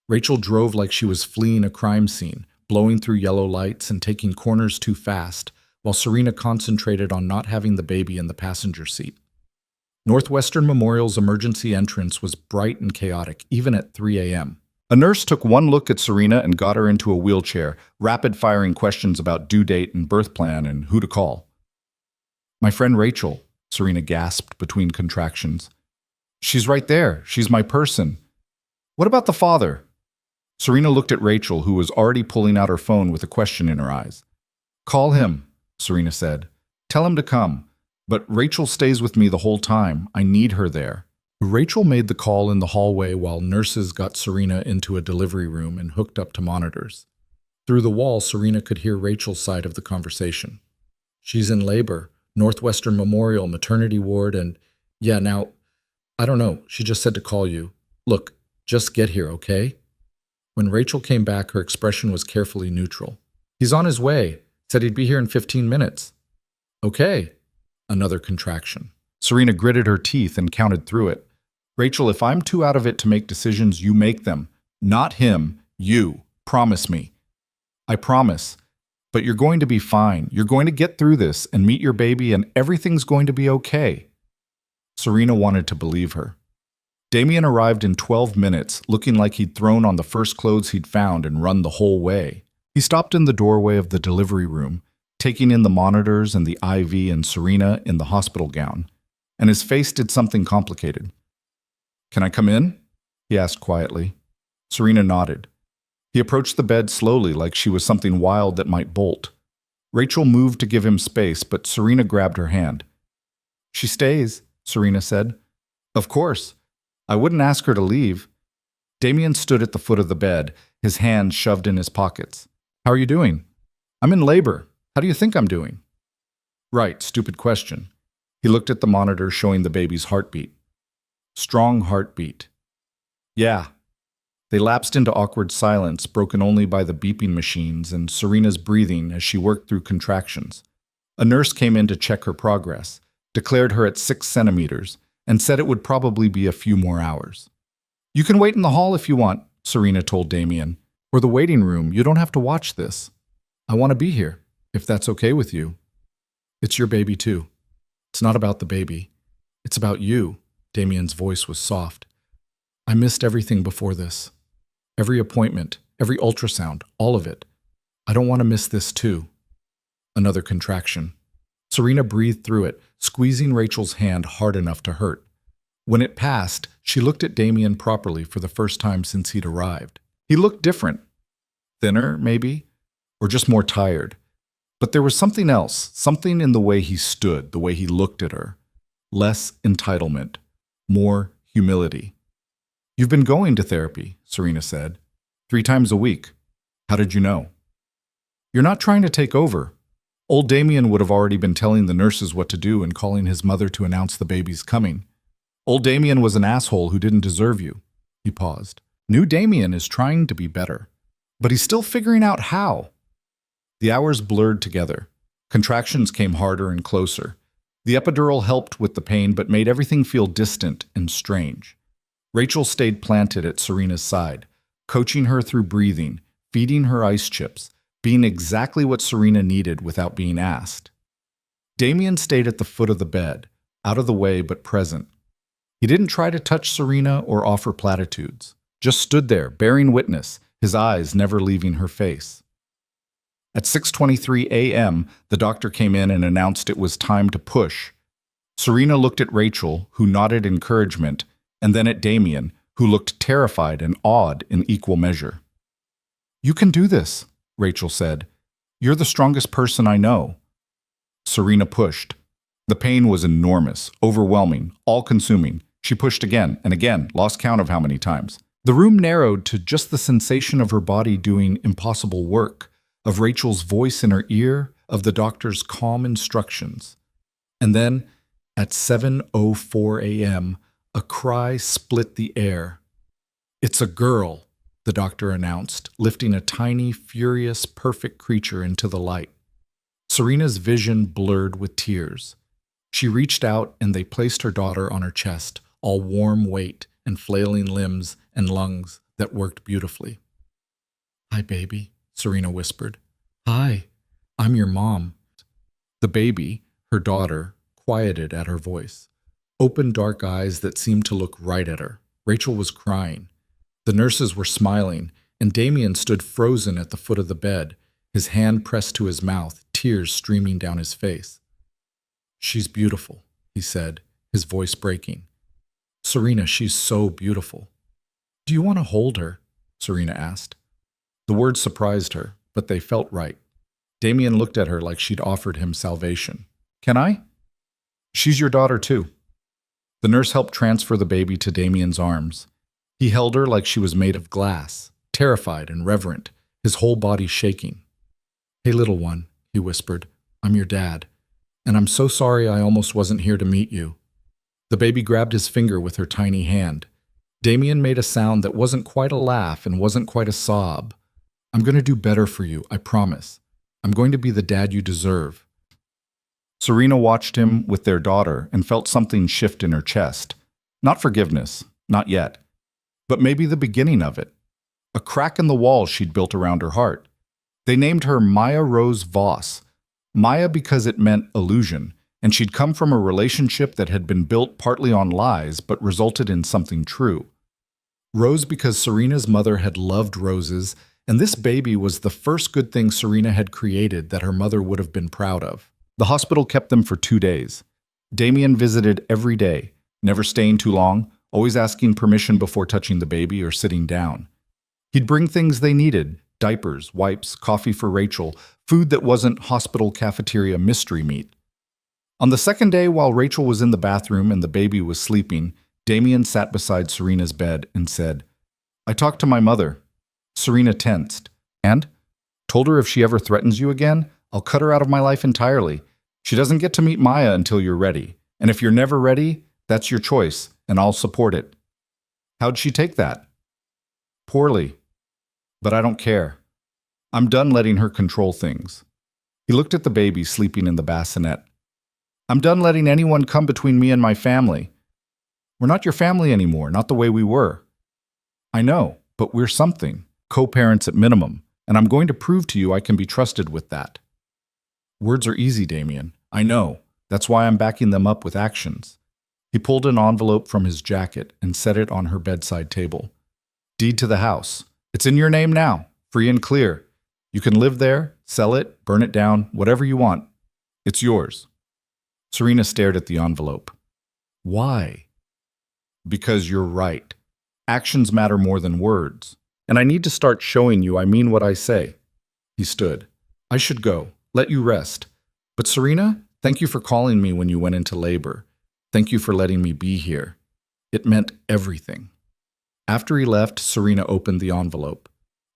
Rachel drove like she was fleeing a crime scene, blowing through yellow lights and taking corners too fast, while Serena concentrated on not having the baby in the passenger seat. Northwestern Memorial's emergency entrance was bright and chaotic, even at 3 a.m. A nurse took one look at Serena and got her into a wheelchair, rapid-firing questions about due date and birth plan and who to call. My friend Rachel, Serena gasped between contractions. She's right there. She's my person. What about the father? Serena looked at Rachel, who was already pulling out her phone with a question in her eyes. Call him, Serena said. Tell him to come. But Rachel stays with me the whole time. I need her there. Rachel made the call in the hallway while nurses got Serena into a delivery room and hooked up to monitors. Through the wall, Serena could hear Rachel's side of the conversation. She's in labor, Northwestern Memorial maternity ward, and yeah, now, I don't know. She just said to call you. Look, just get here, okay? When Rachel came back, her expression was carefully neutral. He's on his way. Said he'd be here in 15 minutes. Okay. Another contraction. Serena gritted her teeth and counted through it. Rachel, if I'm too out of it to make decisions, you make them. Not him. You. Promise me. I promise. But you're going to be fine. You're going to get through this and meet your baby, and everything's going to be okay. Serena wanted to believe her. Damien arrived in 12 minutes, looking like he'd thrown on the first clothes he'd found and run the whole way. He stopped in the doorway of the delivery room, taking in the monitors and the IV and Serena in the hospital gown, and his face did something complicated. Can I come in? He asked quietly. Serena nodded. He approached the bed slowly, like she was something wild that might bolt. Rachel moved to give him space, but Serena grabbed her hand. She stays, Serena said. Of course. I wouldn't ask her to leave. Damien stood at the foot of the bed, his hands shoved in his pockets. How are you doing? I'm in labor. How do you think I'm doing? Right, stupid question. He looked at the monitor showing the baby's heartbeat. Strong heartbeat. Yeah. They lapsed into awkward silence, broken only by the beeping machines and Serena's breathing as she worked through contractions. A nurse came in to check her progress, declared her at 6 centimeters, and said it would probably be a few more hours. You can wait in the hall if you want, Serena told Damien, or the waiting room. You don't have to watch this. I want to be here, if that's okay with you. It's your baby too. It's not about the baby. It's about you. Damien's voice was soft. I missed everything before this. Every appointment, every ultrasound, all of it. I don't want to miss this too. Another contraction. Serena breathed through it, squeezing Rachel's hand hard enough to hurt. When it passed, she looked at Damien properly for the first time since he'd arrived. He looked different. Thinner, maybe, or just more tired. But there was something else, something in the way he stood, the way he looked at her. Less entitlement, more humility. You've been going to therapy, Serena said. 3 times a week. How did you know? You're not trying to take over. Old Damien would have already been telling the nurses what to do and calling his mother to announce the baby's coming. Old Damien was an asshole who didn't deserve you. He paused. New Damien is trying to be better, but he's still figuring out how. The hours blurred together. Contractions came harder and closer. The epidural helped with the pain but made everything feel distant and strange. Rachel stayed planted at Serena's side, coaching her through breathing, feeding her ice chips, being exactly what Serena needed without being asked. Damien stayed at the foot of the bed, out of the way but present. He didn't try to touch Serena or offer platitudes, just stood there, bearing witness, his eyes never leaving her face. At 6:23 a.m., the doctor came in and announced it was time to push. Serena looked at Rachel, who nodded encouragement, and then at Damien, who looked terrified and awed in equal measure. You can do this, Rachel said. You're the strongest person I know. Serena pushed. The pain was enormous, overwhelming, all-consuming. She pushed again and again, lost count of how many times. The room narrowed to just the sensation of her body doing impossible work, of Rachel's voice in her ear, of the doctor's calm instructions. And then, at 7:04 a.m., a cry split the air. It's a girl, the doctor announced, lifting a tiny, furious, perfect creature into the light. Serena's vision blurred with tears. She reached out and they placed her daughter on her chest, all warm weight and flailing limbs and lungs that worked beautifully. Hi, baby, Serena whispered. Hi, I'm your mom. The baby, her daughter, quieted at her voice. Open dark eyes that seemed to look right at her. Rachel was crying. The nurses were smiling, and Damien stood frozen at the foot of the bed, his hand pressed to his mouth, tears streaming down his face. She's beautiful, he said, his voice breaking. Serena, she's so beautiful. Do you want to hold her? Serena asked. The words surprised her, but they felt right. Damien looked at her like she'd offered him salvation. Can I? She's your daughter too. The nurse helped transfer the baby to Damien's arms. He held her like she was made of glass, terrified and reverent, his whole body shaking. Hey, little one, he whispered, I'm your dad, and I'm so sorry I almost wasn't here to meet you. The baby grabbed his finger with her tiny hand. Damien made a sound that wasn't quite a laugh and wasn't quite a sob. I'm going to do better for you, I promise. I'm going to be the dad you deserve. Serena watched him with their daughter and felt something shift in her chest. Not forgiveness, not yet, but maybe the beginning of it. A crack in the wall she'd built around her heart. They named her Maya Rose Voss. Maya because it meant illusion, and she'd come from a relationship that had been built partly on lies but resulted in something true. Rose because Serena's mother had loved roses, and this baby was the first good thing Serena had created that her mother would have been proud of. The hospital kept them for 2 days. Damien visited every day, never staying too long, always asking permission before touching the baby or sitting down. He'd bring things they needed: diapers, wipes, coffee for Rachel, food that wasn't hospital cafeteria mystery meat. On the second day, while Rachel was in the bathroom and the baby was sleeping, Damien sat beside Serena's bed and said, I talked to my mother. Serena tensed. And? Told her if she ever threatens you again, I'll cut her out of my life entirely. She doesn't get to meet Maya until you're ready. And if you're never ready, that's your choice, and I'll support it. How'd she take that? Poorly. But I don't care. I'm done letting her control things. He looked at the baby sleeping in the bassinet. I'm done letting anyone come between me and my family. We're not your family anymore, not the way we were. I know, but we're something, co-parents at minimum, and I'm going to prove to you I can be trusted with that. Words are easy, Damien. I know. That's why I'm backing them up with actions. He pulled an envelope from his jacket and set it on her bedside table. Deed to the house. It's in your name now, free and clear. You can live there, sell it, burn it down, whatever you want. It's yours. Serena stared at the envelope. Why? Because you're right. Actions matter more than words. And I need to start showing you I mean what I say. He stood. I should go. Let you rest. But Serena, thank you for calling me when you went into labor. Thank you for letting me be here. It meant everything. After he left, Serena opened the envelope.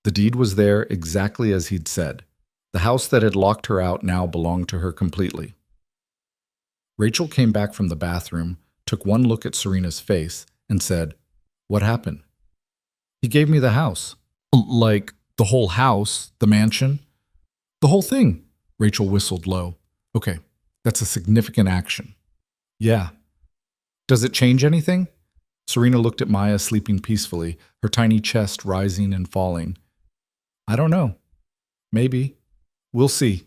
The deed was there exactly as he'd said. The house that had locked her out now belonged to her completely. Rachel came back from the bathroom, took one look at Serena's face, and said, What happened? He gave me the house. Like, the whole house, the mansion? The whole thing, Rachel whistled low. Okay, that's a significant action. Yeah. Does it change anything? Serena looked at Maya sleeping peacefully, her tiny chest rising and falling. I don't know. Maybe. We'll see.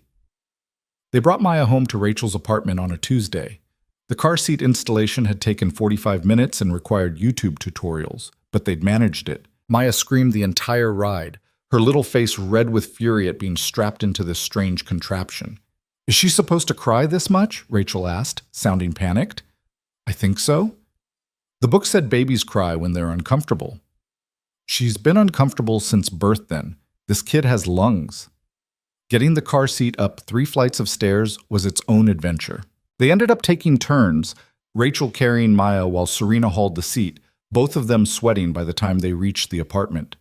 They brought Maya home to Rachel's apartment on a Tuesday. The car seat installation had taken 45 minutes and required YouTube tutorials, but they'd managed it. Maya screamed the entire ride, her little face red with fury at being strapped into this strange contraption. Is she supposed to cry this much? Rachel asked, sounding panicked. I think so. The book said babies cry when they're uncomfortable. She's been uncomfortable since birth then. This kid has lungs. Getting the car seat up 3 flights of stairs was its own adventure. They ended up taking turns, Rachel carrying Maya while Serena hauled the seat, both of them sweating by the time they reached the apartment.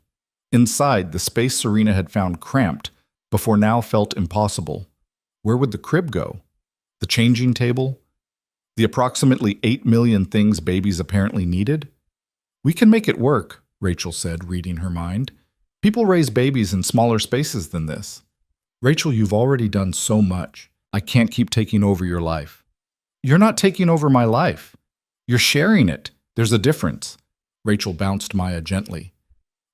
Inside, the space Serena had found cramped, before now felt impossible. Where would the crib go? The changing table? The approximately 8 million things babies apparently needed? We can make it work, Rachel said, reading her mind. People raise babies in smaller spaces than this. Rachel, you've already done so much. I can't keep taking over your life. You're not taking over my life. You're sharing it. There's a difference. Rachel bounced Maya gently.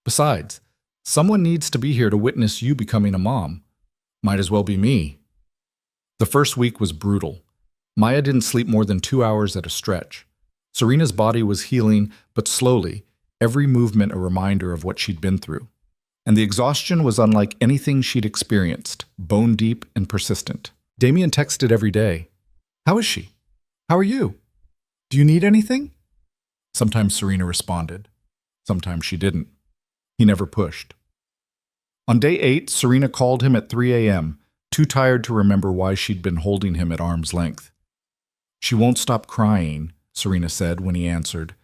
Besides, someone needs to be here to witness you becoming a mom. Might as well be me. The first week was brutal. Maya didn't sleep more than 2 hours at a stretch. Serena's body was healing, but slowly, every movement a reminder of what she'd been through. And the exhaustion was unlike anything she'd experienced, bone deep and persistent. Damien texted every day. How is she? How are you? Do you need anything? Sometimes Serena responded. Sometimes she didn't. He never pushed. On day 8, Serena called him at 3 a.m., too tired to remember why she'd been holding him at arm's length. She won't stop crying, Serena said when he answered.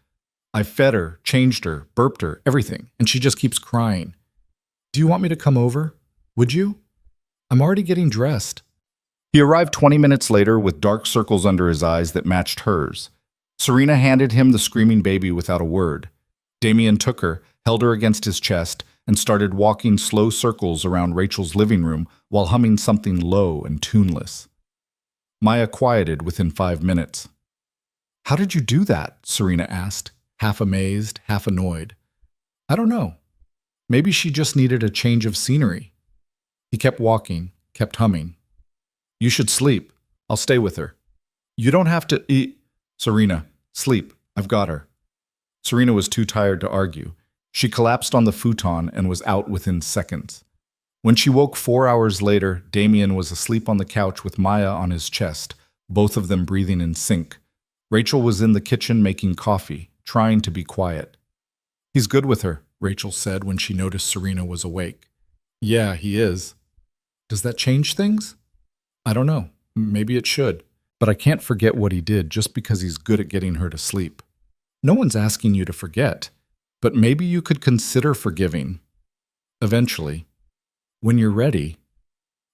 I've fed her, changed her, burped her, everything, and she just keeps crying. Do you want me to come over? Would you? I'm already getting dressed. He arrived 20 minutes later with dark circles under his eyes that matched hers. Serena handed him the screaming baby without a word. Damien took her, held her against his chest, and started walking slow circles around Rachel's living room while humming something low and tuneless. Maya quieted within 5 minutes. "How did you do that?" Serena asked, half amazed, half annoyed. "I don't know. Maybe she just needed a change of scenery." He kept walking, kept humming. "You should sleep. I'll stay with her." "You don't have to eat." "Serena, sleep. I've got her." Serena was too tired to argue. She collapsed on the futon and was out within seconds. When she woke 4 hours later, Damien was asleep on the couch with Maya on his chest, both of them breathing in sync. Rachel was in the kitchen making coffee, trying to be quiet. "He's good with her," Rachel said when she noticed Serena was awake. "Yeah, he is." "Does that change things?" "I don't know. Maybe it should. But I can't forget what he did just because he's good at getting her to sleep." "No one's asking you to forget, but maybe you could consider forgiving. Eventually. When you're ready."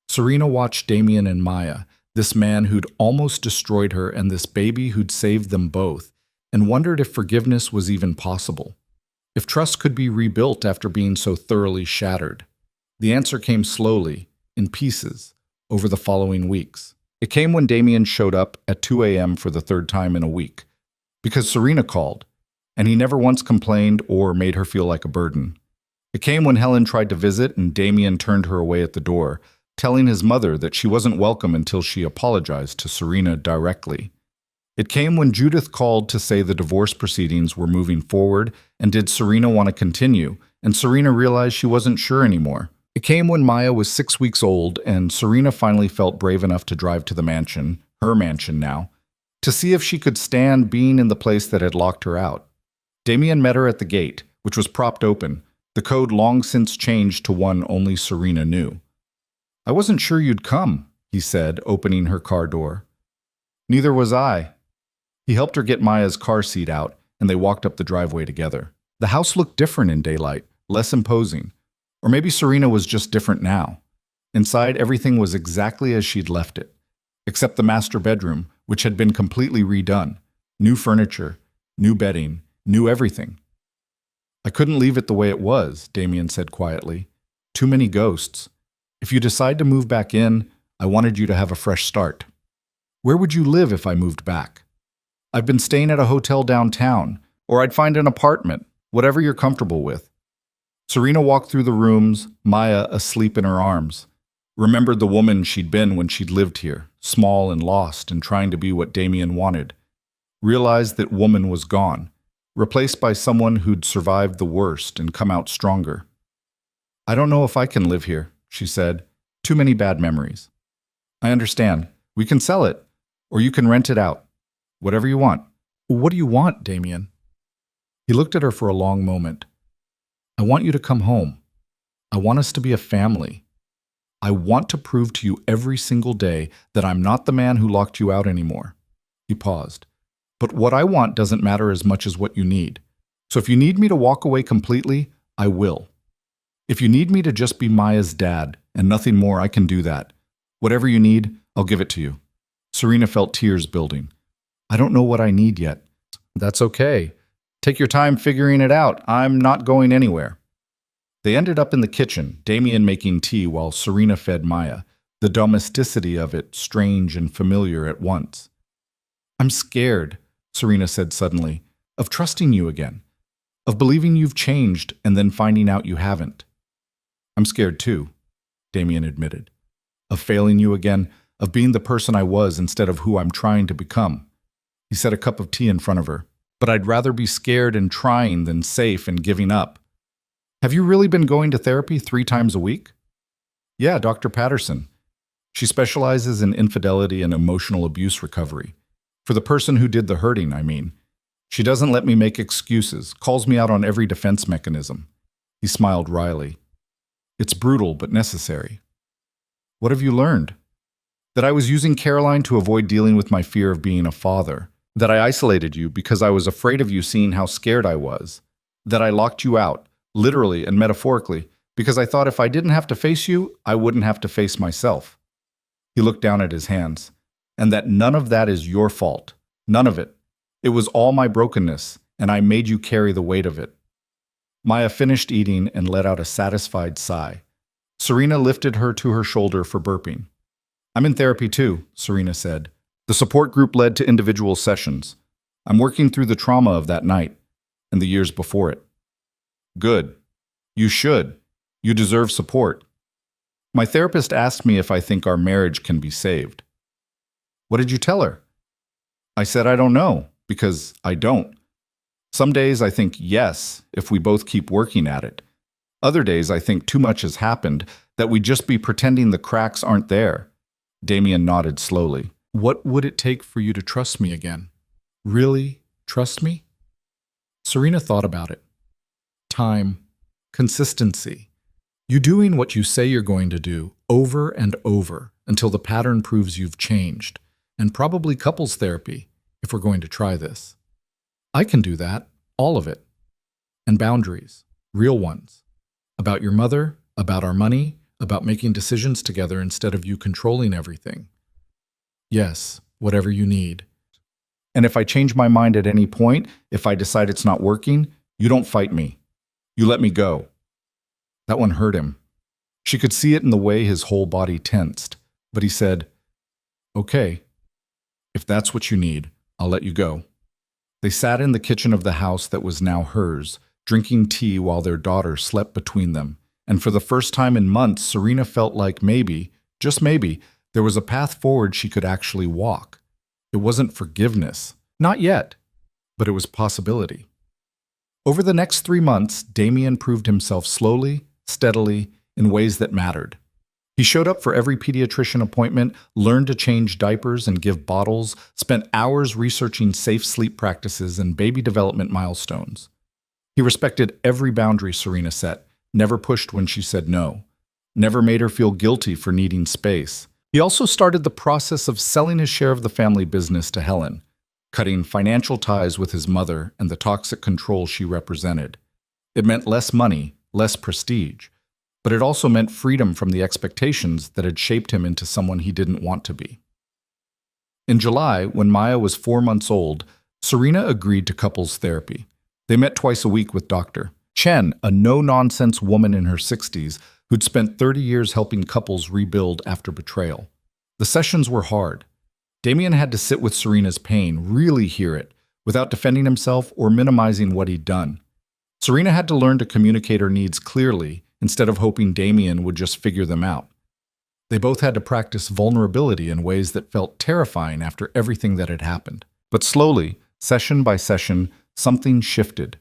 Serena watched Damien and Maya, this man who'd almost destroyed her and this baby who'd saved them both, and wondered if forgiveness was even possible. If trust could be rebuilt after being so thoroughly shattered. The answer came slowly, in pieces, over the following weeks. It came when Damien showed up at 2 a.m. for the third time in a week, because Serena called, and he never once complained or made her feel like a burden. It came when Helen tried to visit and Damien turned her away at the door, telling his mother that she wasn't welcome until she apologized to Serena directly. It came when Judith called to say the divorce proceedings were moving forward and did Serena want to continue, and Serena realized she wasn't sure anymore. It came when Maya was 6 weeks old and Serena finally felt brave enough to drive to the mansion, her mansion now, to see if she could stand being in the place that had locked her out. Damien met her at the gate, which was propped open, the code long since changed to one only Serena knew. "I wasn't sure you'd come," he said, opening her car door. "Neither was I." He helped her get Maya's car seat out, and they walked up the driveway together. The house looked different in daylight, less imposing. Or maybe Serena was just different now. Inside, everything was exactly as she'd left it, except the master bedroom, which had been completely redone. New furniture, new bedding, new everything. "I couldn't leave it the way it was," Damien said quietly. "Too many ghosts. If you decide to move back in, I wanted you to have a fresh start." "Where would you live if I moved back?" "I've been staying at a hotel downtown, or I'd find an apartment, whatever you're comfortable with." Serena walked through the rooms, Maya asleep in her arms. Remembered the woman she'd been when she'd lived here, small and lost and trying to be what Damien wanted. Realized that woman was gone, replaced by someone who'd survived the worst and come out stronger. "I don't know if I can live here," she said. "Too many bad memories." "I understand. We can sell it, or you can rent it out. Whatever you want." "What do you want, Damien?" He looked at her for a long moment. "I want you to come home. I want us to be a family. I want to prove to you every single day that I'm not the man who locked you out anymore." He paused. "But what I want doesn't matter as much as what you need. So if you need me to walk away completely, I will. If you need me to just be Maya's dad and nothing more, I can do that. Whatever you need, I'll give it to you." Serena felt tears building. "I don't know what I need yet." "That's okay. Take your time figuring it out. I'm not going anywhere." They ended up in the kitchen, Damien making tea while Serena fed Maya, the domesticity of it strange and familiar at once. "I'm scared," Serena said suddenly, "of trusting you again, of believing you've changed and then finding out you haven't." "I'm scared too," Damien admitted, "of failing you again, of being the person I was instead of who I'm trying to become." He set a cup of tea in front of her. "But I'd rather be scared and trying than safe and giving up." "Have you really been going to therapy 3 times a week?" "Yeah, Dr. Patterson. She specializes in infidelity and emotional abuse recovery. For the person who did the hurting, I mean. She doesn't let me make excuses, calls me out on every defense mechanism." He smiled wryly. "It's brutal, but necessary." "What have you learned?" "That I was using Caroline to avoid dealing with my fear of being a father. That I isolated you because I was afraid of you seeing how scared I was. That I locked you out, literally and metaphorically, because I thought if I didn't have to face you, I wouldn't have to face myself." He looked down at his hands. "And that none of that is your fault. None of it. It was all my brokenness, and I made you carry the weight of it. Maya finished eating and let out a satisfied sigh. Serena lifted her to her shoulder for burping. I'm in therapy too, Serena said. The support group led to individual sessions. I'm working through the trauma of that night and the years before it. Good. You should. You deserve support. My therapist asked me if I think our marriage can be saved. What did you tell her? I said I don't know, because I don't. Some days I think yes, if we both keep working at it. Other days I think too much has happened, that we'd just be pretending the cracks aren't there. Damien nodded slowly. What would it take for you to trust me again? Really trust me? Serena thought about it. Time, consistency. You doing what you say you're going to do over and over until the pattern proves you've changed, and probably couples therapy if we're going to try this. I can do that, all of it. And boundaries, real ones. About your mother, about our money, about making decisions together instead of you controlling everything. Yes, whatever you need. And if I change my mind at any point, if I decide it's not working, you don't fight me. You let me go. That one hurt him. She could see it in the way his whole body tensed, but he said, Okay, if that's what you need, I'll let you go. They sat in the kitchen of the house that was now hers, drinking tea while their daughter slept between them. And for the first time in months, Serena felt like maybe, just maybe, there was a path forward she could actually walk. It wasn't forgiveness, not yet, but it was possibility. Over the next 3 months, Damien proved himself slowly, steadily, in ways that mattered. He showed up for every pediatrician appointment, learned to change diapers and give bottles, spent hours researching safe sleep practices and baby development milestones. He respected every boundary Serena set, never pushed when she said no, never made her feel guilty for needing space. He also started the process of selling his share of the family business to Helen, cutting financial ties with his mother and the toxic control she represented. It meant less money, less prestige, but it also meant freedom from the expectations that had shaped him into someone he didn't want to be. In July, when Maya was 4 months old, Serena agreed to couples therapy. They met twice a week with Dr. Chen, a no-nonsense woman in her 60s who'd spent 30 years helping couples rebuild after betrayal. The sessions were hard. Damien had to sit with Serena's pain, really hear it, without defending himself or minimizing what he'd done. Serena had to learn to communicate her needs clearly instead of hoping Damien would just figure them out. They both had to practice vulnerability in ways that felt terrifying after everything that had happened. But slowly, session by session, something shifted.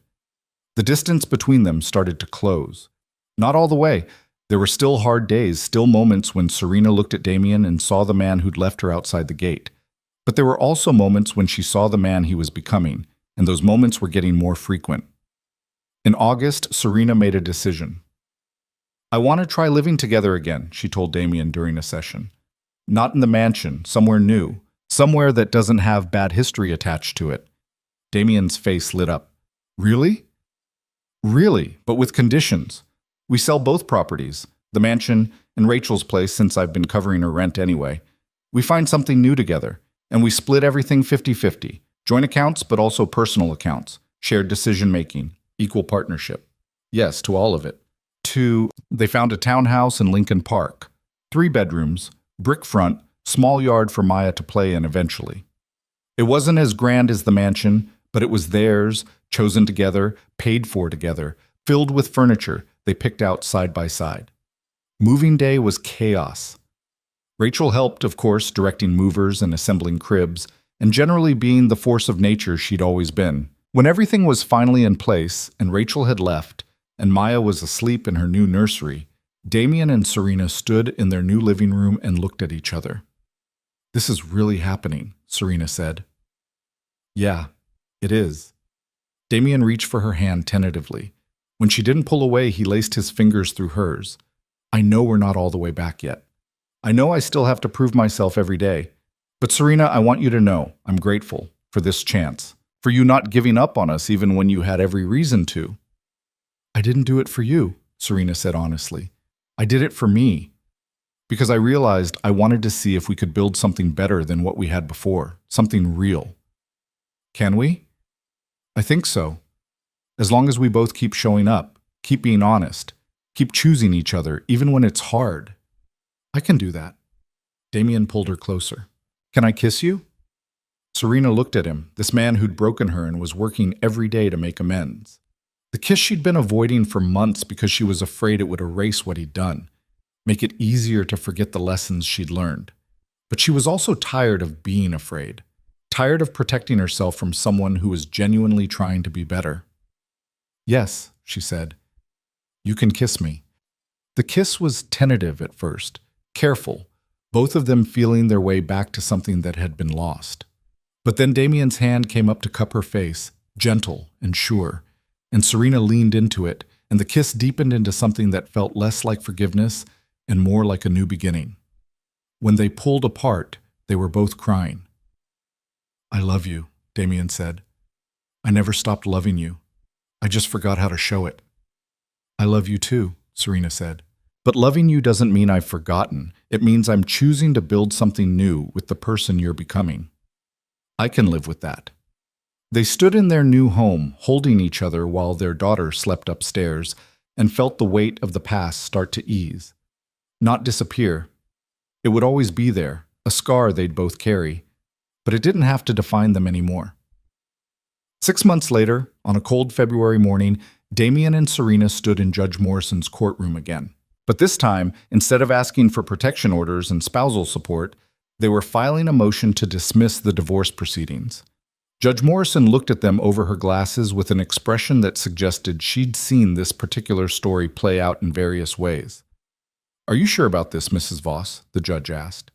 The distance between them started to close. Not all the way. There were still hard days, still moments when Serena looked at Damien and saw the man who'd left her outside the gate. But there were also moments when she saw the man he was becoming, and those moments were getting more frequent. In August, Serena made a decision. I want to try living together again, she told Damien during a session. Not in the mansion, somewhere new, somewhere that doesn't have bad history attached to it. Damien's face lit up. Really? Really, but with conditions. We sell both properties, the mansion and Rachel's place since I've been covering her rent anyway. We find something new together, and we split everything 50-50. Joint accounts, but also personal accounts. Shared decision-making. Equal partnership. Yes, to all of it. They found a townhouse in Lincoln Park. 3 bedrooms, brick front, small yard for Maya to play in eventually. It wasn't as grand as the mansion, but it was theirs, chosen together, paid for together, filled with furniture they picked out side by side. Moving day was chaos. Rachel helped, of course, directing movers and assembling cribs, and generally being the force of nature she'd always been. When everything was finally in place and Rachel had left, and Maya was asleep in her new nursery, Damien and Serena stood in their new living room and looked at each other. This is really happening, Serena said. Yeah, it is. Damien reached for her hand tentatively. When she didn't pull away, he laced his fingers through hers. I know we're not all the way back yet. I know I still have to prove myself every day. But Serena, I want you to know I'm grateful for this chance, for you not giving up on us even when you had every reason to. I didn't do it for you, Serena said honestly. I did it for me. Because I realized I wanted to see if we could build something better than what we had before, something real. Can we? I think so. As long as we both keep showing up, keep being honest, keep choosing each other, even when it's hard. I can do that. Damien pulled her closer. Can I kiss you? Serena looked at him, this man who'd broken her and was working every day to make amends. The kiss she'd been avoiding for months because she was afraid it would erase what he'd done, make it easier to forget the lessons she'd learned. But she was also tired of being afraid, tired of protecting herself from someone who was genuinely trying to be better. Yes, she said. You can kiss me. The kiss was tentative at first, careful, both of them feeling their way back to something that had been lost. But then Damien's hand came up to cup her face, gentle and sure, and Serena leaned into it, and the kiss deepened into something that felt less like forgiveness and more like a new beginning. When they pulled apart, they were both crying. I love you, Damien said. I never stopped loving you. I just forgot how to show it. I love you too, Serena said. But loving you doesn't mean I've forgotten. It means I'm choosing to build something new with the person you're becoming. I can live with that. They stood in their new home, holding each other while their daughter slept upstairs, and felt the weight of the past start to ease. Not disappear. It would always be there, a scar they'd both carry, but it didn't have to define them anymore. 6 months later, on a cold February morning, Damien and Serena stood in Judge Morrison's courtroom again. But this time, instead of asking for protection orders and spousal support, they were filing a motion to dismiss the divorce proceedings. Judge Morrison looked at them over her glasses with an expression that suggested she'd seen this particular story play out in various ways. Are you sure about this, Mrs. Voss? The judge asked.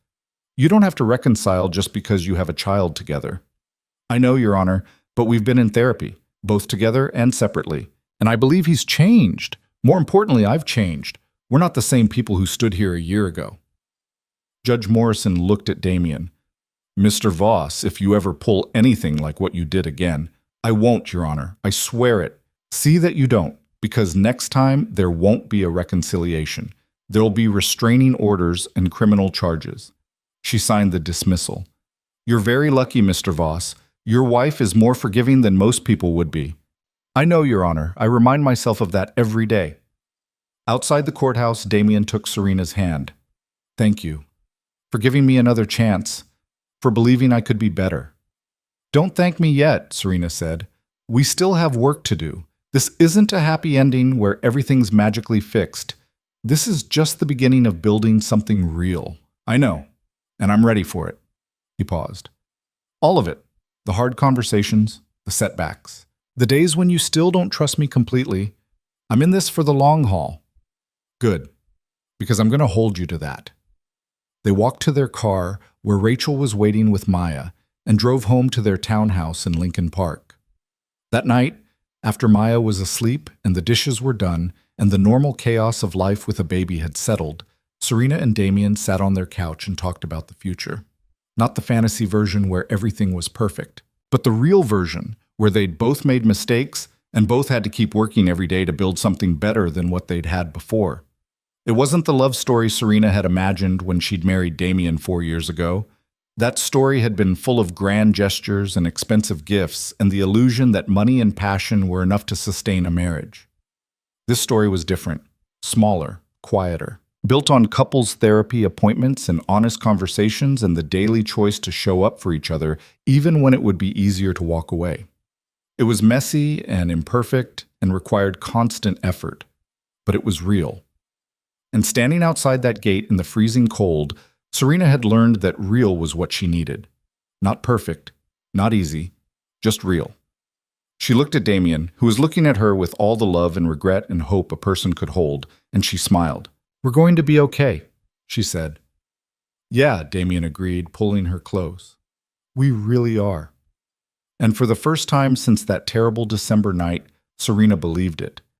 You don't have to reconcile just because you have a child together. I know, Your Honor, but we've been in therapy, both together and separately, and I believe he's changed. More importantly, I've changed. We're not the same people who stood here a year ago. Judge Morrison looked at Damien. Mr. Voss, if you ever pull anything like what you did again, I won't, Your Honor. I swear it. See that you don't, because next time there won't be a reconciliation. There'll be restraining orders and criminal charges. She signed the dismissal. You're very lucky, Mr. Voss. Your wife is more forgiving than most people would be. I know, Your Honor. I remind myself of that every day. Outside the courthouse, Damien took Serena's hand. Thank you. For giving me another chance. For believing I could be better. Don't thank me yet, Serena said. We still have work to do. This isn't a happy ending where everything's magically fixed. This is just the beginning of building something real. I know, and I'm ready for it. He paused. All of it. The hard conversations, the setbacks, the days when you still don't trust me completely. I'm in this for the long haul. Good, because I'm going to hold you to that. They walked to their car, where Rachel was waiting with Maya, and drove home to their townhouse in Lincoln Park. That night, after Maya was asleep and the dishes were done, and the normal chaos of life with a baby had settled, Serena and Damien sat on their couch and talked about the future. Not the fantasy version where everything was perfect, but the real version where they'd both made mistakes and both had to keep working every day to build something better than what they'd had before. It wasn't the love story Serena had imagined when she'd married Damien 4 years ago. That story had been full of grand gestures and expensive gifts and the illusion that money and passion were enough to sustain a marriage. This story was different, smaller, quieter, built on couples therapy appointments and honest conversations and the daily choice to show up for each other even when it would be easier to walk away. It was messy and imperfect and required constant effort, but it was real. And standing outside that gate in the freezing cold, Serena had learned that real was what she needed. Not perfect, not easy, just real. She looked at Damien, who was looking at her with all the love and regret and hope a person could hold, and she smiled. We're going to be okay, she said. Yeah, Damien agreed, pulling her close. We really are. And for the first time since that terrible December night, Serena believed it.